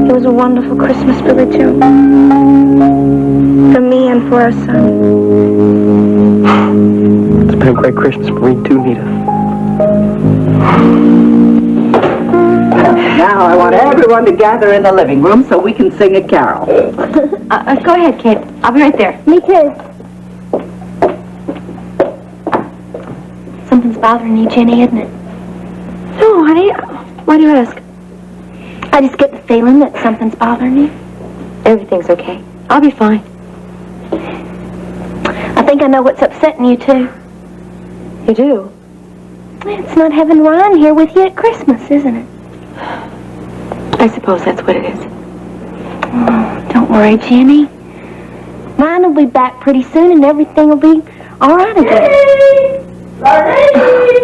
Speaker 9: It was a wonderful Christmas, Billy Joe. For me and for our son.
Speaker 10: It's been a great Christmas for me, too, Nita.
Speaker 4: Now I want everyone to gather in the living room so we can sing a carol.
Speaker 9: Go ahead, Kate. I'll be right there.
Speaker 16: Me too.
Speaker 9: Something's bothering you, Jenny, isn't it? No, honey. Why do you ask?
Speaker 5: I just get the feeling that something's bothering you.
Speaker 2: Everything's okay. I'll be fine.
Speaker 5: I think I know what's upsetting you, too.
Speaker 2: You do?
Speaker 5: It's not having Ryan here with you at Christmas, isn't it?
Speaker 2: I suppose that's what it is.
Speaker 5: Oh, don't worry, Jenny. Ryan will be back pretty soon and everything will be all right again.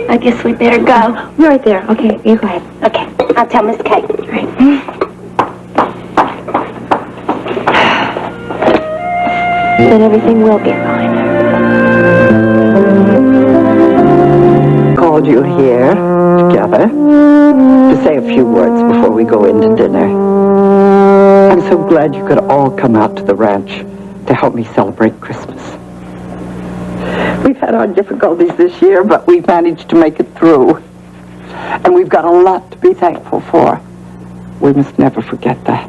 Speaker 5: I guess we better go.
Speaker 2: You're right there. Okay, you go ahead.
Speaker 5: Okay, I'll tell Miss Kate.
Speaker 2: All right. Then everything will be fine.
Speaker 4: Called you here together to say a few words before we go into dinner. I'm so glad you could all come out to the ranch to help me celebrate Christmas. We've had our difficulties this year, but we've managed to make it through. And we've got a lot to be thankful for. We must never forget that.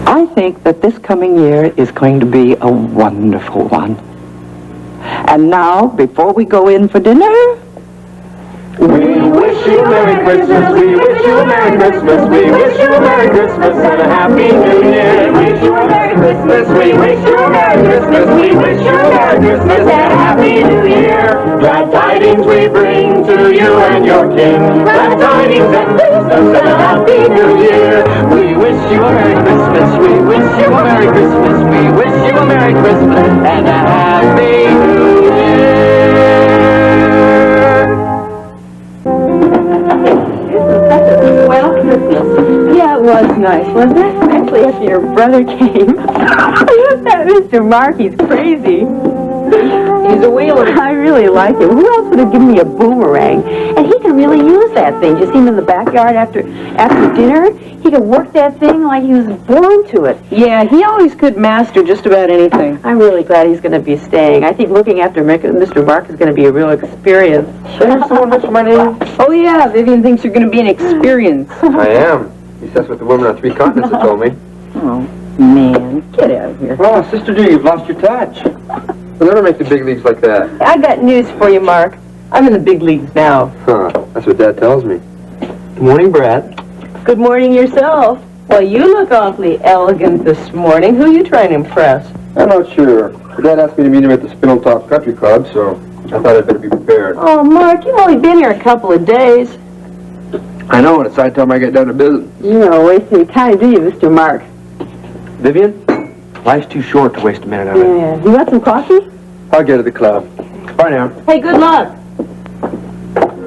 Speaker 4: I think that this coming year is going to be a wonderful one. And now, before we go in for dinner,
Speaker 14: We wish you a Merry Christmas, we wish you a Merry Christmas, we wish you a Merry Christmas and a Happy New Year. We wish you a Merry Christmas, we wish you a Merry Christmas, we wish you a Merry Christmas and a Happy New Year. Glad tidings we bring to you and your kin, glad tidings and Christmas and a Happy New Year. We wish you a Merry Christmas, we wish you a Merry Christmas, we wish you a Merry Christmas and a Happy New Year.
Speaker 2: Well, Christmas. Yeah, it was nice, wasn't it? Especially after your brother came. That Mr. Mark, he's crazy. He's a wheeler. I really like him. Who else would have given me a boomerang? And he can really use that thing. Did you see him in the backyard after dinner? He could work that thing like he was born to it.
Speaker 1: Yeah, he always could master just about anything.
Speaker 2: I'm really glad he's going to be staying. I think looking after Mr. Mark is going to be a real experience.
Speaker 8: Sure, someone mentioned my name?
Speaker 1: Oh, yeah, Vivian thinks you're going to be an experience.
Speaker 8: I am. At least that's what the women on 3 continents have told me.
Speaker 1: Oh, man, get out of here.
Speaker 8: Oh, Sister G, you've lost your touch. We'll never make the big leagues like that.
Speaker 1: I got news for you, Mark. I'm in the big leagues now.
Speaker 8: Huh, that's what Dad tells me. Good morning, Brad.
Speaker 1: Good morning yourself. Well, you look awfully elegant this morning. Who are you trying to impress?
Speaker 8: I'm not sure. Dad asked me to meet him at the Spindletop Country Club, so I thought I'd better be prepared.
Speaker 1: Oh, Mark, you've only been here a couple of days.
Speaker 8: I know, and it's high time I get down to business.
Speaker 2: You're not wasting your time, do you, Mr. Mark?
Speaker 8: Vivian, life's too short to waste a minute of it.
Speaker 2: Yeah. You want some coffee?
Speaker 8: I'll get to the club. Bye now.
Speaker 1: Hey, good luck.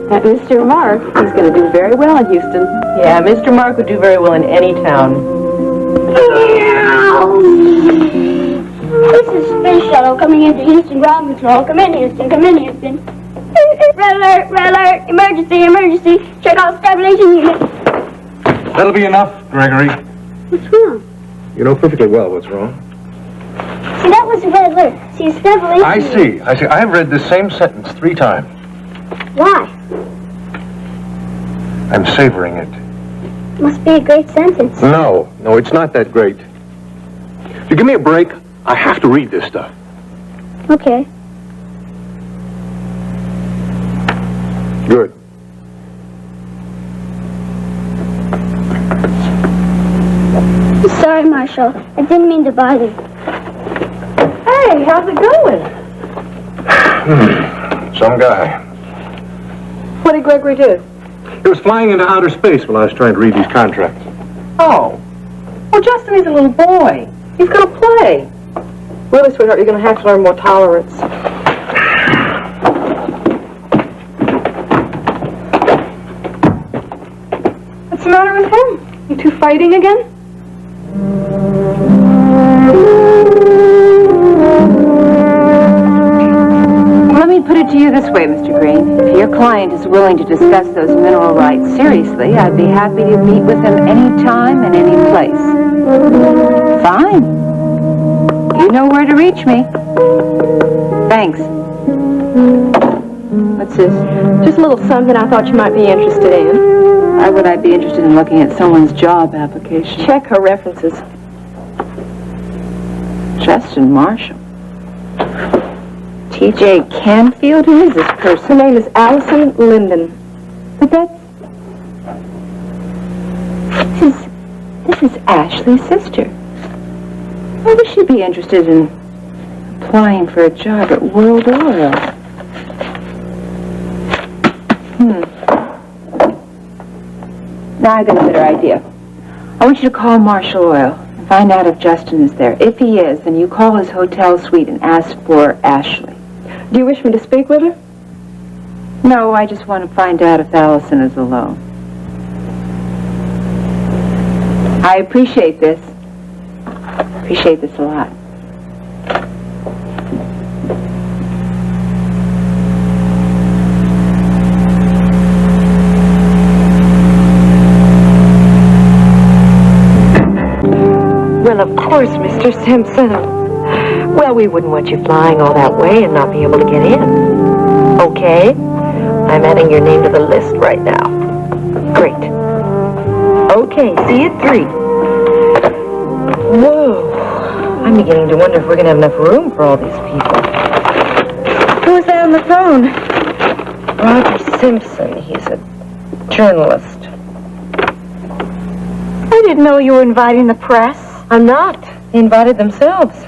Speaker 2: That Mr. Mark, he's going to do very well in Houston.
Speaker 1: Yeah, Mr. Mark would do very well in any town.
Speaker 16: This is Space Shuttle coming into Houston ground control. Come in, Houston. Come in, Houston. Red alert, red alert. Emergency, emergency. Check out stabilization unit.
Speaker 17: That'll be enough, Gregory.
Speaker 16: What's wrong?
Speaker 17: You know perfectly well what's wrong.
Speaker 16: See, that was a red alert. See, stabilization
Speaker 17: I see. I've read the same sentence 3 times.
Speaker 16: Why?
Speaker 17: I'm savoring it.
Speaker 16: Must be a great sentence.
Speaker 17: No, it's not that great. If you give me a break, I have to read this stuff.
Speaker 16: Okay.
Speaker 17: Good.
Speaker 16: Sorry, Marshall. I didn't mean to bother you.
Speaker 1: Hey, how's it going?
Speaker 17: Some guy.
Speaker 1: What did Gregory do?
Speaker 17: He was flying into outer space while I was trying to read these contracts.
Speaker 1: Oh. Well, Justin, he's a little boy. He's going to play. Really, sweetheart, you're going to have to learn more tolerance. What's the matter with him? You two fighting again?
Speaker 2: Let me put it to you this way, Mr. Green. If your client is willing to discuss those mineral rights seriously, I'd be happy to meet with him any time and any place. Fine. You know where to reach me. Thanks. What's this?
Speaker 1: Just a little something I thought you might be interested in.
Speaker 2: Why would I be interested in looking at someone's job application?
Speaker 1: Check her references.
Speaker 2: Justin Marshall. T.J. Canfield? Who is this person?
Speaker 1: Her name is Allison Linden.
Speaker 2: But that's... This is Ashley's sister. Why would she be interested in applying for a job at World Oil? Now I got a better idea. I want you to call Marshall Oil and find out if Justin is there. If he is, then you call his hotel suite and ask for Ashley.
Speaker 1: Do you wish me to speak with her?
Speaker 2: No, I just want to find out if Allison is alone. I appreciate this. Appreciate this a lot.
Speaker 18: Well, of course, Mr. Simpson. Well, we wouldn't want you flying all that way and not be able to get in. Okay? I'm adding your name to the list right now. Great. Okay, see you at 3. Whoa. I'm beginning to wonder if we're going to have enough room for all these people.
Speaker 9: Who's that on the phone?
Speaker 18: Roger Simpson. He's a journalist.
Speaker 9: I didn't know you were inviting the press.
Speaker 18: I'm not. They invited themselves.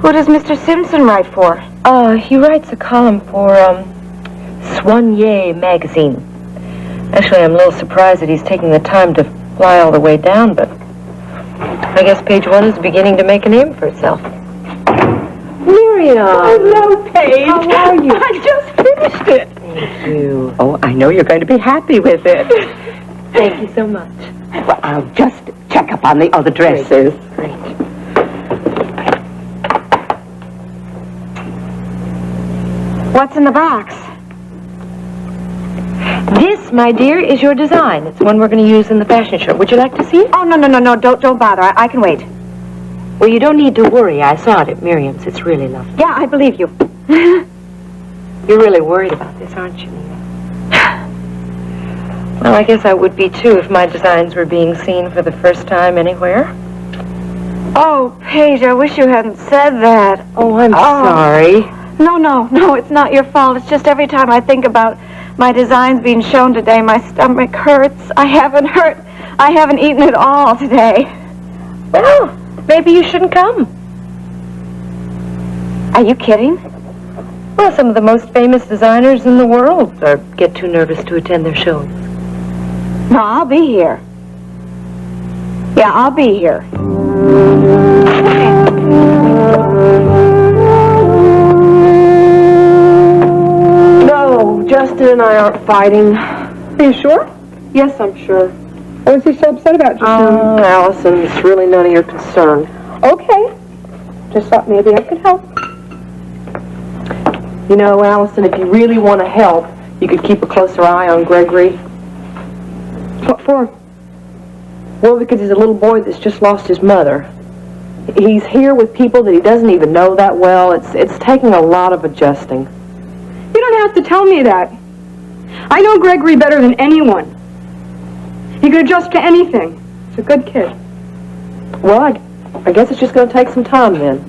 Speaker 9: Who does Mr. Simpson write for?
Speaker 18: He writes a column for, Soigné magazine. Actually, I'm a little surprised that he's taking the time to fly all the way down, but I guess Page One is beginning to make a name for itself.
Speaker 2: Miriam!
Speaker 9: Hello, Paige.
Speaker 2: How are you?
Speaker 9: I just finished it.
Speaker 18: Thank you.
Speaker 4: Oh, I know you're going to be happy with it.
Speaker 18: Thank you so much.
Speaker 4: Well, I'll just check up on the other dresses.
Speaker 18: Great.
Speaker 9: What's in the box?
Speaker 18: This, my dear, is your design. It's one we're going to use in the fashion show. Would you like to see it?
Speaker 9: Oh, no, don't bother. I can wait.
Speaker 18: Well, you don't need to worry. I saw it at Miriam's. It's really lovely.
Speaker 9: Yeah, I believe you.
Speaker 18: You're really worried about this, aren't you, Nina? Well, I guess I would be, too, if my designs were being seen for the first time anywhere.
Speaker 9: Oh, Paige, I wish you hadn't said that.
Speaker 18: Oh, I'm sorry.
Speaker 9: No, it's not your fault. It's just every time I think about my designs being shown today, my stomach hurts. I haven't eaten at all today.
Speaker 18: Well, maybe you shouldn't come.
Speaker 9: Are you kidding?
Speaker 18: Well, some of the most famous designers in the world get too nervous to attend their shows.
Speaker 9: No, I'll be here. Yeah, I'll be here.
Speaker 1: No, Justin and I aren't fighting.
Speaker 11: Are you sure?
Speaker 1: Yes, I'm sure.
Speaker 11: What was he so upset about just now?
Speaker 1: Allison, it's really none of your concern.
Speaker 11: Okay. Just thought maybe I could help.
Speaker 1: You know, Allison, if you really want to help, you could keep a closer eye on Gregory.
Speaker 11: What for?
Speaker 1: Well, because he's a little boy that's just lost his mother. He's here with people that he doesn't even know that well. It's taking a lot of adjusting.
Speaker 11: You don't have to tell me that. I know Gregory better than anyone. He could adjust to anything. He's a good kid.
Speaker 1: Well, I guess it's just going to take some time then.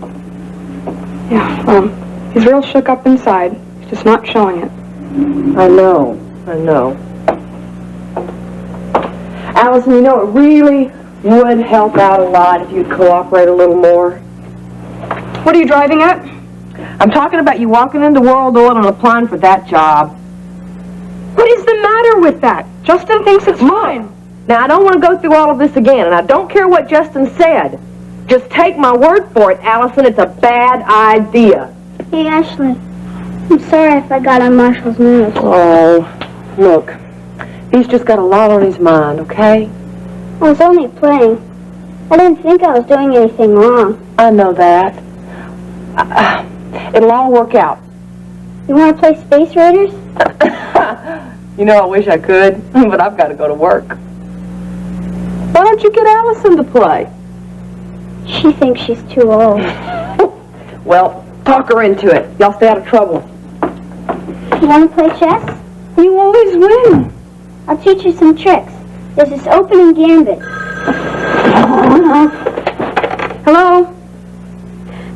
Speaker 11: Yeah, he's real shook up inside. He's just not showing it.
Speaker 1: I know. Allison, you know, it really would help out a lot if you'd cooperate a little more.
Speaker 11: What are you driving at?
Speaker 1: I'm talking about you walking into World Oil and applying for that job.
Speaker 11: What is the matter with that? Justin thinks it's fine.
Speaker 1: Now, I don't want to go through all of this again, and I don't care what Justin said. Just take my word for it, Allison, it's a bad idea.
Speaker 16: Hey, Ashley. I'm sorry if I got on Marshall's nerves.
Speaker 1: Oh, look. He's just got a lot on his mind, okay?
Speaker 16: I was only playing. I didn't think I was doing anything wrong.
Speaker 1: I know that. It'll all work out.
Speaker 16: You want to play Space Raiders?
Speaker 1: You know, I wish I could, but I've got to go to work. Why don't you get Allison to play?
Speaker 16: She thinks she's too old.
Speaker 1: Well, talk her into it. Y'all stay out of trouble.
Speaker 16: You want to play chess?
Speaker 11: You always win.
Speaker 16: I'll teach you some tricks. There's this opening gambit.
Speaker 11: Hello?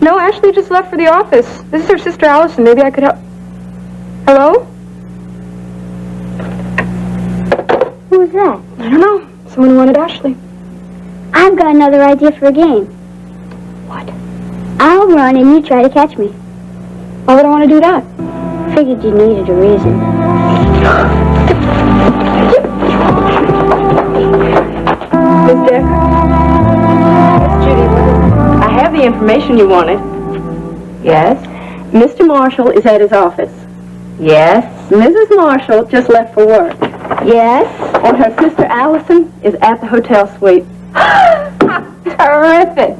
Speaker 11: No, Ashley just left for the office. This is her sister Allison. Maybe I could help. Hello?
Speaker 16: Who's that?
Speaker 11: I don't know. Someone wanted Ashley.
Speaker 16: I've got another idea for a game.
Speaker 11: What?
Speaker 16: I'll run and you try to catch me.
Speaker 11: Why would I want to do that?
Speaker 16: Figured you needed a reason.
Speaker 1: Miss Decker? Miss Judy, I have the information you wanted.
Speaker 2: Yes?
Speaker 1: Mr. Marshall is at his office.
Speaker 2: Yes?
Speaker 1: Mrs. Marshall just left for work.
Speaker 16: Yes?
Speaker 1: And her sister Allison is at the hotel suite.
Speaker 2: Terrific.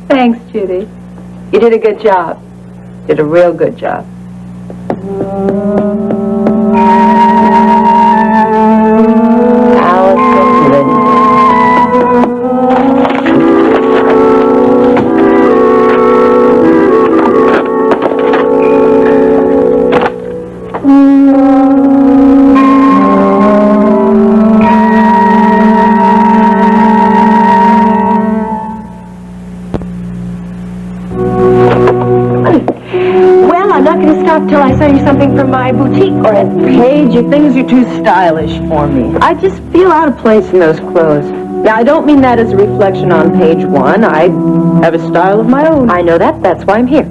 Speaker 2: Thanks, Judy.
Speaker 1: You did a good job. Did a real good job.
Speaker 2: Allison Linden.
Speaker 1: Till I send you something from my boutique, or Paige, your things are too stylish for me. I just feel out of place in those clothes. Now, I don't mean that as a reflection on page 1. I have a style of my own.
Speaker 2: I know that. That's why I'm here.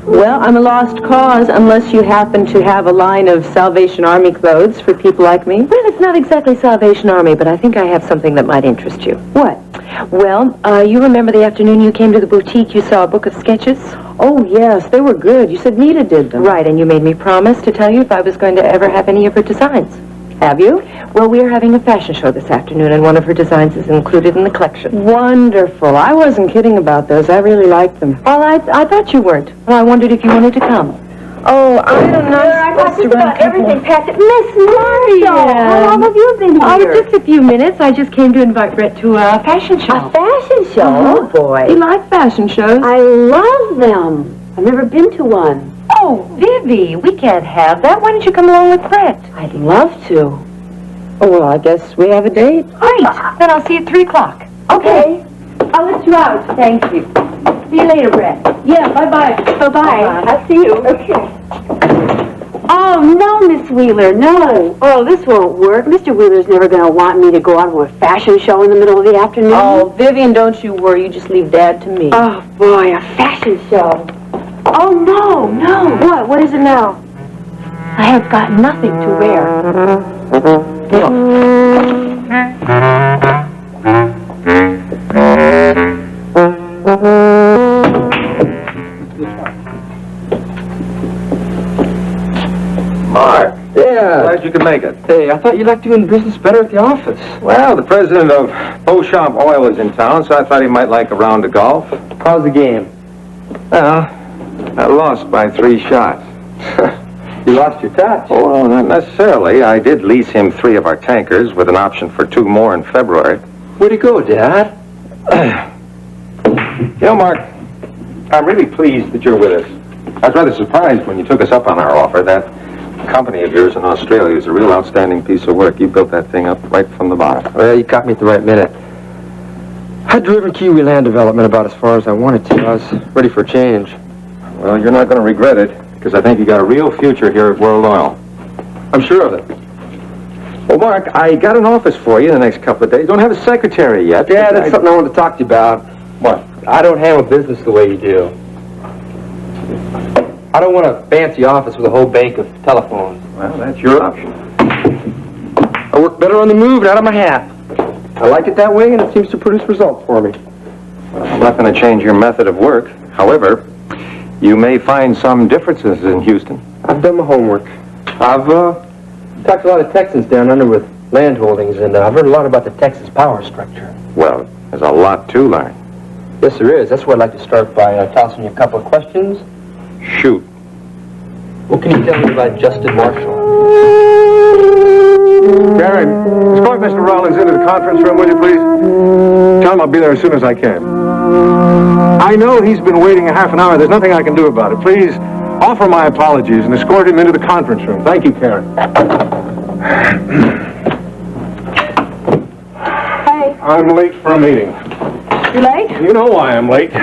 Speaker 1: Well, I'm a lost cause unless you happen to have a line of Salvation Army clothes for people like me.
Speaker 2: Well, it's not exactly Salvation Army, but I think I have something that might interest you.
Speaker 1: What?
Speaker 2: Well, you remember the afternoon you came to the boutique, you saw a book of sketches?
Speaker 1: Oh, yes, they were good. You said Nita did them.
Speaker 2: Right, and you made me promise to tell you if I was going to ever have any of her designs.
Speaker 1: Have you?
Speaker 2: Well, we are having a fashion show this afternoon, and one of her designs is included in the collection.
Speaker 1: Wonderful. I wasn't kidding about those. I really liked them.
Speaker 2: Well, I thought you weren't. Well, I wondered if you wanted to come.
Speaker 1: Oh, I don't know.
Speaker 16: I got just about everything packed. Miss Marshall, how long have you been here?
Speaker 2: Oh, just a few minutes. I just came to invite Brett to a fashion show.
Speaker 16: A fashion show?
Speaker 2: Oh, boy.
Speaker 1: You like fashion shows?
Speaker 2: I love them. I've never been to one. Oh, Vivi, we can't have that. Why don't you come along with Brett?
Speaker 1: I'd love to. Oh, well, I guess we have a date.
Speaker 2: Great. Then I'll see you at 3 o'clock.
Speaker 1: Okay.
Speaker 2: I'll let you out. Thank you. See you later, Brett.
Speaker 1: Yeah, bye-bye.
Speaker 2: Bye-bye.
Speaker 1: I'll see you. Okay.
Speaker 2: Oh, no, Miss Wheeler, no. Oh, this won't work. Mr. Wheeler's never going to want me to go out to a fashion show in the middle of the afternoon.
Speaker 1: Oh, Vivian, don't you worry. You just leave Dad to me.
Speaker 2: Oh, boy, a fashion show. Oh, no. What? What is it now? I have got nothing to wear.
Speaker 8: Mark.
Speaker 13: Yeah.
Speaker 8: Glad you could make it.
Speaker 13: Hey, I thought you liked doing business better at the office.
Speaker 8: Well, the president of Beauchamp Oil is in town, so I thought he might like a round of golf.
Speaker 13: How's the game?
Speaker 8: Well, I lost by 3 shots.
Speaker 13: You lost your touch.
Speaker 8: Oh, well, not necessarily. I did lease him 3 of our tankers with an option for 2 more in February.
Speaker 13: Where'd he go, Dad?
Speaker 8: You know, Mark, I'm really pleased that you're with us. I was rather surprised when you took us up on our offer. That company of yours in Australia is a real outstanding piece of work. You built that thing up right from the bottom.
Speaker 13: Well, you caught me at the right minute. I'd driven Kiwi land development about as far as I wanted to. I was ready for a change.
Speaker 8: Well, you're not going to regret it, because I think you got a real future here at World Oil.
Speaker 13: I'm sure of it.
Speaker 8: Well, Mark, I got an office for you in the next couple of days. Don't have a secretary yet.
Speaker 13: Yeah, that's something I wanted to talk to you about.
Speaker 8: What?
Speaker 13: I don't handle business the way you do. I don't want a fancy office with a whole bank of telephones.
Speaker 8: Well, that's your option.
Speaker 13: I work better on the move and out of my hat. I like it that way, and it seems to produce results for me.
Speaker 8: Well, I'm not going to change your method of work. However, you may find some differences in Houston.
Speaker 13: I've done my homework. I've talked to a lot of Texans down under with land holdings, and I've heard a lot about the Texas power structure.
Speaker 8: Well, there's a lot to learn.
Speaker 13: Yes, there is. That's where I'd like to start by tossing you a couple of questions.
Speaker 8: Shoot.
Speaker 13: What can you tell me about Justin Marshall?
Speaker 3: Karen, escort Mr. Rollins into the conference room, will you please? Tell him I'll be there as soon as I can. I know he's been waiting a half an hour. There's nothing I can do about it. Please offer my apologies and escort him into the conference room. Thank you, Karen.
Speaker 16: Hey.
Speaker 3: I'm late for a meeting.
Speaker 16: You late?
Speaker 3: You know why I'm late.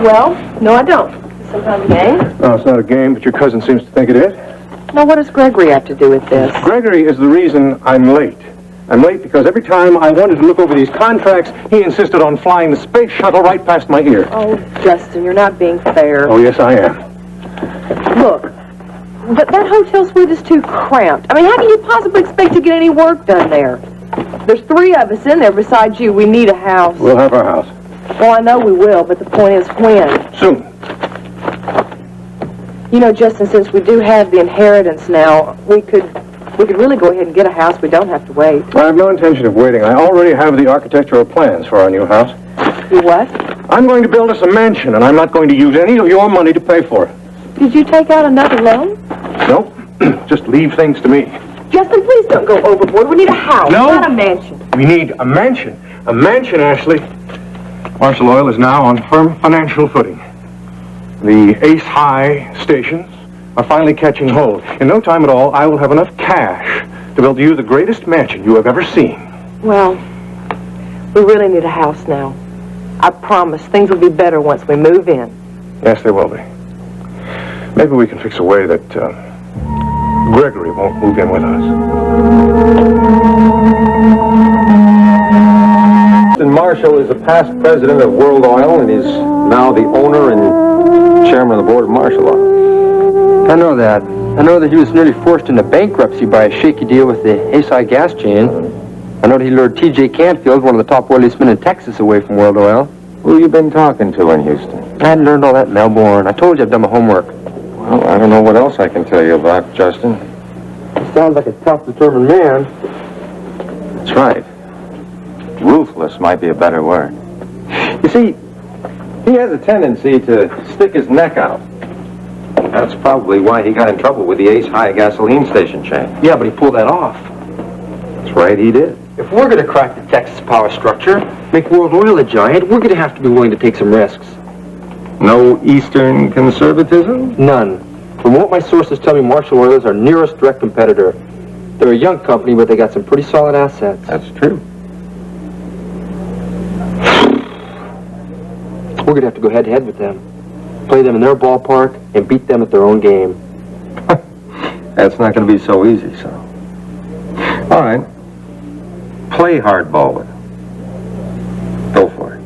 Speaker 1: Well, no, I don't. Some kind of game?
Speaker 3: No, it's not a game, but your cousin seems to think it is.
Speaker 1: Now, what does Gregory have to do with this?
Speaker 3: Gregory is the reason I'm late. I'm late because every time I wanted to look over these contracts, he insisted on flying the space shuttle right past my ear.
Speaker 1: Oh, Justin, you're not being fair.
Speaker 3: Oh, yes, I am.
Speaker 1: Look, that hotel suite is too cramped. I mean, how can you possibly expect to get any work done there? There's 3 of us in there besides you. We need a house.
Speaker 3: We'll have our house.
Speaker 1: Well, I know we will, but the point is when.
Speaker 3: Soon.
Speaker 1: You know, Justin, since we do have the inheritance now, we could really go ahead and get a house. We don't have to wait.
Speaker 3: I have no intention of waiting. I already have the architectural plans for our new house.
Speaker 1: You what?
Speaker 3: I'm going to build us a mansion, and I'm not going to use any of your money to pay for it.
Speaker 1: Did you take out another loan?
Speaker 3: Nope. Just leave things to me.
Speaker 1: Justin, please don't go overboard. We need a house, not a mansion.
Speaker 3: We need a mansion. A mansion, Ashley. Marshall Oil is now on firm financial footing. The Ace High stations are finally catching hold. In no time at all, I will have enough cash to build you the greatest mansion you have ever seen.
Speaker 1: Well, we really need a house now. I promise things will be better once we move in.
Speaker 3: Yes, they will be. Maybe we can fix a way that Gregory won't move in with us.
Speaker 8: Marshall is a past president of World Oil and is now the owner and chairman of the board of Marshall Oil.
Speaker 10: I know that. I know that he was nearly forced into bankruptcy by a shaky deal with the Ace High gas chain. I know that he lured T.J. Canfield, one of the top oiliest men in Texas, away from World Oil.
Speaker 8: Who you been talking to in Houston?
Speaker 10: I learned all that in Melbourne. I told you I've done my homework.
Speaker 8: Well, I don't know what else I can tell you about, Justin.
Speaker 10: Sounds like a tough, determined man.
Speaker 8: That's right. Ruthless might be a better word. You see, he has a tendency to stick his neck out. That's probably why he got in trouble with the Ace High gasoline station chain.
Speaker 10: Yeah, but he pulled that off.
Speaker 8: That's right, he did.
Speaker 10: If we're going to crack the Texas power structure, make World Oil a giant, we're going to have to be willing to take some risks.
Speaker 8: No Eastern conservatism?
Speaker 10: None. From what my sources tell me, Marshall Oil is our nearest direct competitor. They're a young company, but they got some pretty solid assets.
Speaker 8: That's true.
Speaker 10: We're going to have to go head-to-head with them. Play them in their ballpark and beat them at their own game.
Speaker 8: That's not going to be so easy, so. All right. Play hardball with them. Go for it.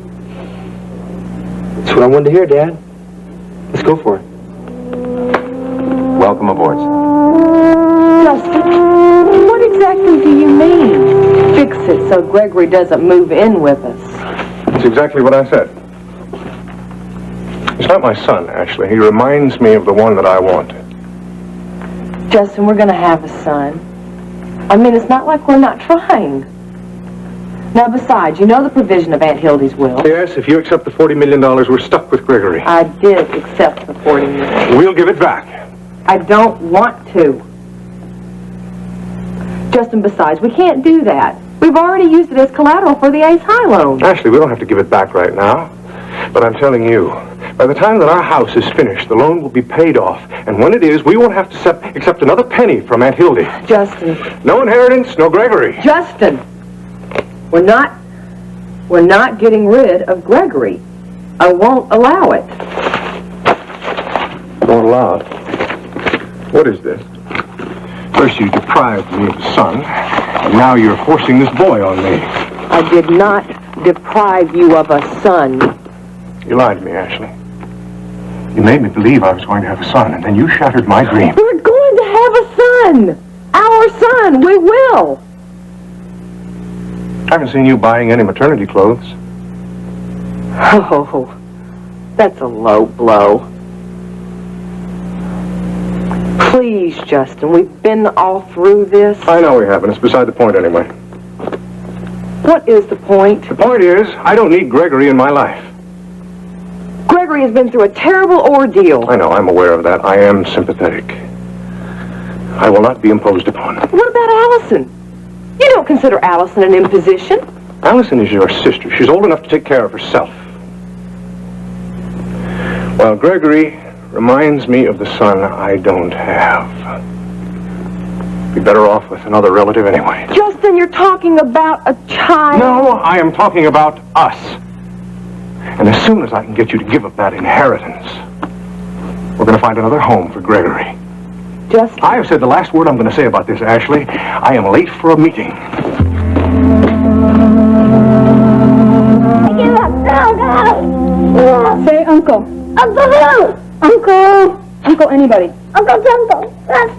Speaker 10: That's what I wanted to hear, Dad. Let's go for it.
Speaker 8: Welcome aboard, son.
Speaker 1: Justin, what exactly do you mean? Fix it so Gregory doesn't move in with us.
Speaker 3: That's exactly what I said. He's not my son, actually. He reminds me of the one that I want.
Speaker 1: Justin, we're going to have a son. I mean, it's not like we're not trying. Now, besides, you know the provision of Aunt Hildy's will.
Speaker 3: Yes, if you accept the $40 million, we're stuck with Gregory.
Speaker 1: I did accept the $40 million.
Speaker 3: We'll give it back.
Speaker 1: I don't want to. Justin, besides, we can't do that. We've already used it as collateral for the Ace High loan.
Speaker 3: Actually, we don't have to give it back right now. But I'm telling you, by the time that our house is finished, the loan will be paid off. And when it is, we won't have to accept another penny from Aunt Hildy.
Speaker 1: Justin.
Speaker 3: No inheritance, no Gregory.
Speaker 1: Justin. We're not getting rid of Gregory. I won't allow it.
Speaker 3: Won't allow it? What is this? First you deprived me of a son, and now you're forcing this boy on me.
Speaker 1: I did not deprive you of a son.
Speaker 3: You lied to me, Ashley. You made me believe I was going to have a son, and then you shattered my dream.
Speaker 1: We're going to have a son! Our son! We will!
Speaker 3: I haven't seen you buying any maternity clothes.
Speaker 1: Oh, that's a low blow. Please, Justin, we've been all through this.
Speaker 3: I know we haven't. It's beside the point anyway.
Speaker 1: What is the point?
Speaker 3: The point is, I don't need Gregory in my life.
Speaker 1: Gregory has been through a terrible ordeal.
Speaker 3: I know, I'm aware of that. I am sympathetic. I will not be imposed upon.
Speaker 1: What about Allison? You don't consider Allison an imposition.
Speaker 3: Allison is your sister. She's old enough to take care of herself. Well, Gregory reminds me of the son I don't have. Be better off with another relative anyway.
Speaker 1: Justin, you're talking about a child.
Speaker 3: No, I am talking about us. And as soon as I can get you to give up that inheritance, we're going to find another home for Gregory.
Speaker 1: Justin.
Speaker 3: I have said the last word I'm going to say about this, Ashley. I am late for a meeting.
Speaker 16: Uncle.
Speaker 11: Say uncle.
Speaker 16: Uncle who?
Speaker 11: Uncle. Uncle anybody.
Speaker 16: Uncle Jumbo.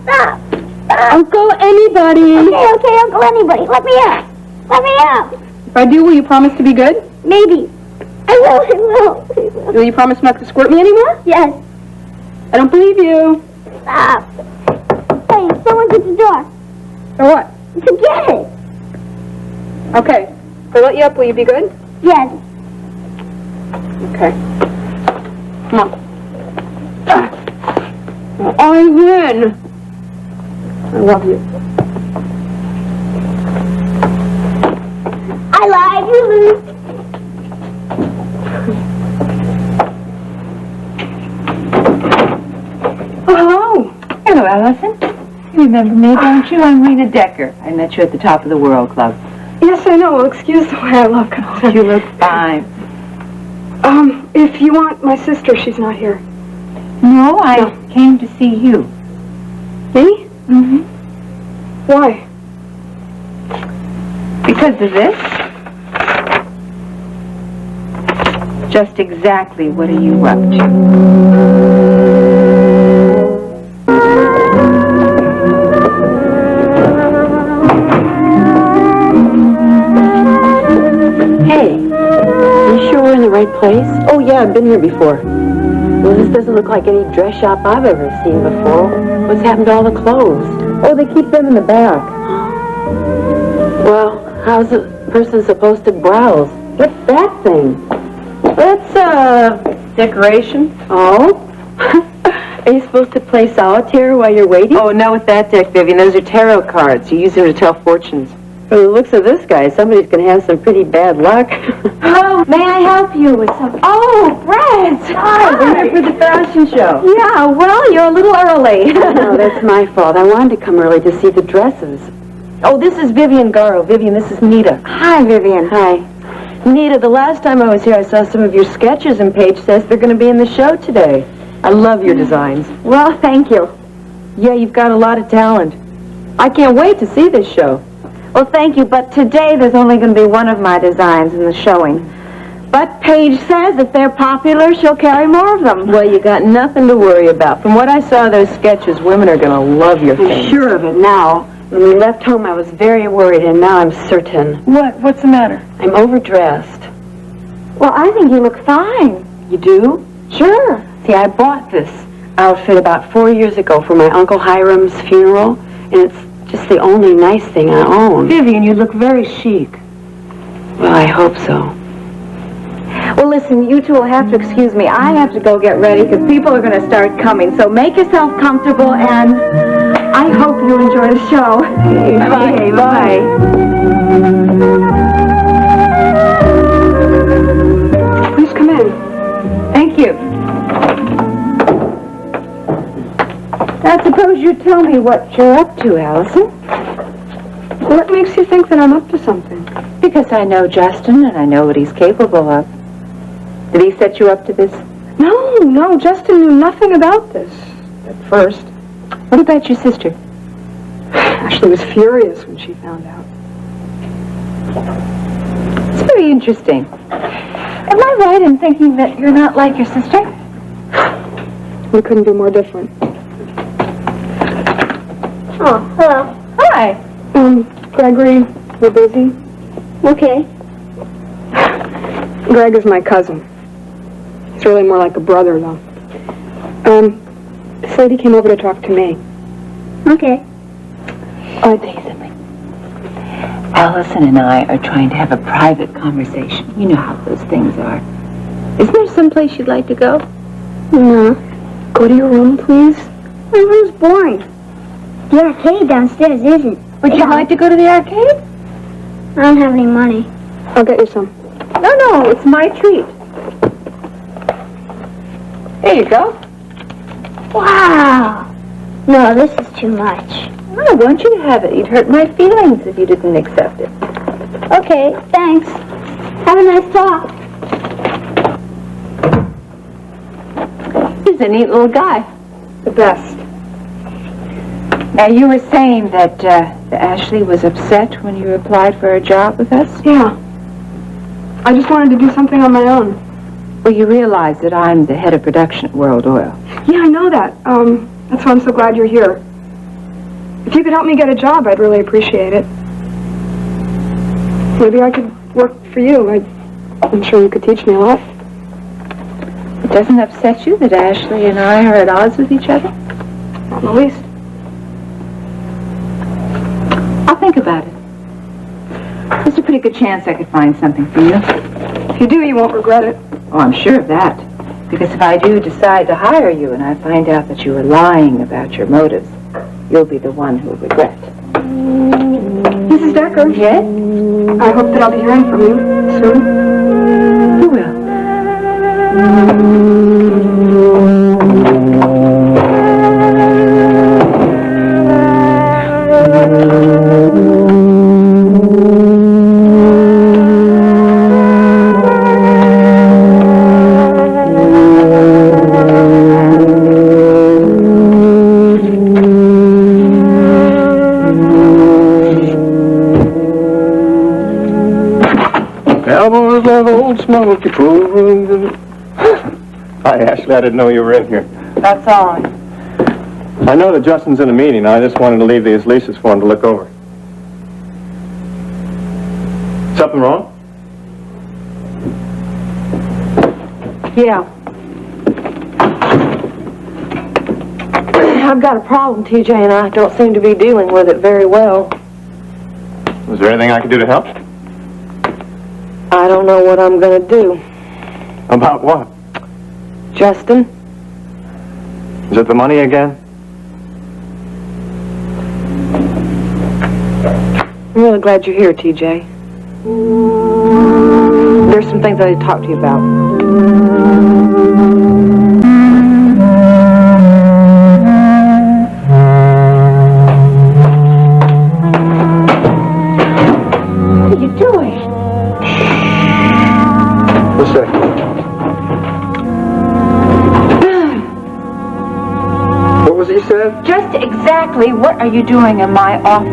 Speaker 16: Stop.
Speaker 11: Uncle anybody.
Speaker 16: Okay, Uncle anybody. Let me out. Let me out.
Speaker 11: If I do, will you promise to be good?
Speaker 16: Maybe. I will.
Speaker 11: Will you promise not to squirt me anymore?
Speaker 16: Yes.
Speaker 11: I don't believe you.
Speaker 16: Stop. Hey, someone's at the door.
Speaker 11: For what?
Speaker 16: To get it.
Speaker 11: Okay. If I let you up, will you be good?
Speaker 16: Yes.
Speaker 11: Okay. Come on. I win. I love you.
Speaker 16: I lied. You lose.
Speaker 2: Oh, hello, Allison. You remember me, don't you? I'm Rena Decker. I met you at the Top of the World Club.
Speaker 11: Yes, I know. Well, excuse the way I look.
Speaker 2: You look fine.
Speaker 11: If you want my sister, she's not here.
Speaker 2: No, I came to see you.
Speaker 11: Me?
Speaker 2: Mm-hmm.
Speaker 11: Why?
Speaker 2: Because of this? Just exactly what are you up to?
Speaker 18: Hey, you sure we're in the right place? Oh, yeah, I've been here before. Well, this doesn't look like any dress shop I've ever seen before. What's happened to all the clothes?
Speaker 2: Oh, they keep them in the back.
Speaker 18: Well, how's a person supposed to browse? What's that thing?
Speaker 2: That's, decoration.
Speaker 18: Oh? Are you supposed to play solitaire while you're waiting?
Speaker 1: Oh, not with that deck, Vivian. Those are tarot cards. You use them to tell fortunes.
Speaker 18: From the looks of this guy, somebody's going to have some pretty bad luck.
Speaker 2: Oh, may I help you with something? Oh, Brad! Hi, we're here for the fashion show.
Speaker 18: Yeah, well, you're a little early. No, that's my fault. I wanted to come early to see the dresses.
Speaker 1: Oh, this is Vivian Garrow. Vivian, this is Nita.
Speaker 18: Hi, Vivian. Hi.
Speaker 1: Nita, the last time I was here, I saw some of your sketches, and Paige says they're going to be in the show today. I love your designs.
Speaker 18: Well, thank you.
Speaker 1: Yeah, you've got a lot of talent. I can't wait to see this show.
Speaker 9: Well, thank you, but today there's only going to be one of my designs in the showing. But Paige says if they're popular, she'll carry more of them.
Speaker 1: Well, you got nothing to worry about. From what I saw of those sketches, women are going to love your
Speaker 18: I'm
Speaker 1: things.
Speaker 18: sure of it now. When we left home, I was very worried, and now I'm certain.
Speaker 1: What's the matter?
Speaker 18: I'm overdressed.
Speaker 9: Well, I think you look fine.
Speaker 18: You do?
Speaker 9: Sure.
Speaker 18: See, I bought this outfit about 4 years ago for my Uncle Hiram's funeral, and it's just the only nice thing I own.
Speaker 1: Vivian, you look very chic.
Speaker 18: Well, I hope so.
Speaker 9: Well, listen, you two will have to excuse me. I have to go get ready because people are going to start coming. So make yourself comfortable, and I hope you enjoy the show.
Speaker 18: Bye.
Speaker 11: Please come in.
Speaker 2: Thank you.
Speaker 9: Now, suppose you tell me what you're up to, Allison.
Speaker 11: What makes you think that I'm up to something?
Speaker 2: Because I know Justin, and I know what he's capable of. Did he set you up to this?
Speaker 11: No, Justin knew nothing about this at first.
Speaker 2: What about your sister?
Speaker 11: Ashley was furious when she found out.
Speaker 2: It's very interesting. Am I right in thinking that you're not like your sister?
Speaker 11: We couldn't be more different.
Speaker 16: Oh, hello.
Speaker 2: Hi.
Speaker 11: Gregory, we're busy.
Speaker 16: Okay.
Speaker 11: Greg is my cousin. He's really more like a brother, though. This lady came over to talk to me.
Speaker 16: Okay.
Speaker 2: I'll tell you something. Allison and I are trying to have a private conversation. You know how those things are. Isn't there someplace you'd like to go?
Speaker 16: No.
Speaker 11: Go to your room, please.
Speaker 16: My room's boring. The arcade downstairs isn't.
Speaker 2: Would you like to go to the arcade?
Speaker 16: I don't have any money.
Speaker 11: I'll get you some.
Speaker 2: No, it's my treat. Here you go.
Speaker 16: Wow. No, this is too much.
Speaker 2: I want you to have it. You'd hurt my feelings if you didn't accept it.
Speaker 16: Okay, thanks. Have a nice talk.
Speaker 2: He's a neat little guy.
Speaker 11: The best.
Speaker 2: Now, you were saying that Ashley was upset when you applied for a job with us?
Speaker 11: Yeah.
Speaker 19: I just wanted to do something on my own.
Speaker 2: Well, you realize that I'm the head of production at World Oil.
Speaker 19: Yeah, I know that. That's why I'm so glad you're here. If you could help me get a job, I'd really appreciate it. Maybe I could work for you. I'm sure you could teach me a lot.
Speaker 2: It doesn't upset you that Ashley and I are at odds with each other?
Speaker 19: Not in the least.
Speaker 2: I'll think about it. There's a pretty good chance I could find something for you.
Speaker 19: If you do, you won't regret it.
Speaker 2: Oh, I'm sure of that. Because if I do decide to hire you and I find out that you were lying about your motives, you'll be the one who'll regret.
Speaker 19: Mrs. Decker?
Speaker 2: Yes?
Speaker 19: I hope that I'll be hearing from you soon.
Speaker 2: You will.
Speaker 8: Cowboys love old Smoky Ford. Hi, Ashley. I didn't know you were in here.
Speaker 2: That's all.
Speaker 8: I know that Justin's in a meeting. I just wanted to leave these leases for him to look over. Something wrong?
Speaker 18: Yeah. I've got a problem, TJ, and I don't seem to be dealing with it very well.
Speaker 8: Was there anything I could do to help?
Speaker 18: I don't know what I'm going to do.
Speaker 8: About what?
Speaker 18: Justin?
Speaker 8: Is it the money again?
Speaker 18: I'm really glad you're here, TJ. There's some things I need to talk to you about.
Speaker 2: What are you doing?
Speaker 8: What's that? What was it you said?
Speaker 2: Just exactly what are you doing in my office?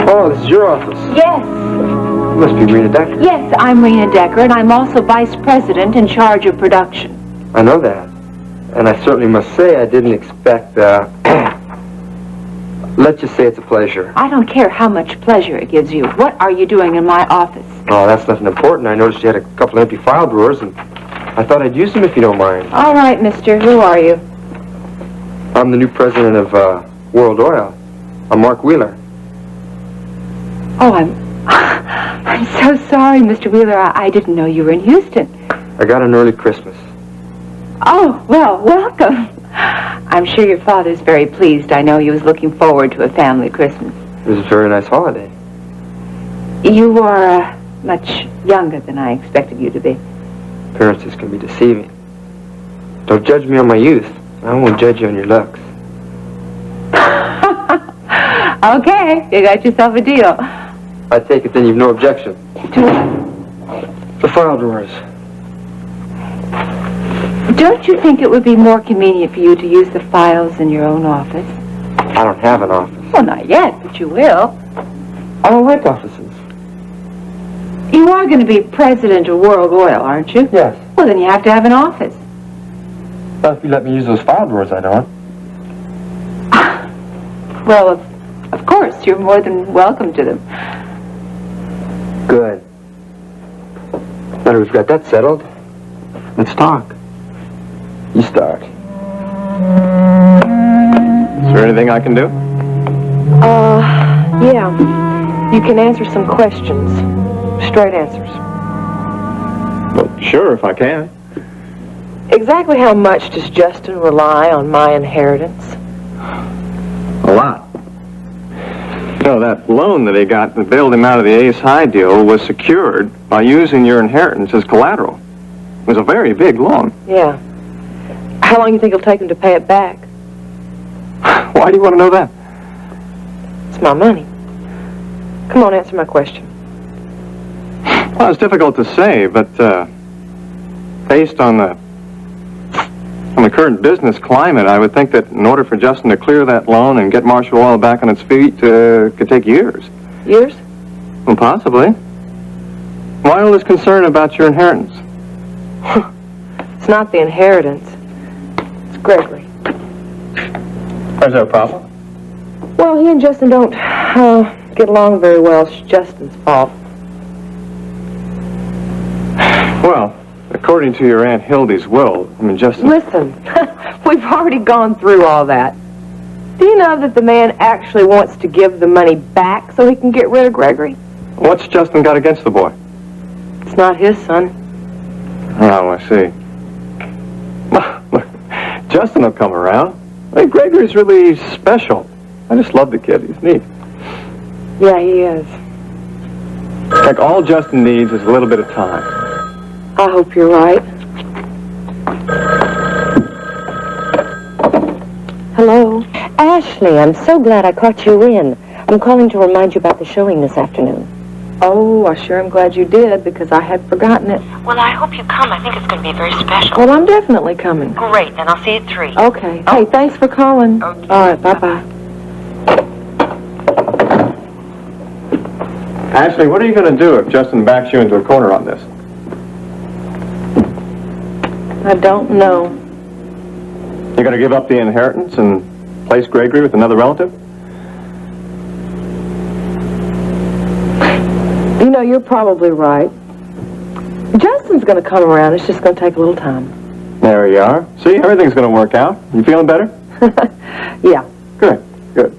Speaker 8: Oh, this is your office.
Speaker 2: Yes.
Speaker 8: You must be Rena Decker.
Speaker 2: Yes, I'm Rena Decker, and I'm also Vice President in charge of production.
Speaker 8: I know that. And I certainly must say I didn't expect, let's just say it's a pleasure.
Speaker 2: I don't care how much pleasure it gives you. What are you doing in my office?
Speaker 8: Oh, that's nothing important. I noticed you had a couple empty file drawers, and I thought I'd use them if you don't mind.
Speaker 2: All right, mister. Who are you?
Speaker 8: I'm the new president of World Oil. I'm Mark Wheeler.
Speaker 2: Oh, I'm so sorry, Mr. Wheeler. I didn't know you were in Houston.
Speaker 8: I got an early Christmas.
Speaker 2: Oh, well, welcome. I'm sure your father's very pleased. I know he was looking forward to a family Christmas.
Speaker 8: It was a very nice holiday.
Speaker 2: You are much younger than I expected you to be.
Speaker 8: Appearances can be deceiving. Don't judge me on my youth. I won't judge you on your looks.
Speaker 2: Okay, you got yourself a deal.
Speaker 8: I take it then you've no objection.
Speaker 2: To what?
Speaker 8: The file drawers.
Speaker 2: Don't you think it would be more convenient for you to use the files in your own office?
Speaker 8: I don't have an office.
Speaker 2: Well, not yet, but you will.
Speaker 8: I don't like offices.
Speaker 2: You are going to be president of World Oil, aren't you?
Speaker 8: Yes.
Speaker 2: Well, then you have to have an office.
Speaker 8: Well, if you let me use those file drawers, I don't.
Speaker 2: Well, of course, you're more than welcome to them.
Speaker 8: Good. Now that we've got that settled, let's talk. You start. Is there anything I can do?
Speaker 18: Yeah. You can answer some questions. Straight answers.
Speaker 8: Well, sure, if I can.
Speaker 18: Exactly how much does Justin rely on my inheritance?
Speaker 8: A lot. You know, that loan that he got to bailed him out of the Ace High deal was secured by using your inheritance as collateral. It was a very big loan.
Speaker 18: Yeah. How long do you think it'll take him to pay it back?
Speaker 8: Why do you want to know that?
Speaker 18: It's my money. Come on, answer my question.
Speaker 8: Well, it's difficult to say, but based on the current business climate, I would think that in order for Justin to clear that loan and get Marshall Oil back on its feet, could take years.
Speaker 18: Years?
Speaker 8: Well, possibly. Why all this concern about your inheritance?
Speaker 18: It's not the inheritance. It's Gregory.
Speaker 8: Is there a problem?
Speaker 18: Well, he and Justin don't get along very well. It's Justin's fault.
Speaker 8: Well, according to your Aunt Hildy's will, I mean, Justin...
Speaker 18: Listen, we've already gone through all that. Do you know that the man actually wants to give the money back so he can get rid of Gregory?
Speaker 8: What's Justin got against the boy?
Speaker 18: It's not his son.
Speaker 8: Oh, I see. Look, Justin will come around. I think Gregory's really special. I just love the kid. He's neat.
Speaker 18: Yeah, he is.
Speaker 8: Like, all Justin needs is a little bit of time.
Speaker 18: I hope you're right. Hello? Ashley, I'm so glad I caught you in. I'm calling to remind you about the showing this afternoon. Oh, I sure am glad you did, because I had forgotten it.
Speaker 2: Well, I hope you come. I think it's going to be very special.
Speaker 18: Well, I'm definitely coming.
Speaker 2: Great, then I'll see you at 3.
Speaker 18: Okay. Hey, thanks for calling. Okay. All right, bye-bye.
Speaker 8: Ashley, what are you going to do if Justin backs you into a corner on this?
Speaker 18: I don't know.
Speaker 8: You're going to give up the inheritance and place Gregory with another relative?
Speaker 18: You know, you're probably right. Justin's going to come around. It's just going to take a little time.
Speaker 8: There you are. See, everything's going to work out. You feeling better?
Speaker 18: Yeah.
Speaker 8: Good, good.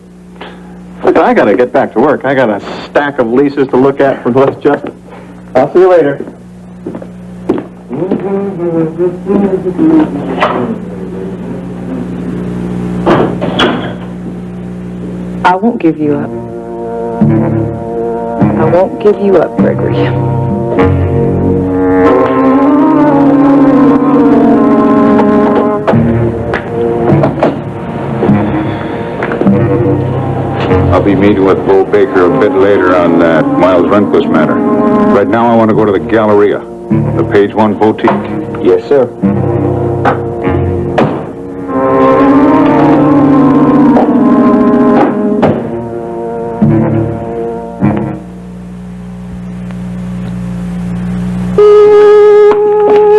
Speaker 8: Look, I got to get back to work. I got a stack of leases to look at for Les Justin. I'll see you later.
Speaker 18: I won't give you up. I won't give you up, Gregory.
Speaker 6: I'll be meeting with Bo Baker a bit later on that Miles Rehnquist matter. Right now I want to go to the Galleria, the Page One Boutique.
Speaker 8: Yes, sir.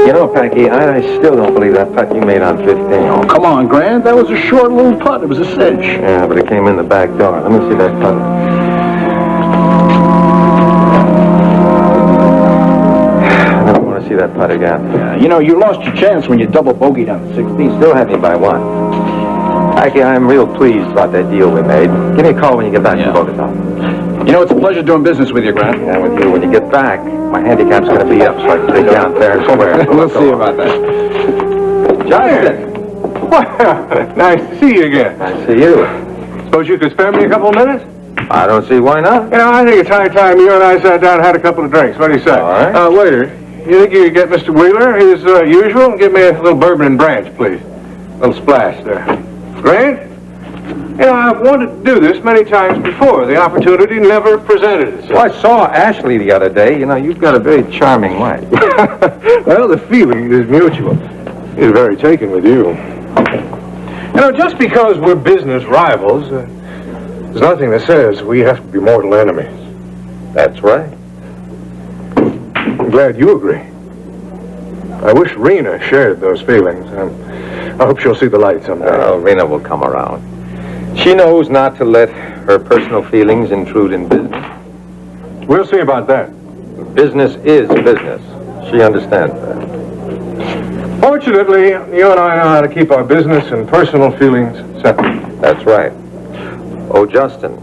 Speaker 15: You know, Packy, I still don't believe that putt you made on 15.
Speaker 6: Oh, come on, Grant. That was a short little putt. It was a cinch.
Speaker 15: Yeah, but it came in the back door. Let me see that putt. I don't want to see that putt again.
Speaker 6: Yeah, you know, you lost your chance when you double bogeyed on the 16th.
Speaker 15: Still had me by 1. Packy, I'm real pleased about that deal we made. Give me a call when you get back from Bogota.
Speaker 6: You know, it's a pleasure doing business with you, Grant.
Speaker 15: Yeah, with you. When you get back, my handicap's going to be up so I can take you out fair and square.
Speaker 6: We'll see about that.
Speaker 15: Justin!
Speaker 3: Well, nice to see you again.
Speaker 15: Nice to see you.
Speaker 3: Suppose you could spare me a couple of minutes?
Speaker 15: I don't see why not.
Speaker 3: You know, I think it's high time you and I sat down and had a couple of drinks. What do you say?
Speaker 15: All right.
Speaker 3: Waiter, you think you could get Mr. Wheeler his usual? Give me a little bourbon and branch, please. A little splash there. Grant? You know, I've wanted to do this many times before. The opportunity never presented itself.
Speaker 15: Well, I saw Ashley the other day. You know, you've got a very charming wife.
Speaker 3: Well, the feeling is mutual. He's very taken with you. You know, just because we're business rivals, there's nothing that says we have to be mortal enemies.
Speaker 15: That's right.
Speaker 3: I'm glad you agree. I wish Rena shared those feelings. I hope she'll see the light someday.
Speaker 15: Oh, Rena will come around. She knows not to let her personal feelings intrude in business.
Speaker 3: We'll see about that.
Speaker 15: Business is business. She understands that.
Speaker 3: Fortunately, you and I know how to keep our business and personal feelings separate.
Speaker 15: That's right. Oh, Justin,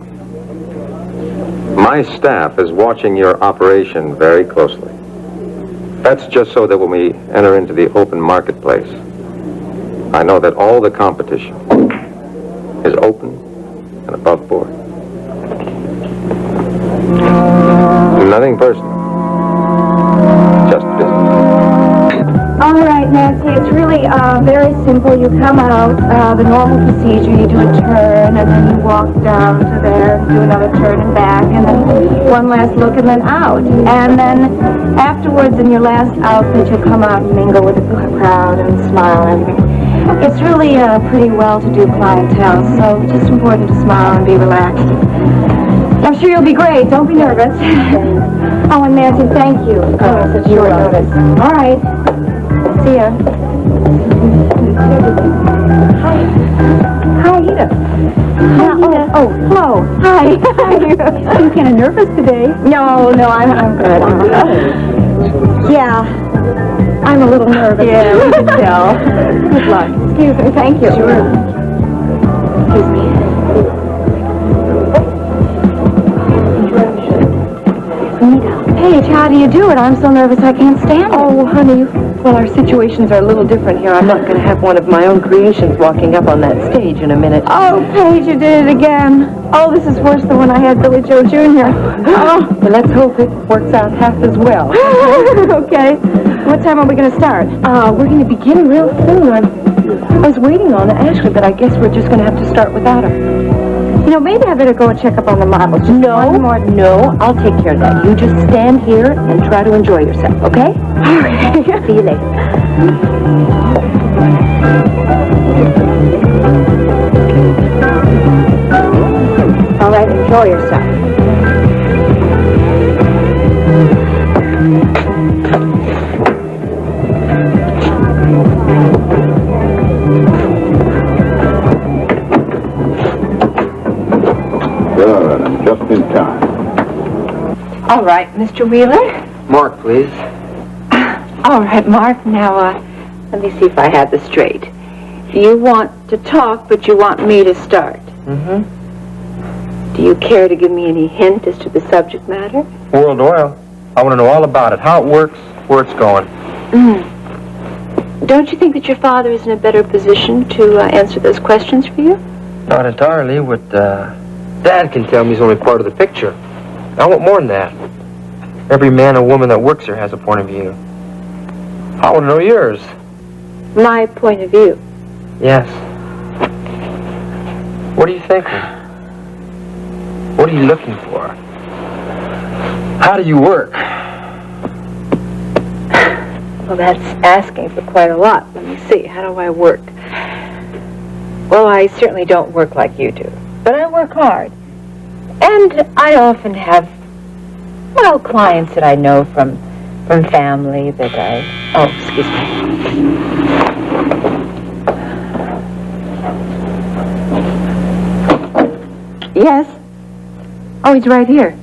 Speaker 15: my staff is watching your operation very closely. That's just so that when we enter into the open marketplace, I know that all the competition is open and above board. Nothing personal. Just business.
Speaker 9: All right, Nancy, it's really very simple. You come out, the normal procedure, you do a turn, and then you walk down to there, do another turn and back, and then one last look, and then out. And then afterwards, in your last outfit, you'll come out and mingle with the crowd and smile and everything. It's really a pretty well-to-do clientele, so it's just important to smile and be relaxed. I'm sure you'll be great. Don't be nervous. Oh, and Nancy, thank you. Oh, such short notice. All right. See ya. Hi. Hi, Edith. Hi, Edith. Oh, hello. Hi. You kind of nervous today? No, I'm good. I'm good. Yeah. I'm a little nervous. Yeah, we can tell. Good luck. Excuse me. Thank you. Sure. Excuse me. Paige, how do you do it? I'm so nervous I can't stand it. Oh, honey, well, our situations are a little different here. I'm not going to have one of my own creations walking up on that stage in a minute. Oh, Paige, you did it again. Oh, this is worse than when I had Billy Joe Jr. Oh. Well, let's hope it works out half as well. Okay. What time are we going to start? We're going to begin real soon. I was waiting on Ashley, but I guess we're just going to have to start without her. You know, maybe I better go and check up on the models. No, I'll take care of that. You just stand here and try to enjoy yourself, okay? All right. See you later. All right, enjoy yourself.
Speaker 6: Good, I'm just in time.
Speaker 2: All right, Mr. Wheeler.
Speaker 10: Mark, please.
Speaker 2: All right, Mark. Now, let me see if I have this straight. You want to talk, but you want me to start.
Speaker 10: Mm-hmm.
Speaker 2: Do you care to give me any hint as to the subject matter?
Speaker 10: World Oil. I want to know all about it, how it works, where it's going.
Speaker 2: Don't you think that your father is in a better position to answer those questions for you?
Speaker 10: Not entirely. What Dad can tell me is only part of the picture. I want more than that. Every man and woman that works here has a point of view. I want to know yours.
Speaker 2: My point of view?
Speaker 10: Yes. What are you thinking? What are you looking for? How do you work?
Speaker 2: Well, that's asking for quite a lot. Let me see. How do I work? Well, I certainly don't work like you do. But I work hard. And I often have, well, clients that I know from family that I... Oh, excuse me. Yes? Oh, he's right here.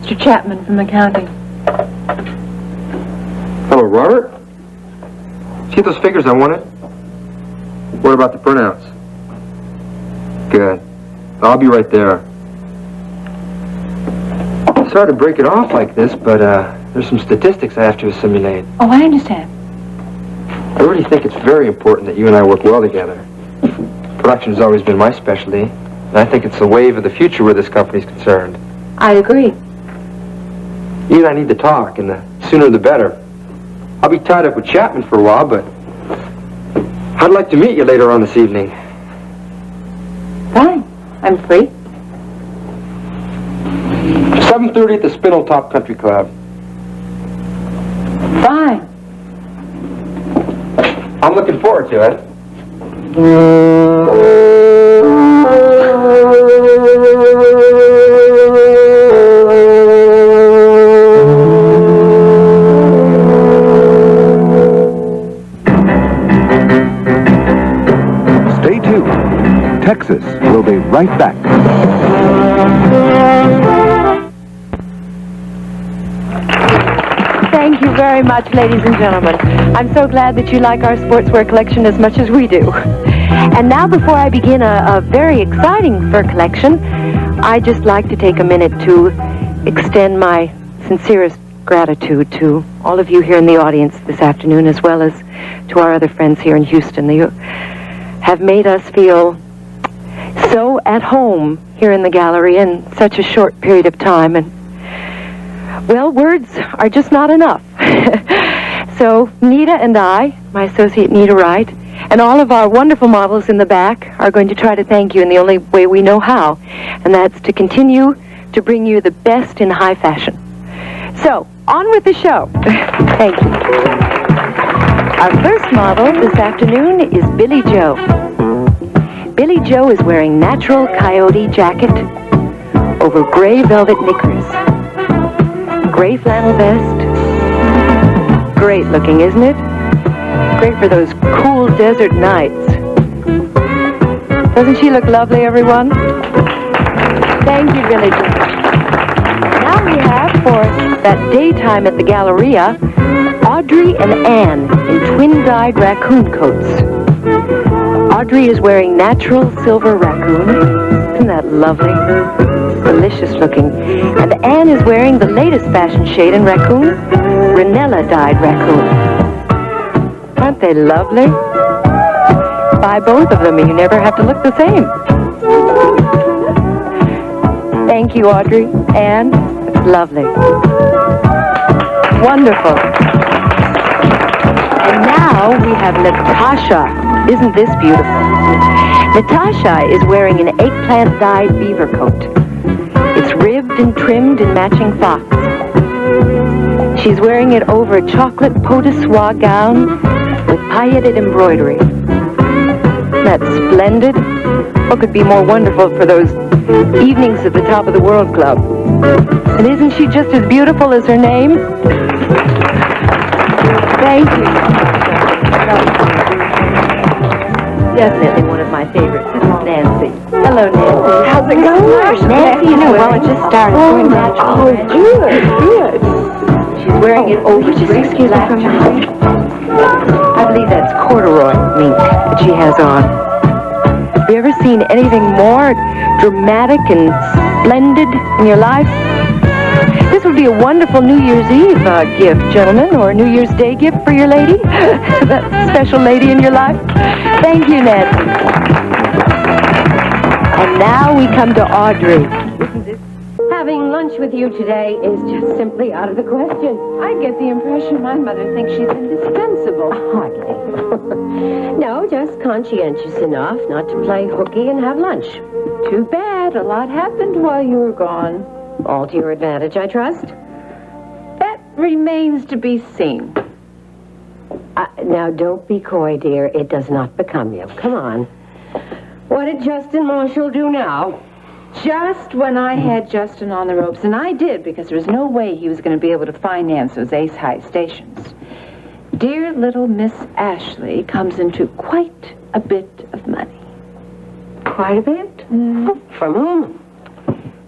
Speaker 2: Mr. Chapman from accounting.
Speaker 10: Hello, Robert. See those figures I wanted? What about the printouts? Good. I'll be right there. Sorry to break it off like this, but there's some statistics I have to assimilate.
Speaker 2: Oh, I understand.
Speaker 10: I really think it's very important that you and I work well together. Production has always been my specialty, and I think it's the wave of the future where this company's concerned.
Speaker 2: I agree.
Speaker 10: You and I need to talk, and the sooner the better. I'll be tied up with Chapman for a while, but I'd like to meet you later on this evening.
Speaker 2: Fine. I'm free.
Speaker 10: 7:30 at the Spindletop Country Club.
Speaker 2: Fine.
Speaker 10: I'm looking forward to it.
Speaker 3: Stay tuned. Texas will be right back.
Speaker 2: Thank you very much, ladies and gentlemen. I'm so glad that you like our sportswear collection as much as we do. And now, before I begin a very exciting fur collection, I'd just like to take a minute to extend my sincerest gratitude to all of you here in the audience this afternoon, as well as to our other friends here in Houston. You have made us feel so at home here in the gallery in such a short period of time, and well, words are just not enough. So Nita and I, my associate Nita Wright, and all of our wonderful models in the back are going to try to thank you in the only way we know how, and that's to continue to bring you the best in high fashion. So, on with the show. Thank you. Our first model this afternoon is Billy Joe. Billy Joe is wearing natural coyote jacket,
Speaker 18: over gray velvet knickers, gray flannel vest. Great looking, isn't it? Great for those cool desert nights. Doesn't she look lovely, everyone? Thank you, villagers. Now we have, for that daytime at the Galleria, Audrey and Anne in twin-dyed raccoon coats. Audrey is wearing natural silver raccoon. Isn't that lovely? Delicious looking. And Anne is wearing the latest fashion shade in raccoon, Ranella-dyed raccoon. Aren't they lovely? Buy both of them and you never have to look the same. Thank you, Audrey. Anne, it's lovely. Wonderful. And now we have Natasha. Isn't this beautiful? Natasha is wearing an eggplant-dyed beaver coat. It's ribbed and trimmed in matching fox. She's wearing it over a chocolate pot de soie gown with pailleted embroidery. That's splendid. What could be more wonderful for those evenings at the Top of the World Club? And isn't she just as beautiful as her name? Thank you. Definitely one of my favorites, Nancy. Hello, Nancy. How's it going? Nancy, you know, well, it just started. Going natural. Oh, good. She's wearing it over just excuse me from I believe that's corduroy mink that she has on. Have you ever seen anything more dramatic and splendid in your life? This would be a wonderful New Year's Eve gift, gentlemen, or a New Year's Day gift for your lady, that special lady in your life. Thank you, Nancy. And now we come to Audrey.
Speaker 2: Having lunch with you today is just simply out of the question. I get the impression my mother thinks she's indispensable.
Speaker 18: Hardly. No, just conscientious enough not to play hooky and have lunch.
Speaker 2: Too bad. A lot happened while you were gone.
Speaker 18: All to your advantage, I trust?
Speaker 2: That remains to be seen.
Speaker 18: Now, don't be coy, dear. It does not become you. Come on. What did Justin Marshall do now?
Speaker 2: Just when I had Justin on the ropes, and I did, because there was no way he was going to be able to finance those Ace High stations. Dear little Miss Ashley comes into quite a bit of money.
Speaker 18: Quite a bit? From whom?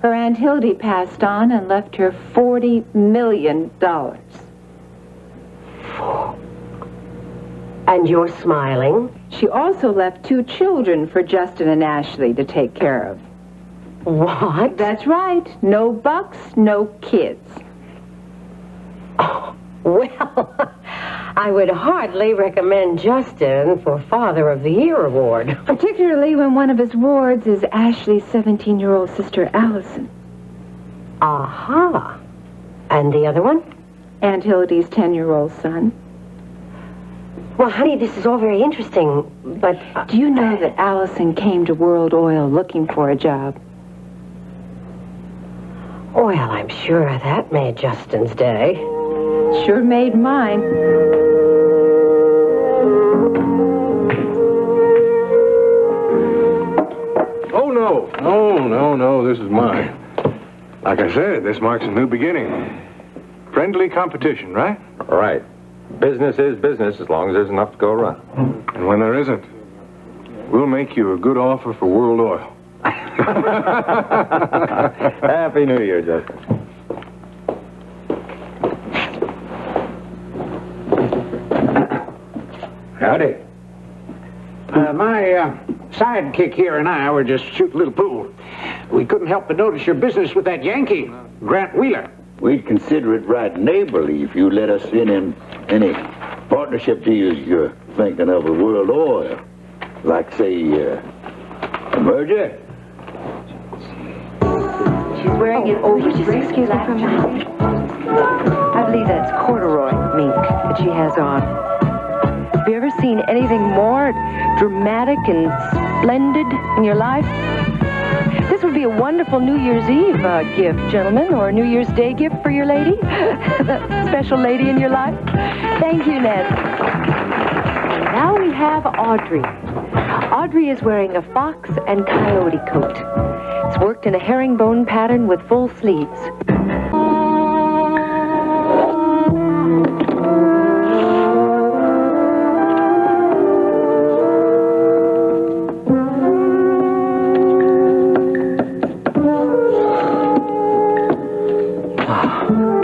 Speaker 2: Her Aunt Hildy passed on and left her $40 million.
Speaker 18: And you're smiling?
Speaker 2: She also left 2 children for Justin and Ashley to take care of.
Speaker 18: What?
Speaker 2: That's right. No bucks, no kids.
Speaker 18: Oh, well, I would hardly recommend Justin for Father of the Year award.
Speaker 2: Particularly when one of his wards is Ashley's 17-year-old sister, Allison.
Speaker 18: Aha. And the other one?
Speaker 2: Aunt Hildy's 10-year-old son.
Speaker 18: Well, honey, this is all very interesting, but...
Speaker 2: Do you know that Allison came to World Oil looking for a job?
Speaker 18: Well, I'm sure that made Justin's day.
Speaker 2: Sure made mine.
Speaker 3: Oh, no, this is mine. Like I said, this marks a new beginning. Friendly competition, right?
Speaker 15: Right. Business is business as long as there's enough to go around.
Speaker 3: And when there isn't, we'll make you a good offer for World Oil.
Speaker 15: Happy New Year, Justin.
Speaker 20: Howdy. My sidekick here and I were just shooting a little pool. We couldn't help but notice your business with that Yankee, Grant Wheeler.
Speaker 21: We'd consider it right neighborly if you let us in any partnership deals you're thinking of with World Oil. Like, say, a merger.
Speaker 2: She's wearing it over just excuse me from I believe that's corduroy mink that she has on. Have you ever seen anything more dramatic and splendid in your life? This would be a wonderful New Year's Eve gift, gentlemen, or a New Year's Day gift for your lady, that special lady in your life. Thank you, Nancy. And now we have Audrey.
Speaker 18: Audrey is wearing a fox and coyote coat. It's worked in a herringbone pattern with full sleeves.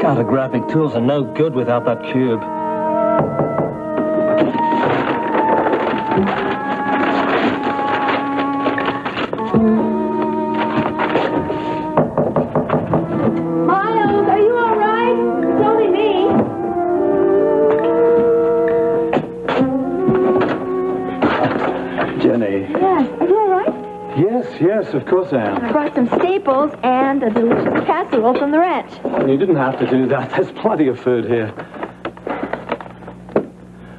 Speaker 12: Cartographic tools are no good without that cube.
Speaker 16: Miles, are you all right? It's only me.
Speaker 12: Jenny.
Speaker 11: Yes, are you all right?
Speaker 12: Yes, of course I am.
Speaker 11: I brought some staples and a delicious casserole from the ranch.
Speaker 12: You didn't have to do that. There's plenty of food here.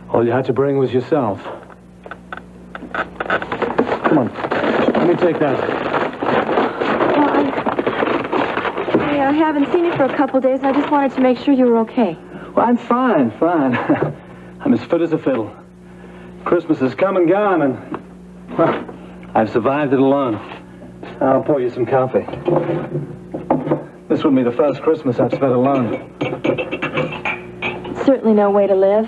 Speaker 12: All you had to bring was yourself. Come on. Let me take that.
Speaker 11: I haven't seen you for a couple days. I just wanted to make sure you were okay.
Speaker 12: Well, I'm fine. I'm as fit as a fiddle. Christmas has come and gone, and, well, I've survived it alone. I'll pour you some coffee. This will be the first Christmas I've spent alone.
Speaker 11: Certainly no way to live.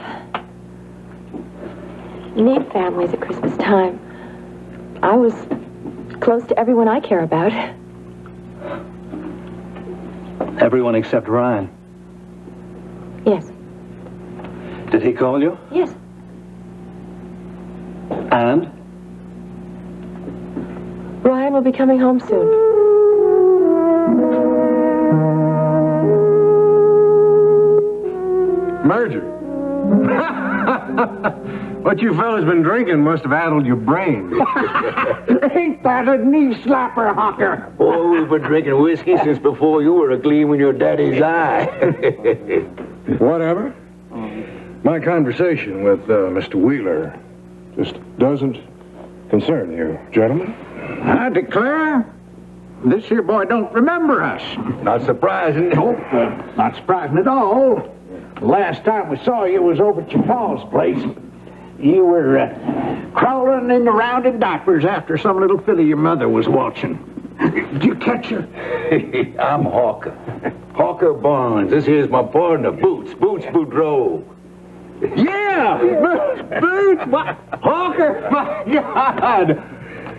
Speaker 11: You need families at Christmas time. I was close to everyone I care about.
Speaker 12: Everyone except Ryan.
Speaker 11: Yes.
Speaker 12: Did he call you?
Speaker 11: Yes.
Speaker 12: And?
Speaker 11: Ryan will be coming home soon.
Speaker 3: Merger. What you fellas been drinking must have addled your brain.
Speaker 20: Ain't that a knee slapper, Hawker?
Speaker 21: Oh, we've been drinking whiskey since before you were a gleam in your daddy's eye.
Speaker 3: Whatever. My conversation with Mr. Wheeler just doesn't concern you, gentlemen.
Speaker 20: I declare, this here boy don't remember us.
Speaker 21: Not surprising.
Speaker 20: Nope, not surprising at all. Last time we saw you was over at your pa's place. You were crawling in around in diapers after some little filly your mother was watching. Did you catch her?
Speaker 21: I'm Hawker. Hawker Barnes. This here's my partner, Boots Boudreaux.
Speaker 3: Yeah! Boots! What? Hawker! My God!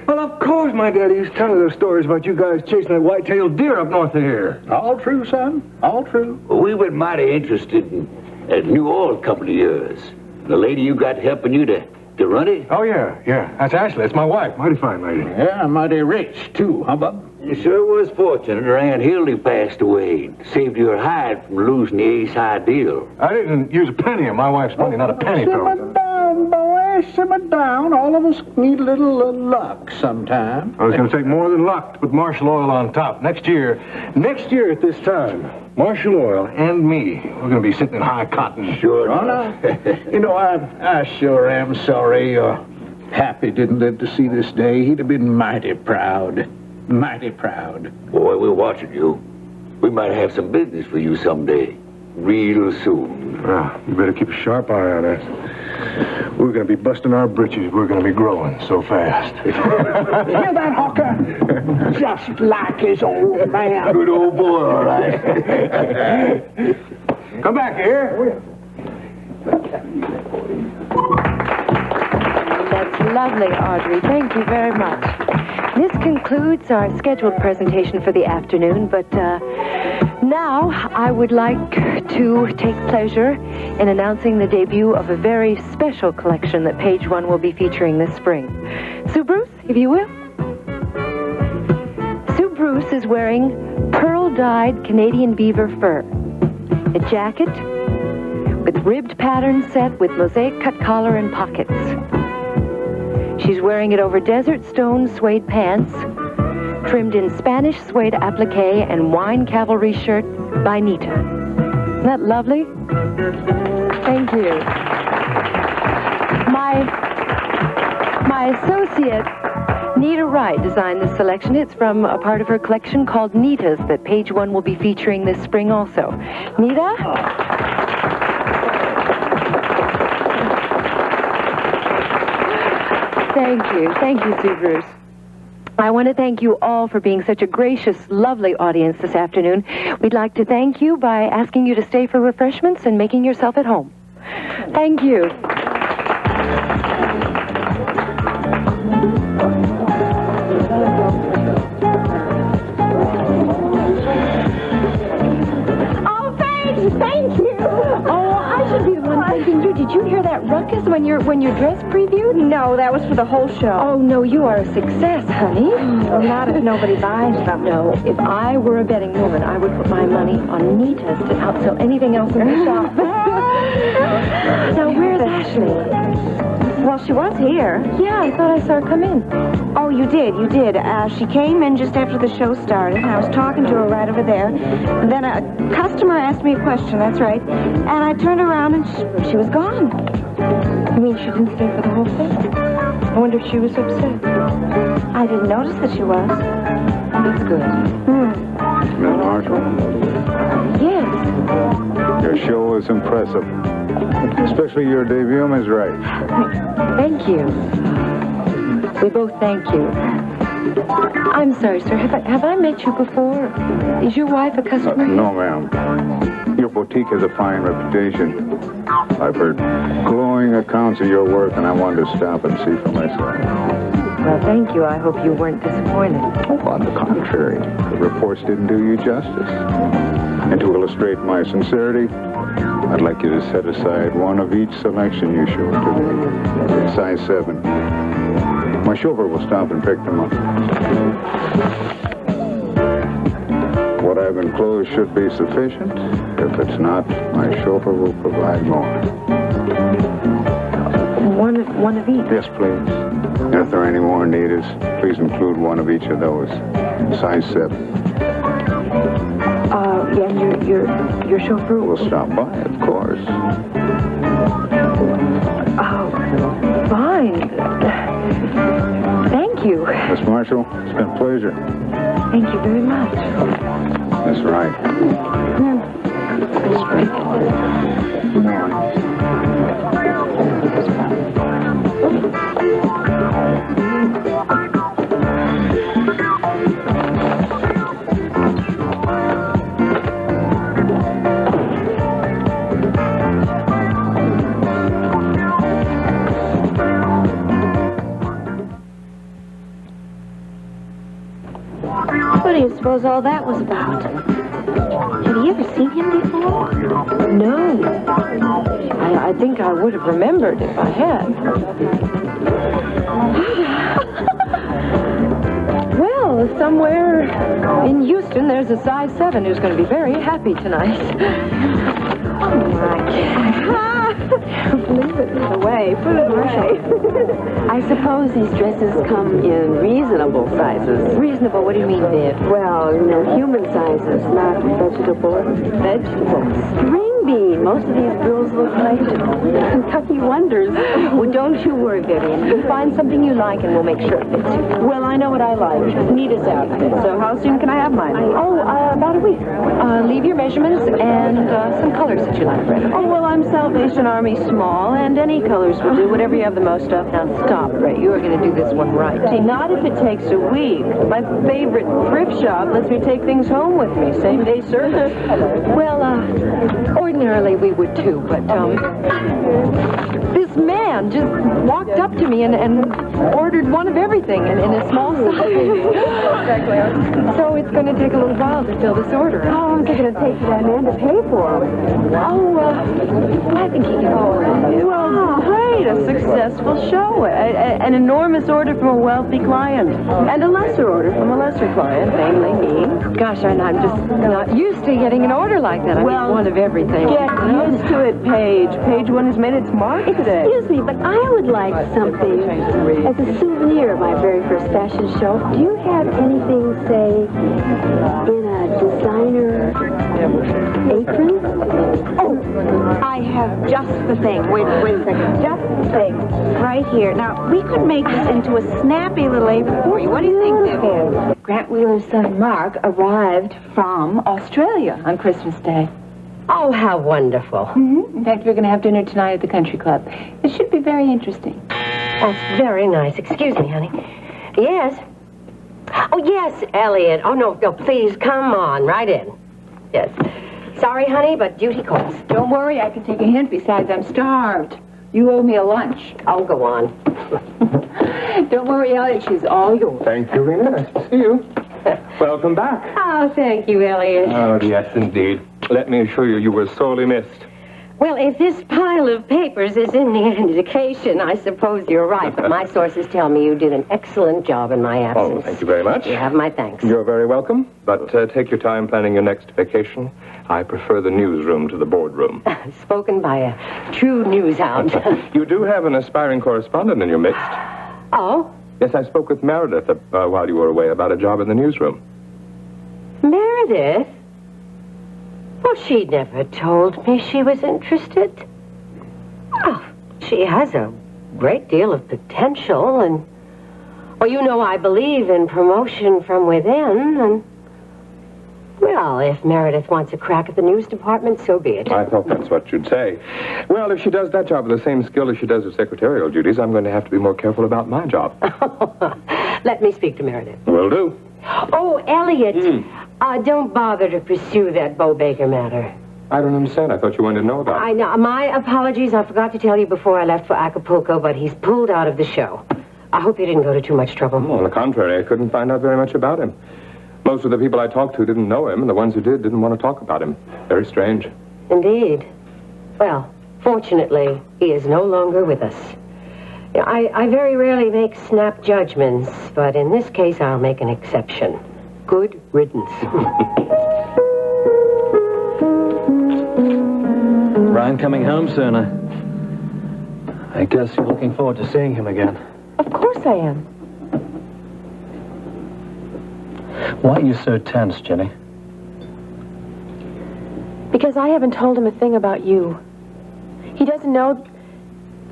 Speaker 3: Well, of course my daddy used to tell me those stories about you guys chasing that white-tailed deer up north of here.
Speaker 20: All true, son. All true.
Speaker 21: Well, we were mighty interested in a new oil company of yours. The lady you got helping you to run it?
Speaker 3: Oh, yeah. That's Ashley. That's my wife. Mighty fine lady.
Speaker 20: Yeah, mighty rich, too, huh, Bub?
Speaker 21: You sure was fortunate her Aunt Hildy passed away. Saved your hide from losing the Ace High deal.
Speaker 3: I didn't use a penny of my wife's money, not a penny from her.
Speaker 20: Simmer down, boy. Simmer down. All of us need a little luck sometime.
Speaker 3: Well, it's going to take more than luck to put Marshall Oil on top. Next year at this time, Marshall Oil and me, we're going to be sitting in high cotton.
Speaker 21: Sure.
Speaker 20: Oh, no. You know, I sure am sorry Happy didn't live to see this day. He'd have been mighty proud. Mighty proud.
Speaker 21: Boy, we're watching you. We might have some business for you someday. Real soon.
Speaker 3: Well, you better keep a sharp eye on us. We're going to be busting our britches. We're going to be growing so fast.
Speaker 20: Hear that, Hawker? Just like his old man.
Speaker 21: Good old boy, all right.
Speaker 3: Come back here.
Speaker 18: That's lovely, Audrey. Thank you very much. This concludes our scheduled presentation for the afternoon, but now I would like to take pleasure in announcing the debut of a very special collection that Page One will be featuring this spring. Sue Bruce, if you will. Sue Bruce is wearing pearl-dyed Canadian beaver fur, a jacket with ribbed pattern set with mosaic cut collar and pockets. She's wearing it over desert stone suede pants, trimmed in Spanish suede applique and wine cavalry shirt by Nita. Isn't that lovely? Thank you. My associate, Nita Wright, designed this selection. It's from a part of her collection called Nita's that Page One will be featuring this spring also. Nita? thank you. Thank you, Sue Bruce. I want to thank you all for being such a gracious, lovely audience this afternoon. We'd like to thank you by asking you to stay for refreshments and making yourself at home. Thank you.
Speaker 2: Thank you. Oh, I should be the one thanking you. Did you hear that ruckus when your dress previewed?
Speaker 19: No, that was for the whole show.
Speaker 2: Oh, no, you are a success, honey.
Speaker 19: Well, not if nobody buys them.
Speaker 2: No, if I were a betting woman, I would put my money on Nita's to outsell anything else in the shop. Now, where's Ashley?
Speaker 19: Well, she was here.
Speaker 2: Yeah, I thought I saw her come in.
Speaker 19: Oh, you did. She came in just after the show started, and I was talking to her right over there. And then a customer asked me a question, that's right. And I turned around, and she was gone.
Speaker 2: You mean she didn't stay for the whole thing? I wonder if she was upset.
Speaker 19: I didn't notice that she was.
Speaker 2: That's good.
Speaker 3: Miss Marshall,
Speaker 2: Yes.
Speaker 3: your show was impressive. Especially your debut, Miss Wright.
Speaker 18: Thank you. We both thank you. I'm sorry, sir. Have I met you before? Is your wife a customer?
Speaker 3: No, ma'am. Your boutique has a fine reputation. I've heard glowing accounts of your work, and I wanted to stop and see for myself.
Speaker 18: Well, thank you. I hope you weren't disappointed.
Speaker 3: Oh, on the contrary. The reports didn't do you justice. And to illustrate my sincerity, I'd like you to set aside one of each selection you showed today. Size 7. My chauffeur will stop and pick them up. What I've enclosed should be sufficient. If it's not, my chauffeur will provide more.
Speaker 18: One of each?
Speaker 3: Yes, please. And if there are any more needed, please include one of each of those. Size 7.
Speaker 18: And your chauffeur
Speaker 3: will stop by, of course.
Speaker 18: Oh, fine. Thank you.
Speaker 3: Miss Marshall, it's been a pleasure.
Speaker 18: Thank you very much.
Speaker 3: That's right.
Speaker 18: That's right.
Speaker 5: What do you suppose all that was about? Have you ever seen him before?
Speaker 18: No. I think I would have remembered if I had. Well, somewhere in Houston, there's a size 7 who's going to be very happy tonight. Oh, my God. Leave it away. Put it away.
Speaker 2: I suppose these dresses come in reasonable sizes.
Speaker 18: Reasonable? What do you mean, Viv?
Speaker 2: Well, human sizes, not vegetable.
Speaker 18: Vegetables?
Speaker 2: String bean. Most of these girls look like Kentucky wonders.
Speaker 18: Well, don't you worry, Vivian. You'll find something you like and we'll make sure it fits you.
Speaker 2: Well, I know what I like. Nita's outfit. So how soon can I have mine?
Speaker 18: Oh, about a week. Leave your measurements and some colors that you like, Brett.
Speaker 2: Oh, well, I'm Salvation Army small, and any colors will do, whatever you have the most of.
Speaker 18: Now, stop, Brett. You are going to do this one right.
Speaker 2: Hey, not if it takes a week. My favorite thrift shop lets me take things home with me. Same-day service.
Speaker 18: Well, ordinarily we would too, but, this man just walked up to me and ordered one of everything in a small size. Exactly. So it's going to take a little while to fill this order.
Speaker 2: How long is it going to take for that man to pay for it?
Speaker 18: Oh, I think he can afford it.
Speaker 2: Well, great. A successful show. An enormous order from a wealthy client. And a lesser order from a lesser client, namely me.
Speaker 18: Gosh, I'm just not used to getting an order like that. I need one of everything.
Speaker 2: Get used to it, Paige. Page One has made its mark today.
Speaker 11: Excuse me, but I would like something as a souvenir of my very first fashion show. Do you have anything, say, in a designer apron?
Speaker 19: Oh, I have just the thing. Wait a second. Just the thing. Right here. Now, we could make this into a snappy little apron for you. What do you think, Vivian?
Speaker 2: Grant Wheeler's son, Mark, arrived from Australia on Christmas Day.
Speaker 18: Oh, how wonderful.
Speaker 2: In fact, we're going to have dinner tonight at the country club. It should be very interesting.
Speaker 18: That's very nice. Excuse me, honey. Yes? Oh, yes, Elliot. Oh, no, please, come on, right in. Yes. Sorry, honey, but duty calls.
Speaker 2: Don't worry, I can take a hint. Besides, I'm starved. You owe me a lunch.
Speaker 18: I'll go on.
Speaker 2: Don't worry, Elliot. She's all yours.
Speaker 17: Thank you, Rena. Nice to see you. Welcome back.
Speaker 18: Oh, thank you, Elliot.
Speaker 17: Oh, yes, indeed. Let me assure you, you were sorely missed.
Speaker 18: Well, if this pile of papers is any indication, I suppose you're right. But my sources tell me you did an excellent job in my absence.
Speaker 17: Oh, thank you very much.
Speaker 18: You have my thanks.
Speaker 17: You're very welcome. But take your time planning your next vacation. I prefer the newsroom to the boardroom.
Speaker 18: Spoken by a true news hound.
Speaker 17: You do have an aspiring correspondent in your midst.
Speaker 18: Oh?
Speaker 17: Yes, I spoke with Meredith while you were away about a job in the newsroom.
Speaker 18: Meredith? Well, she never told me she was interested. Oh, she has a great deal of potential, and... Well, you know I believe in promotion from within, and... Well, if Meredith wants a crack at the news department, so be it.
Speaker 17: I thought that's what you'd say. Well, if she does that job with the same skill as she does her secretarial duties, I'm going to have to be more careful about my job.
Speaker 18: Let me speak to Meredith.
Speaker 17: Will do.
Speaker 18: Oh, Elliot, don't bother to pursue that Bo Baker matter.
Speaker 17: I don't understand. I thought you wanted to know about it.
Speaker 18: I know. My apologies. I forgot to tell you before I left for Acapulco, but he's pulled out of the show. I hope you didn't go to too much trouble.
Speaker 17: On the contrary, I couldn't find out very much about him. Most of the people I talked to didn't know him, and the ones who did didn't want to talk about him. Very strange.
Speaker 18: Indeed. Well, fortunately, he is no longer with us. I very rarely make snap judgments, but in this case, I'll make an exception. Good riddance.
Speaker 12: Ryan coming home soon. I guess you're looking forward to seeing him again.
Speaker 2: Of course I am.
Speaker 12: Why are you so tense, Jenny?
Speaker 11: Because I haven't told him a thing about you. He doesn't know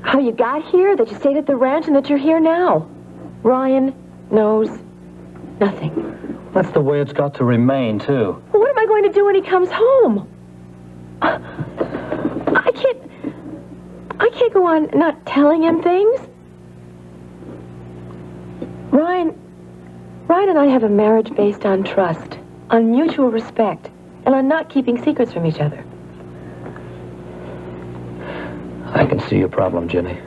Speaker 11: how you got here, that you stayed at the ranch, and that you're here now. Ryan knows nothing.
Speaker 12: That's the way it's got to remain, too.
Speaker 11: Well, what am I going to do when he comes home? I can't go on not telling him things. Ryan and I have a marriage based on trust, on mutual respect, and on not keeping secrets from each other.
Speaker 12: I can see your problem, Jenny.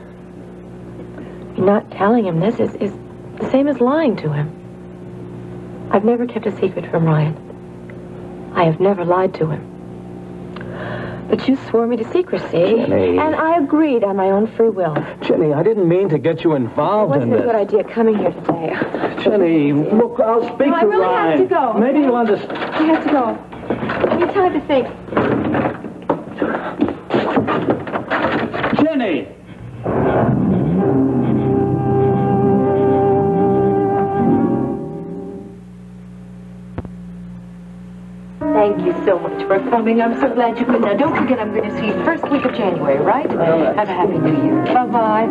Speaker 11: Not telling him this is the same as lying to him. I've never kept a secret from Ryan. I have never lied to him. But you swore me to secrecy,
Speaker 12: Jenny.
Speaker 11: And I agreed on my own free will.
Speaker 12: Jenny, I didn't mean to get you involved in
Speaker 11: It wasn't
Speaker 12: this.
Speaker 11: a good idea coming here today.
Speaker 12: Jenny, look, I'll speak
Speaker 11: No, I
Speaker 12: to
Speaker 11: really
Speaker 12: Ryan.
Speaker 11: have to go.
Speaker 12: Maybe you'll understand.
Speaker 11: I have to go. I need time to think.
Speaker 12: Jenny!
Speaker 2: Thank you so much for coming. I'm so glad you could. Now, don't forget, I'm going to see you first week of January, right? Have a happy New Year. Bye-bye.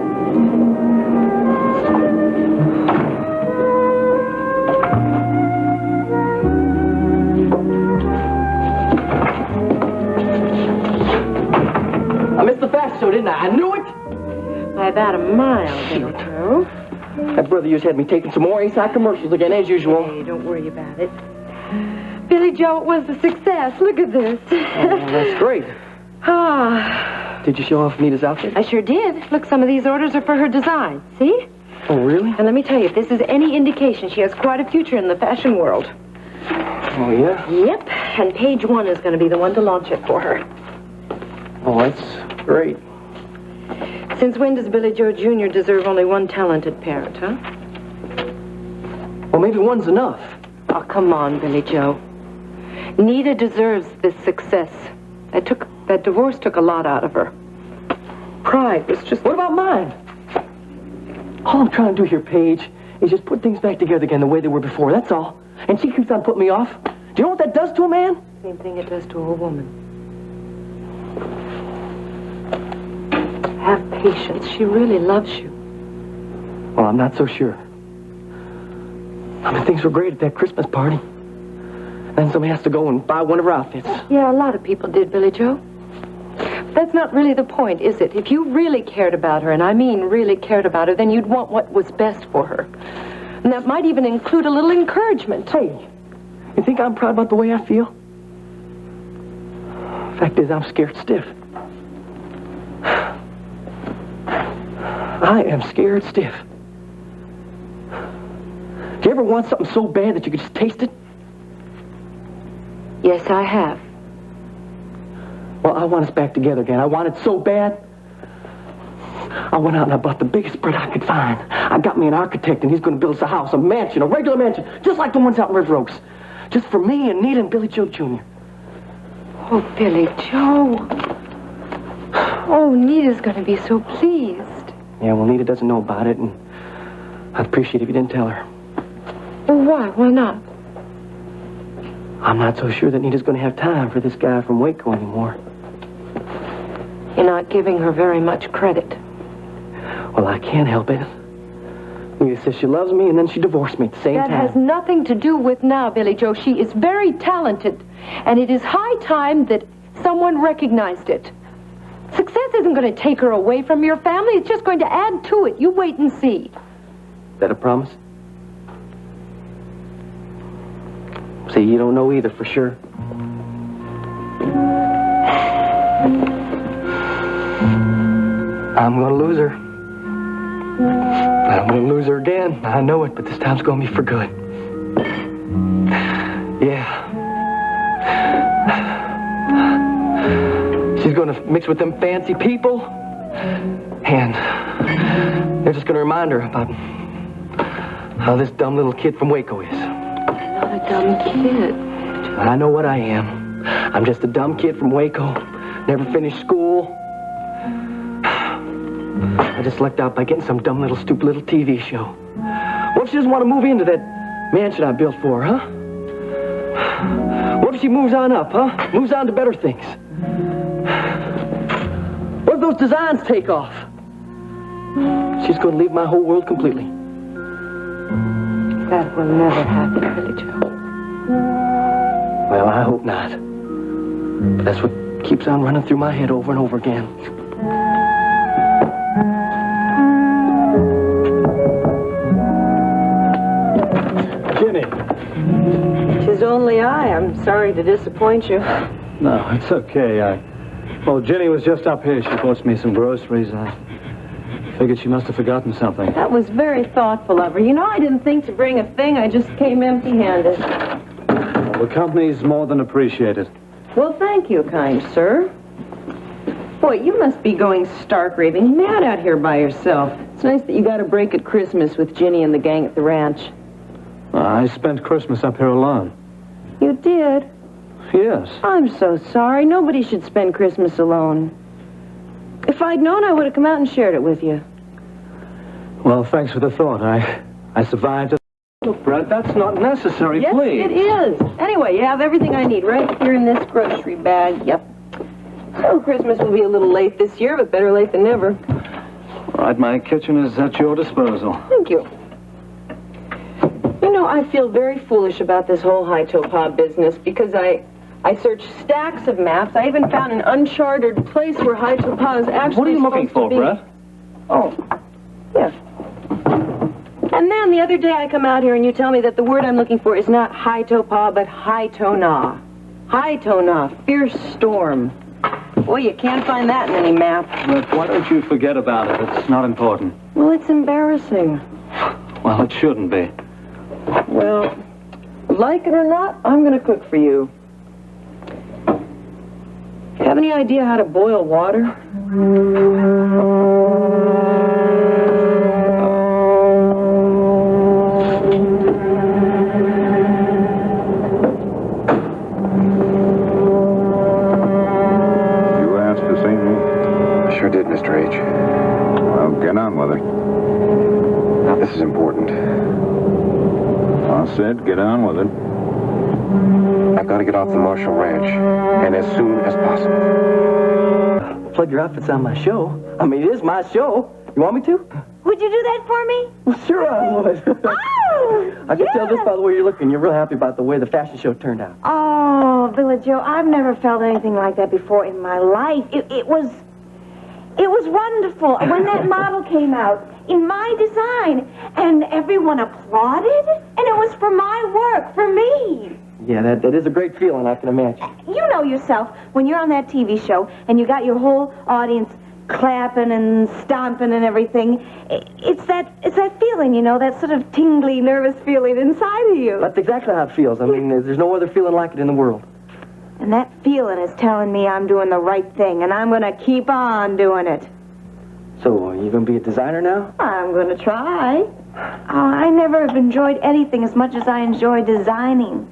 Speaker 10: I missed the fast show, didn't I? I knew it!
Speaker 18: By about a mile, Billy Joe.
Speaker 10: That brother just had me taking some more A-side commercials again, as usual.
Speaker 18: Hey, don't worry about it. Billy Joe, it was a success. Look at this.
Speaker 10: Oh, that's great.
Speaker 18: Ah.
Speaker 10: Did you show off Nita's outfit?
Speaker 18: I sure did. Look, some of these orders are for her design. See?
Speaker 10: Oh, really?
Speaker 18: And let me tell you, if this is any indication, she has quite a future in the fashion world.
Speaker 10: Oh, yeah?
Speaker 18: Yep. And page 1 is going to be the one to launch it for her.
Speaker 10: Oh, that's great.
Speaker 18: Since when does Billy Joe Jr. deserve only one talented parent, huh?
Speaker 10: Well, maybe one's enough.
Speaker 18: Oh, come on, Billy Joe. Nita deserves this success. That divorce took a lot out of her. Pride was just...
Speaker 10: What about mine? All I'm trying to do here, Paige, is just put things back together again the way they were before, that's all. And she keeps on putting me off. Do you know what that does to a man?
Speaker 18: Same thing it does to a woman. Have patience. She really loves you.
Speaker 10: Well, I'm not so sure. I mean, things were great at that Christmas party. Then somebody has to go and buy one of her outfits.
Speaker 18: Yeah, a lot of people did, Billy Joe. That's not really the point, is it? If you really cared about her, and I mean really cared about her, then you'd want what was best for her. And that might even include a little encouragement.
Speaker 10: Hey, you think I'm proud about the way I feel? Fact is, I'm scared stiff. I am scared stiff. Do you ever want something so bad that you could just taste it?
Speaker 18: Yes, I have.
Speaker 10: Well, I want us back together again. I want it so bad. I went out and I bought the biggest bread I could find. I got me an architect, and he's going to build us a house, a mansion, a regular mansion, just like the ones out in River Oaks. Just for me and Nita and Billy Joe Jr.
Speaker 18: Oh, Billy Joe. Oh, Nita's going to be so pleased.
Speaker 10: Yeah, well, Nita doesn't know about it, and I'd appreciate it if you didn't tell her.
Speaker 18: Well, why? Why not?
Speaker 10: I'm not so sure that Nita's going to have time for this guy from Waco anymore.
Speaker 18: You're not giving her very much credit.
Speaker 10: Well, I can't help it. Nita says she loves me, and then she divorced me at the same time.
Speaker 18: That has nothing to do with now, Billy Joe. She is very talented, and it is high time that someone recognized it. Success isn't going to take her away from your family. It's just going to add to it. You wait and see.
Speaker 10: Is that a promise? See, you don't know either for sure. I'm going to lose her. I'm going to lose her again. I know it, but this time's going to be for good. Yeah. She's going to mix with them fancy people, and they're just going to remind her about how this dumb little kid from Waco is.
Speaker 18: Not a dumb kid.
Speaker 10: I know what I am. I'm just a dumb kid from Waco. Never finished school. I just lucked out by getting some dumb little stupid little TV show. What if she doesn't want to move into that mansion I built for her, huh? What if she moves on up, huh? Moves on to better things. What if those designs take off? She's going to leave my whole world completely.
Speaker 18: That will never happen, Billy Joe.
Speaker 10: Well, I hope not. But that's what keeps on running through my head over and over again.
Speaker 12: Ginny.
Speaker 1: Tis only I. I'm sorry to disappoint you.
Speaker 12: No, it's okay. Well, Ginny was just up here. She bought me some groceries. I figured she must have forgotten something.
Speaker 1: That was very thoughtful of her. You know, I didn't think to bring a thing. I just came empty-handed.
Speaker 12: Well, the company's more than appreciated.
Speaker 1: Well, thank you, kind sir. Boy, you must be going stark raving mad out here by yourself. It's nice that you got a break at Christmas with Ginny and the gang at the ranch.
Speaker 12: I spent Christmas up here alone.
Speaker 1: You did?
Speaker 12: Yes.
Speaker 1: I'm so sorry. Nobody should spend Christmas alone. If I'd known, I would have come out and shared it with you.
Speaker 12: Well, thanks for the thought. I survived. Look, Brett, that's not necessary,
Speaker 1: Yes,
Speaker 12: please.
Speaker 1: it is. Anyway, you have everything I need right here in this grocery bag. Yep. So Christmas will be a little late this year, but better late than never.
Speaker 12: All right, my kitchen is at your disposal.
Speaker 1: Thank you. You know, I feel very foolish about this whole High-Topaz business because I searched stacks of maps. I even found an uncharted place where High-Topaz actually
Speaker 12: What are you looking for, Brett?
Speaker 1: Oh, yeah. And then the other day I come out here and you tell me that the word I'm looking for is not High-Topaz, but High-To-Na. High-To-Na, fierce storm. Boy, you can't find that in any map.
Speaker 12: Look, why don't you forget about it? It's not important.
Speaker 1: Well, it's embarrassing.
Speaker 12: Well, it shouldn't be.
Speaker 1: Well, like it or not, I'm going to cook for you. Have any idea how to boil water?
Speaker 6: You asked to see me?
Speaker 13: Sure did, Mr. H.
Speaker 6: Well, get on with it.
Speaker 13: This is important.
Speaker 6: I said get on with it.
Speaker 13: I've got to get off the Marshall Ranch, and as soon as possible.
Speaker 10: Plug your outfits on my show. I mean, it is my show. You want me to?
Speaker 16: Would you do that for me?
Speaker 10: Well, sure I would.
Speaker 16: Oh!
Speaker 10: I can tell just by the way you're looking. You're real happy about the way the fashion show turned out.
Speaker 19: Oh, Billy Joe, I've never felt anything like that before in my life. It was wonderful when that model came out in my design, and everyone applauded, and it was for my work, for me.
Speaker 10: Yeah, that is a great feeling, I can imagine.
Speaker 19: You know yourself, when you're on that TV show and you got your whole audience clapping and stomping and everything, it's that feeling, you know, that sort of tingly, nervous feeling inside of you.
Speaker 10: That's exactly how it feels. I mean, there's no other feeling like it in the world.
Speaker 19: And that feeling is telling me I'm doing the right thing, and I'm going to keep on doing it.
Speaker 10: So, are you going to be a designer now?
Speaker 19: I'm going to try. Oh, I never have enjoyed anything as much as I enjoy designing.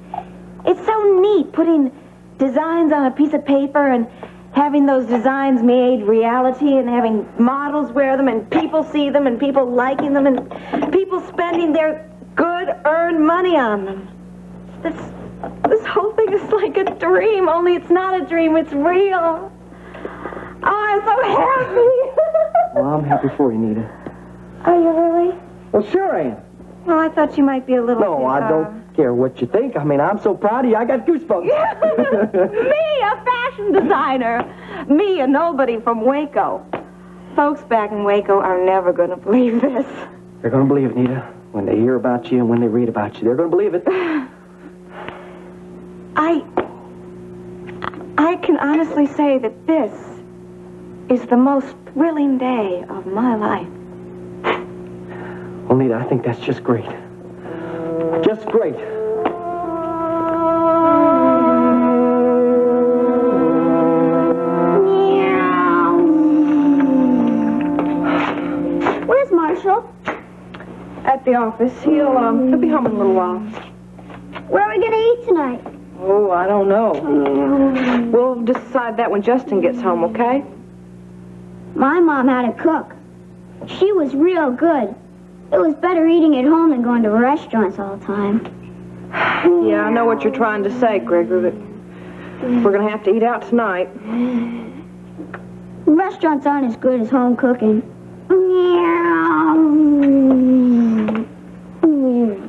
Speaker 19: It's so neat putting designs on a piece of paper and having those designs made reality and having models wear them and people see them and people liking them and people spending their good earned money on them. This whole thing is like a dream, only it's not a dream, it's real. Oh, I'm so happy.
Speaker 10: Well, I'm happy for you, Nita.
Speaker 19: Are you really?
Speaker 10: Well, sure I am.
Speaker 19: Well, I thought you might be a little
Speaker 10: No, I don't care what you think. I mean, I'm so proud of you, I got goosebumps.
Speaker 19: Me, a fashion designer. Me, a nobody from Waco. Folks back in Waco are never going to believe this.
Speaker 10: They're going to believe it, Nita. When they hear about you and when they read about you, they're going to believe it.
Speaker 19: I can honestly say that this is the most thrilling day of my life.
Speaker 10: Well, Nita, I think that's just great. Just great.
Speaker 16: Where's Marshall?
Speaker 1: At the office. He'll be home in a little while.
Speaker 16: Where are we going to eat tonight?
Speaker 1: Oh, I don't know. We'll decide that when Justin gets home, okay?
Speaker 16: My mom had a cook. She was real good. It was better eating at home than going to restaurants all the time.
Speaker 1: Yeah, I know what you're trying to say, Gregory, but we're going to have to eat out tonight.
Speaker 16: Restaurants aren't as good as home cooking.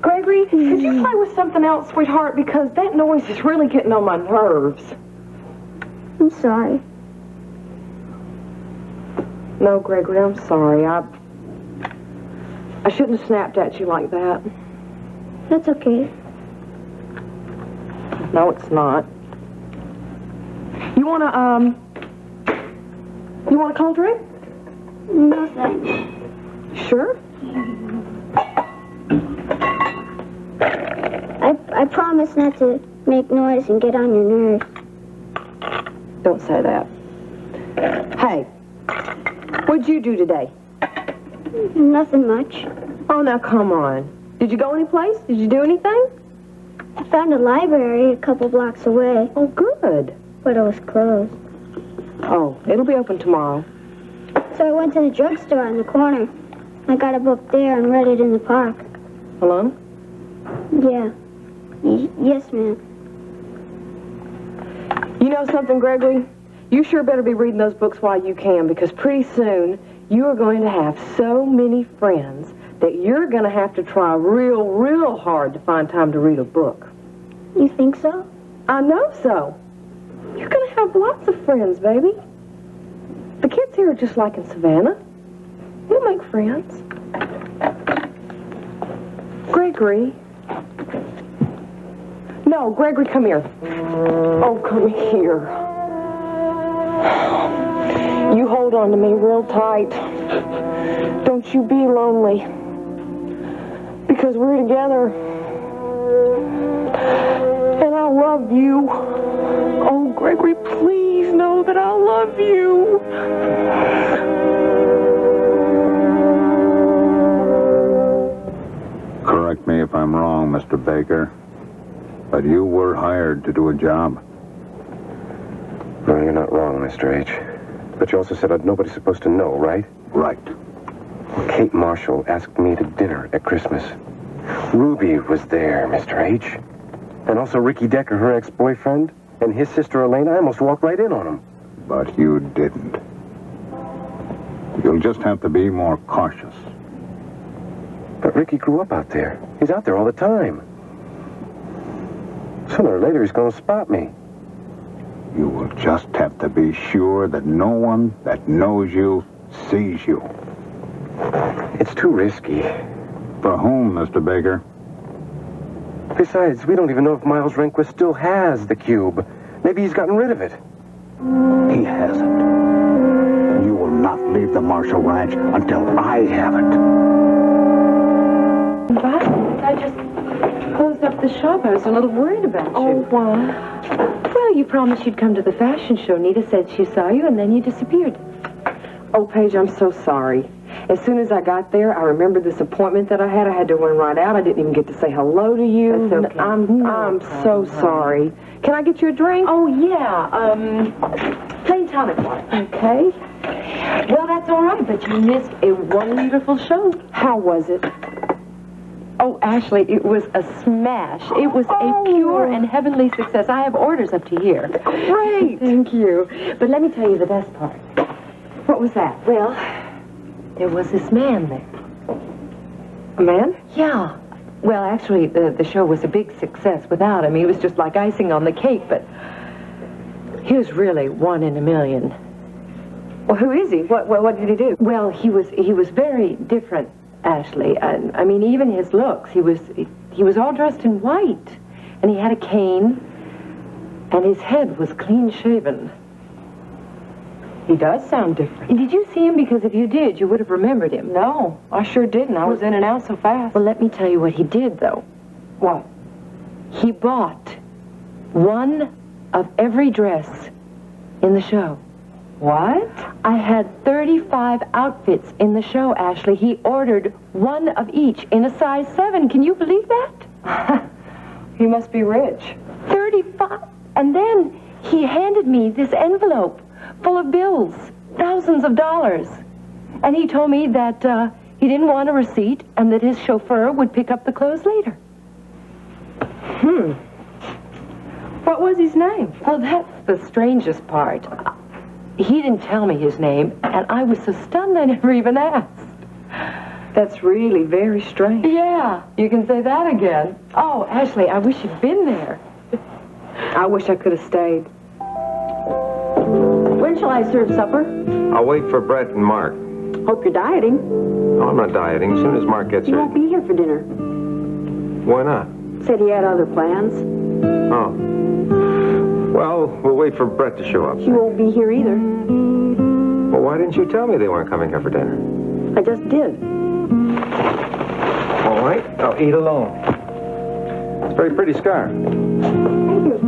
Speaker 1: Gregory, could you play with something else, sweetheart? Because that noise is really getting on my nerves.
Speaker 16: I'm sorry.
Speaker 1: No, Gregory, I'm sorry. I shouldn't have snapped at you like that.
Speaker 16: That's okay.
Speaker 1: No, it's not. You want a cold drink?
Speaker 16: No, thanks.
Speaker 1: Sure?
Speaker 16: I promise not to make noise and get on your nerves.
Speaker 1: Don't say that. Hey, what'd you do today?
Speaker 16: Nothing much.
Speaker 1: Oh, now come on. Did you go anyplace? Did you do anything?
Speaker 16: I found a library a couple blocks away.
Speaker 1: Oh, good.
Speaker 16: But it was closed.
Speaker 1: Oh, it'll be open tomorrow.
Speaker 16: So I went to the drugstore on the corner. I got a book there and read it in the park.
Speaker 1: Alone?
Speaker 16: Yeah. Yes, ma'am.
Speaker 1: You know something, Gregory? You sure better be reading those books while you can, because pretty soon you are going to have so many friends that you're going to have to try real, real hard to find time to read a book.
Speaker 16: You think so?
Speaker 1: I know so. You're going to have lots of friends, baby. The kids here are just like in Savannah. You'll make friends. Gregory. No, Gregory, come here. Oh, come here. You hold on to me real tight. Don't you be lonely. Because we're together. And I love you. Oh, Gregory, please know that I love you.
Speaker 6: Correct me if I'm wrong, Mr. Baker, but you were hired to do a job.
Speaker 13: No, you're not wrong, Mr. H. But you also said nobody's supposed to know, right?
Speaker 6: Right.
Speaker 13: Kate Marshall asked me to dinner at Christmas. Ruby was there, Mr. H. And also Ricky Decker, her ex-boyfriend, and his sister Elaine. I almost walked right in on them.
Speaker 6: But you didn't. You'll just have to be more cautious.
Speaker 13: But Ricky grew up out there. He's out there all the time. Sooner or later, he's going to spot me.
Speaker 6: You will just have to be sure that no one that knows you sees you.
Speaker 13: It's too risky.
Speaker 6: For whom, Mr. Baker?
Speaker 13: Besides, we don't even know if Miles Rehnquist still has the cube. Maybe he's gotten rid of it.
Speaker 6: He hasn't. And you will not leave the Marshall Ranch until I have it.
Speaker 2: But I just closed up the shop. I was a little worried about you.
Speaker 1: Oh, why?
Speaker 2: Well, you promised you'd come to the fashion show. Nita said she saw you, and then you disappeared.
Speaker 1: Oh, Paige, I'm so sorry. As soon as I got there, I remembered this appointment that I had. I had to run right out. I didn't even get to say hello to you.
Speaker 2: That's okay.
Speaker 1: I'm so sorry. Can I get you a drink?
Speaker 2: Oh, yeah. Plain tonic water.
Speaker 1: Okay.
Speaker 2: Well, that's all right, but you missed a wonderful show.
Speaker 1: How was it?
Speaker 2: Oh, Ashley, it was a smash. It was a pure and heavenly success. I have orders up to here.
Speaker 1: Great.
Speaker 2: Thank you. But let me tell you the best part.
Speaker 1: What was that?
Speaker 2: Well, there was this man there.
Speaker 1: A man?
Speaker 2: Yeah. Well, actually, the show was a big success without him. He was just like icing on the cake, but he was really one in a million.
Speaker 1: Well, who is he? What did he do?
Speaker 2: Well, he was very different, Ashley. I mean, even his looks. He was all dressed in white, and he had a cane, and his head was clean shaven.
Speaker 1: He does sound different.
Speaker 2: Did you see him? Because if you did, you would have remembered him.
Speaker 1: No, I sure didn't. I was in and out so fast.
Speaker 2: Well, let me tell you what he did, though.
Speaker 1: What?
Speaker 2: He bought one of every dress in the show.
Speaker 1: What?
Speaker 2: I had 35 outfits in the show, Ashley. He ordered one of each in a size 7. Can you believe that?
Speaker 1: He must be rich.
Speaker 2: 35. And then he handed me this envelope full of bills, thousands of dollars. And he told me that he didn't want a receipt and that his chauffeur would pick up the clothes later.
Speaker 1: What was his name?
Speaker 2: Well, that's the strangest part. He didn't tell me his name, and I was so stunned I never even asked.
Speaker 1: That's really very strange.
Speaker 2: Yeah, you can say that again. Oh, Ashley, I wish you'd been there.
Speaker 1: I wish I could have stayed.
Speaker 2: When shall I serve supper?
Speaker 15: I'll wait for Brett and Mark.
Speaker 2: Hope you're dieting.
Speaker 15: No, I'm not dieting. As soon as Mark gets
Speaker 2: He
Speaker 15: here.
Speaker 2: won't be here for dinner.
Speaker 15: Why not?
Speaker 2: Said he had other plans.
Speaker 15: Oh. Well, we'll wait for Brett to show up.
Speaker 2: He won't be here either.
Speaker 15: Well, why didn't you tell me they weren't coming here for dinner?
Speaker 2: I just did.
Speaker 15: All right, I'll eat alone. It's a very pretty scar.
Speaker 2: Thank you.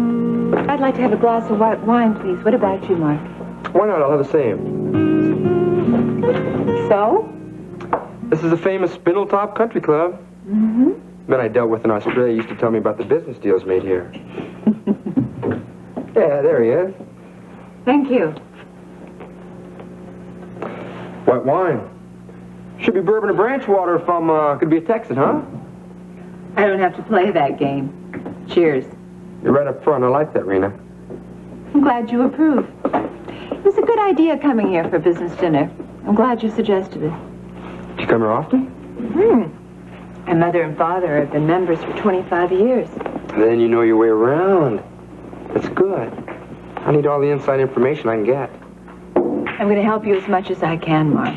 Speaker 2: I'd like to have a glass of white wine, please. What about you, Mark?
Speaker 10: Why not? I'll have the same.
Speaker 2: So?
Speaker 10: This is a famous Spindletop Country Club.
Speaker 2: Mm-hmm.
Speaker 10: Men I dealt with in Australia used to tell me about the business deals made here. Yeah, there he is.
Speaker 2: Thank you.
Speaker 10: White wine. Should be bourbon or branch water if I'm gonna be a Texan, huh?
Speaker 2: I don't have to play that game. Cheers.
Speaker 10: You're right up front. I like that, Rena.
Speaker 2: I'm glad you approve. It was a good idea coming here for business dinner. I'm glad you suggested it.
Speaker 10: Do you come here often?
Speaker 2: My mother and father have been members for 25 years.
Speaker 10: Then you know your way around. That's good. I need all the inside information I can get.
Speaker 2: I'm going to help you as much as I can, Mark.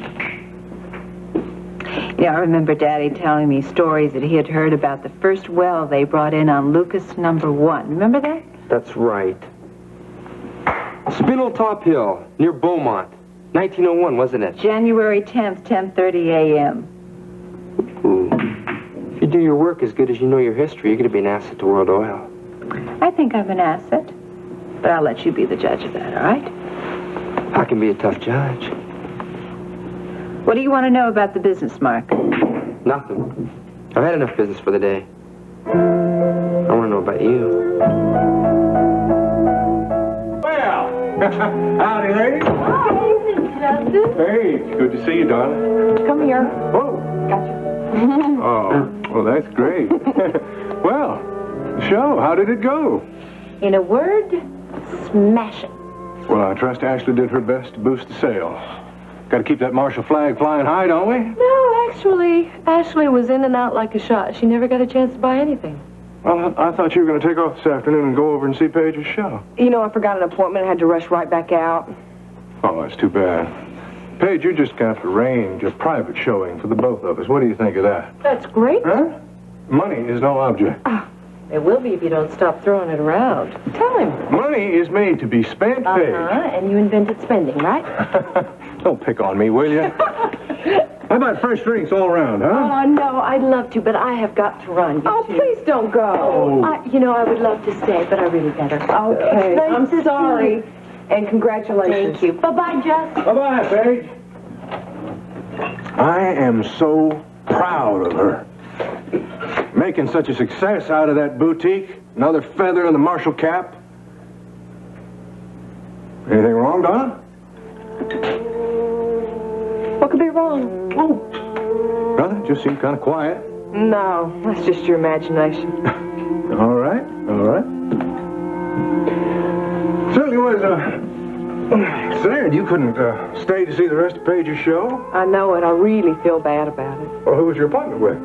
Speaker 2: Yeah, I remember Daddy telling me stories that he had heard about the first well they brought in on Lucas number 1. Remember that?
Speaker 10: That's right. Spindletop Hill, near Beaumont. 1901, wasn't it?
Speaker 2: January 10th, 10:30 a.m.
Speaker 10: Ooh. If you do your work as good as you know your history, you're going to be an asset to World Oil.
Speaker 2: I think I'm an asset, but I'll let you be the judge of that, all right?
Speaker 10: I can be a tough judge.
Speaker 2: What do you want to know about the business, Mark?
Speaker 10: Nothing. I've had enough business for the day. I want to know about you.
Speaker 3: Well, howdy, ladies.
Speaker 11: Hi, Justin.
Speaker 3: Hey, good to see you, darling.
Speaker 2: Come here.
Speaker 3: Whoa.
Speaker 2: Gotcha.
Speaker 3: Oh, well, that's great. Well, the show, how did it go?
Speaker 2: In a word, smashing.
Speaker 3: Well, I trust Ashley did her best to boost the sale. Got to keep that Marshall flag flying high, don't we?
Speaker 2: No,
Speaker 18: Actually, Ashley was in and out like a shot. She never got a chance to buy anything.
Speaker 3: Well, I thought you were going to take off this afternoon and go over and see Paige's show.
Speaker 1: You know, I forgot an appointment. I had to rush right back out.
Speaker 3: Oh, that's too bad. Paige, you're just going to have to arrange a private showing for the both of us. What do you think of that?
Speaker 18: That's great.
Speaker 3: Huh? Money is no object.
Speaker 18: It will be if you don't stop throwing it around. Tell him.
Speaker 3: Money is made to be spent, Paige.
Speaker 18: And you invented spending, right?
Speaker 3: Don't pick on me, will you? How about fresh drinks all around, huh?
Speaker 18: Oh, no, I'd love to, but I have got to run. Please don't go. I would love to stay, but I really better.
Speaker 1: Okay, I'm sorry. And congratulations.
Speaker 18: Thank you. Bye-bye, Jess.
Speaker 3: Bye-bye, Paige. I am so proud of her. Making such a success out of that boutique. Another feather in the Marshall cap. Anything wrong, Donna?
Speaker 1: What could be wrong?
Speaker 3: Brother, just seemed kind of quiet.
Speaker 1: No, that's just your imagination.
Speaker 3: All right, all right. Certainly was sad you couldn't stay to see the rest of Paige's show.
Speaker 1: I know it. I really feel bad about it.
Speaker 3: Well, who was your appointment with?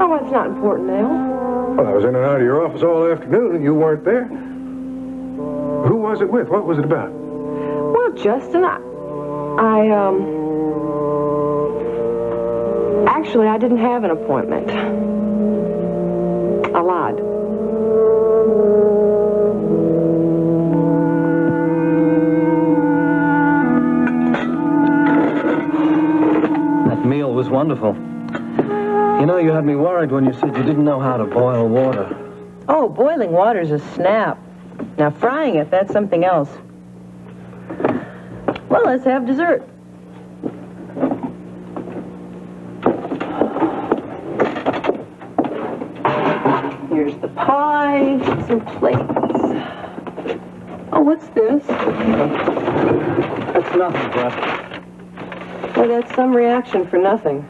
Speaker 1: Oh, it's not important now.
Speaker 3: Well, I was in and out of your office all afternoon and you weren't there. Who was it with? What was it about?
Speaker 1: Well, Justin, Actually, I didn't have an appointment. I lied.
Speaker 12: That meal was wonderful. You know, you had me worried when you said you didn't know how to boil water.
Speaker 1: Oh, boiling water's a snap. Now, frying it, that's something else. Well, let's have dessert. Here's the pie, some plates. Oh, what's this?
Speaker 12: That's nothing, Brett.
Speaker 1: Well, that's some reaction for nothing.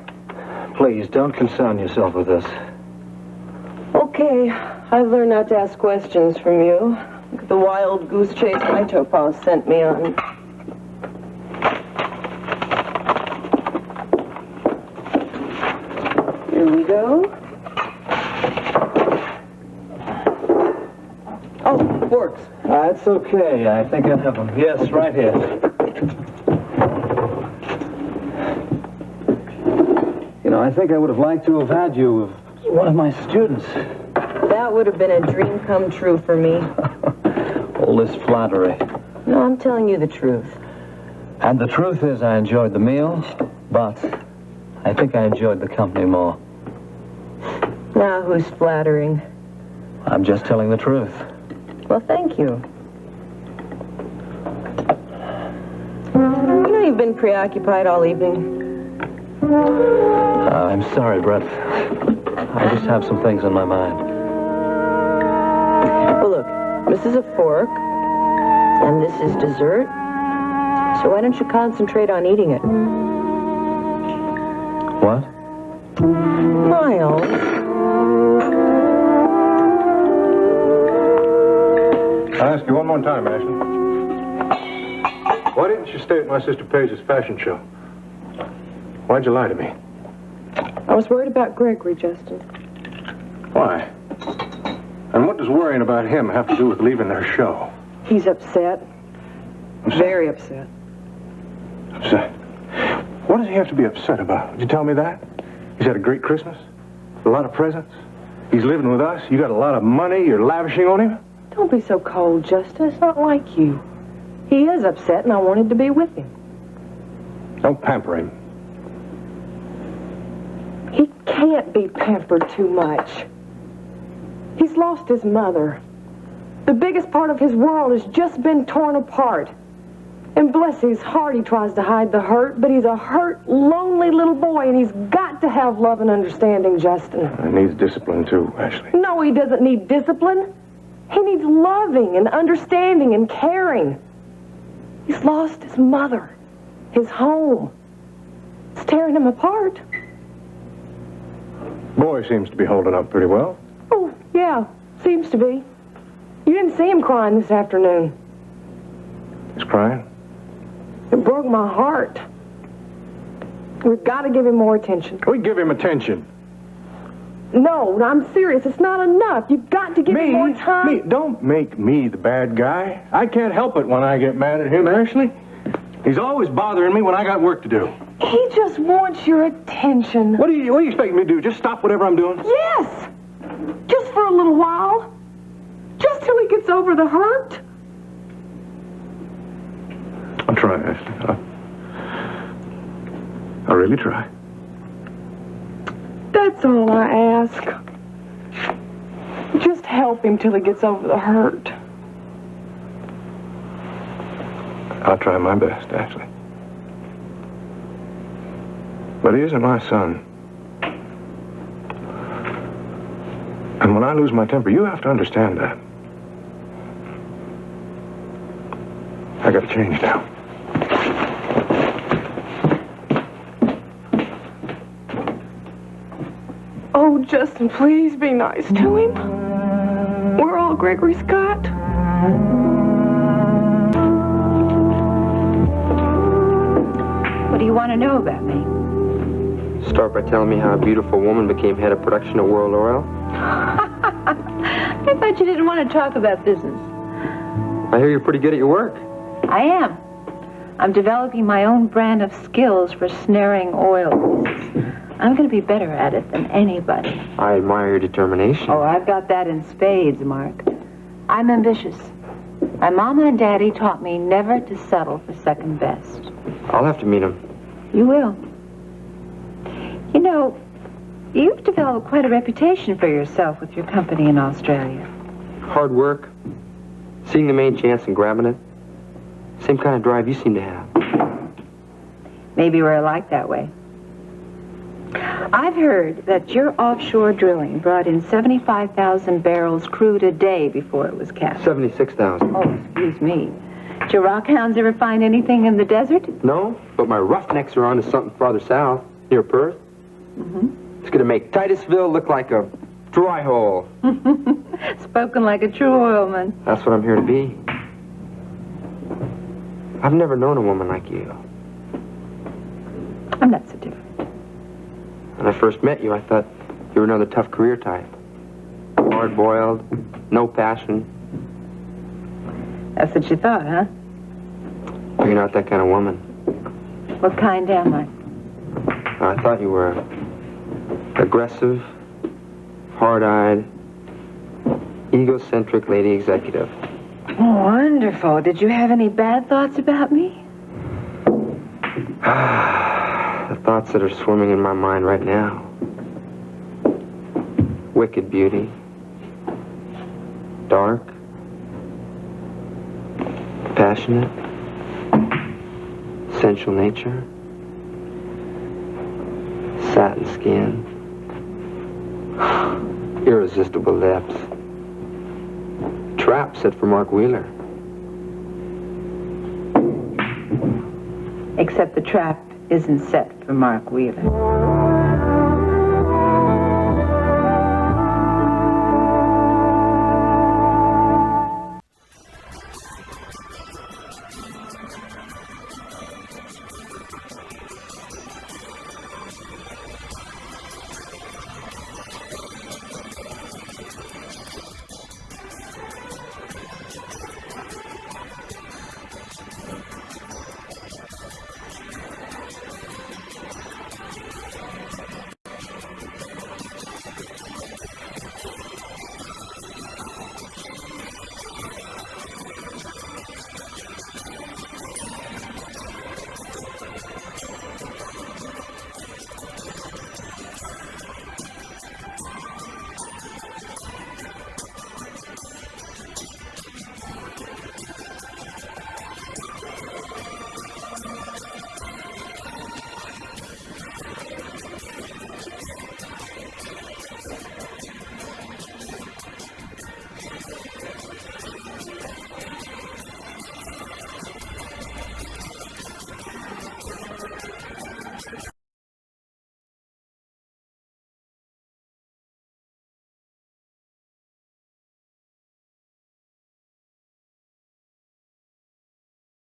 Speaker 12: Please, don't concern yourself with this.
Speaker 1: Okay, I've learned not to ask questions from you. Look at the wild goose chase my topaz sent me on. Here we go. Oh, forks.
Speaker 12: That's okay. I think I have them. Yes, right here. You know, I think I would have liked to have had you as one of my students.
Speaker 1: That would have been a dream come true for me.
Speaker 12: All this flattery.
Speaker 1: No, I'm telling you the truth.
Speaker 12: And the truth is I enjoyed the meal, but I think I enjoyed the company more.
Speaker 1: Now who's flattering?
Speaker 12: I'm just telling the truth.
Speaker 1: Well, thank you. You know you've been preoccupied all evening.
Speaker 12: I'm sorry, Brett. I just have some things on my mind.
Speaker 1: Well, look, this is a fork, and this is dessert. So why don't you concentrate on eating it?
Speaker 12: What?
Speaker 1: Miles.
Speaker 3: I'll ask you one more time, Ashley. Why didn't you stay at my sister Paige's fashion show? Why'd you lie to me?
Speaker 1: I was worried about Gregory, Justin.
Speaker 3: Why? And what does worrying about him have to do with leaving their show?
Speaker 1: He's upset. Very upset.
Speaker 3: Upset? What does he have to be upset about? Did you tell me that? He's had a great Christmas? A lot of presents? He's living with us? You got a lot of money you're lavishing on him?
Speaker 1: Don't be so cold, Justin. It's not like you. He is upset, and I wanted to be with him.
Speaker 3: Don't pamper him.
Speaker 1: He can't be pampered too much. He's lost his mother. The biggest part of his world has just been torn apart. And bless his heart, he tries to hide the hurt, but he's a hurt, lonely little boy, and he's got to have love and understanding, Justin.
Speaker 3: He needs discipline, too, Ashley.
Speaker 1: No, he doesn't need discipline. He needs loving and understanding and caring. He's lost his mother, his home. It's tearing him apart.
Speaker 3: Boy seems to be holding up pretty well.
Speaker 1: Oh, yeah, seems to be. You didn't see him crying this afternoon.
Speaker 3: He's crying?
Speaker 1: It broke my heart. We've got to give him more attention.
Speaker 3: We give him attention.
Speaker 1: No, I'm serious. It's not enough. You've got to give him more time.
Speaker 3: Me? Don't make me the bad guy. I can't help it when I get mad at him, Ashley. He's always bothering me when I got work to do.
Speaker 1: He just wants your attention.
Speaker 3: What do you expect me to do? Just stop whatever I'm doing?
Speaker 1: Yes! Just for a little while. Just till he gets over the hurt.
Speaker 3: I'll try, Ashley. I'll really try.
Speaker 1: That's all I ask. Just help him till he gets over the hurt.
Speaker 3: I'll try my best, Ashley. But he isn't my son. And when I lose my temper, you have to understand that. I gotta change now.
Speaker 1: Oh, Justin, please be nice to him. We're all Gregory Scott.
Speaker 2: What do you want to know about me?
Speaker 10: Start by telling me how a beautiful woman became head of production at World Oil.
Speaker 2: I thought you didn't want to talk about business.
Speaker 10: I hear you're pretty good at your work.
Speaker 2: I am. I'm developing my own brand of skills for snaring oil pieces. I'm going to be better at it than anybody.
Speaker 10: I admire your determination.
Speaker 2: Oh, I've got that in spades, Mark. I'm ambitious. My mama and daddy taught me never to settle for second best.
Speaker 10: I'll have to meet him.
Speaker 2: You will. You know, you've developed quite a reputation for yourself with your company in Australia.
Speaker 10: Hard work, seeing the main chance and grabbing it. Same kind of drive you seem to have.
Speaker 2: Maybe we're alike that way. I've heard that your offshore drilling brought in 75,000 barrels crude a day before it was capped.
Speaker 10: 76,000.
Speaker 2: Oh, excuse me. Did your rockhounds ever find anything in the desert?
Speaker 10: No, but my roughnecks are onto something farther south, near Perth. It's gonna make Titusville look like a dry hole.
Speaker 2: Spoken like a true oilman.
Speaker 10: That's what I'm here to be. I've never known a woman like you.
Speaker 2: I'm not so different.
Speaker 10: When I first met you, I thought you were another tough career type. Hard-boiled, no passion.
Speaker 2: That's what you thought, huh?
Speaker 10: You're not that kind of woman.
Speaker 2: What kind am I?
Speaker 10: I thought you were aggressive, hard-eyed, egocentric lady executive.
Speaker 2: Oh, wonderful. Did you have any bad thoughts about me?
Speaker 10: The thoughts that are swimming in my mind right now. Wicked beauty. Dark. Passionate. Sensual nature. Satin skin. Irresistible lips. Trap set for Mark Wheeler.
Speaker 2: Except the trap isn't set for Mark Wheeler.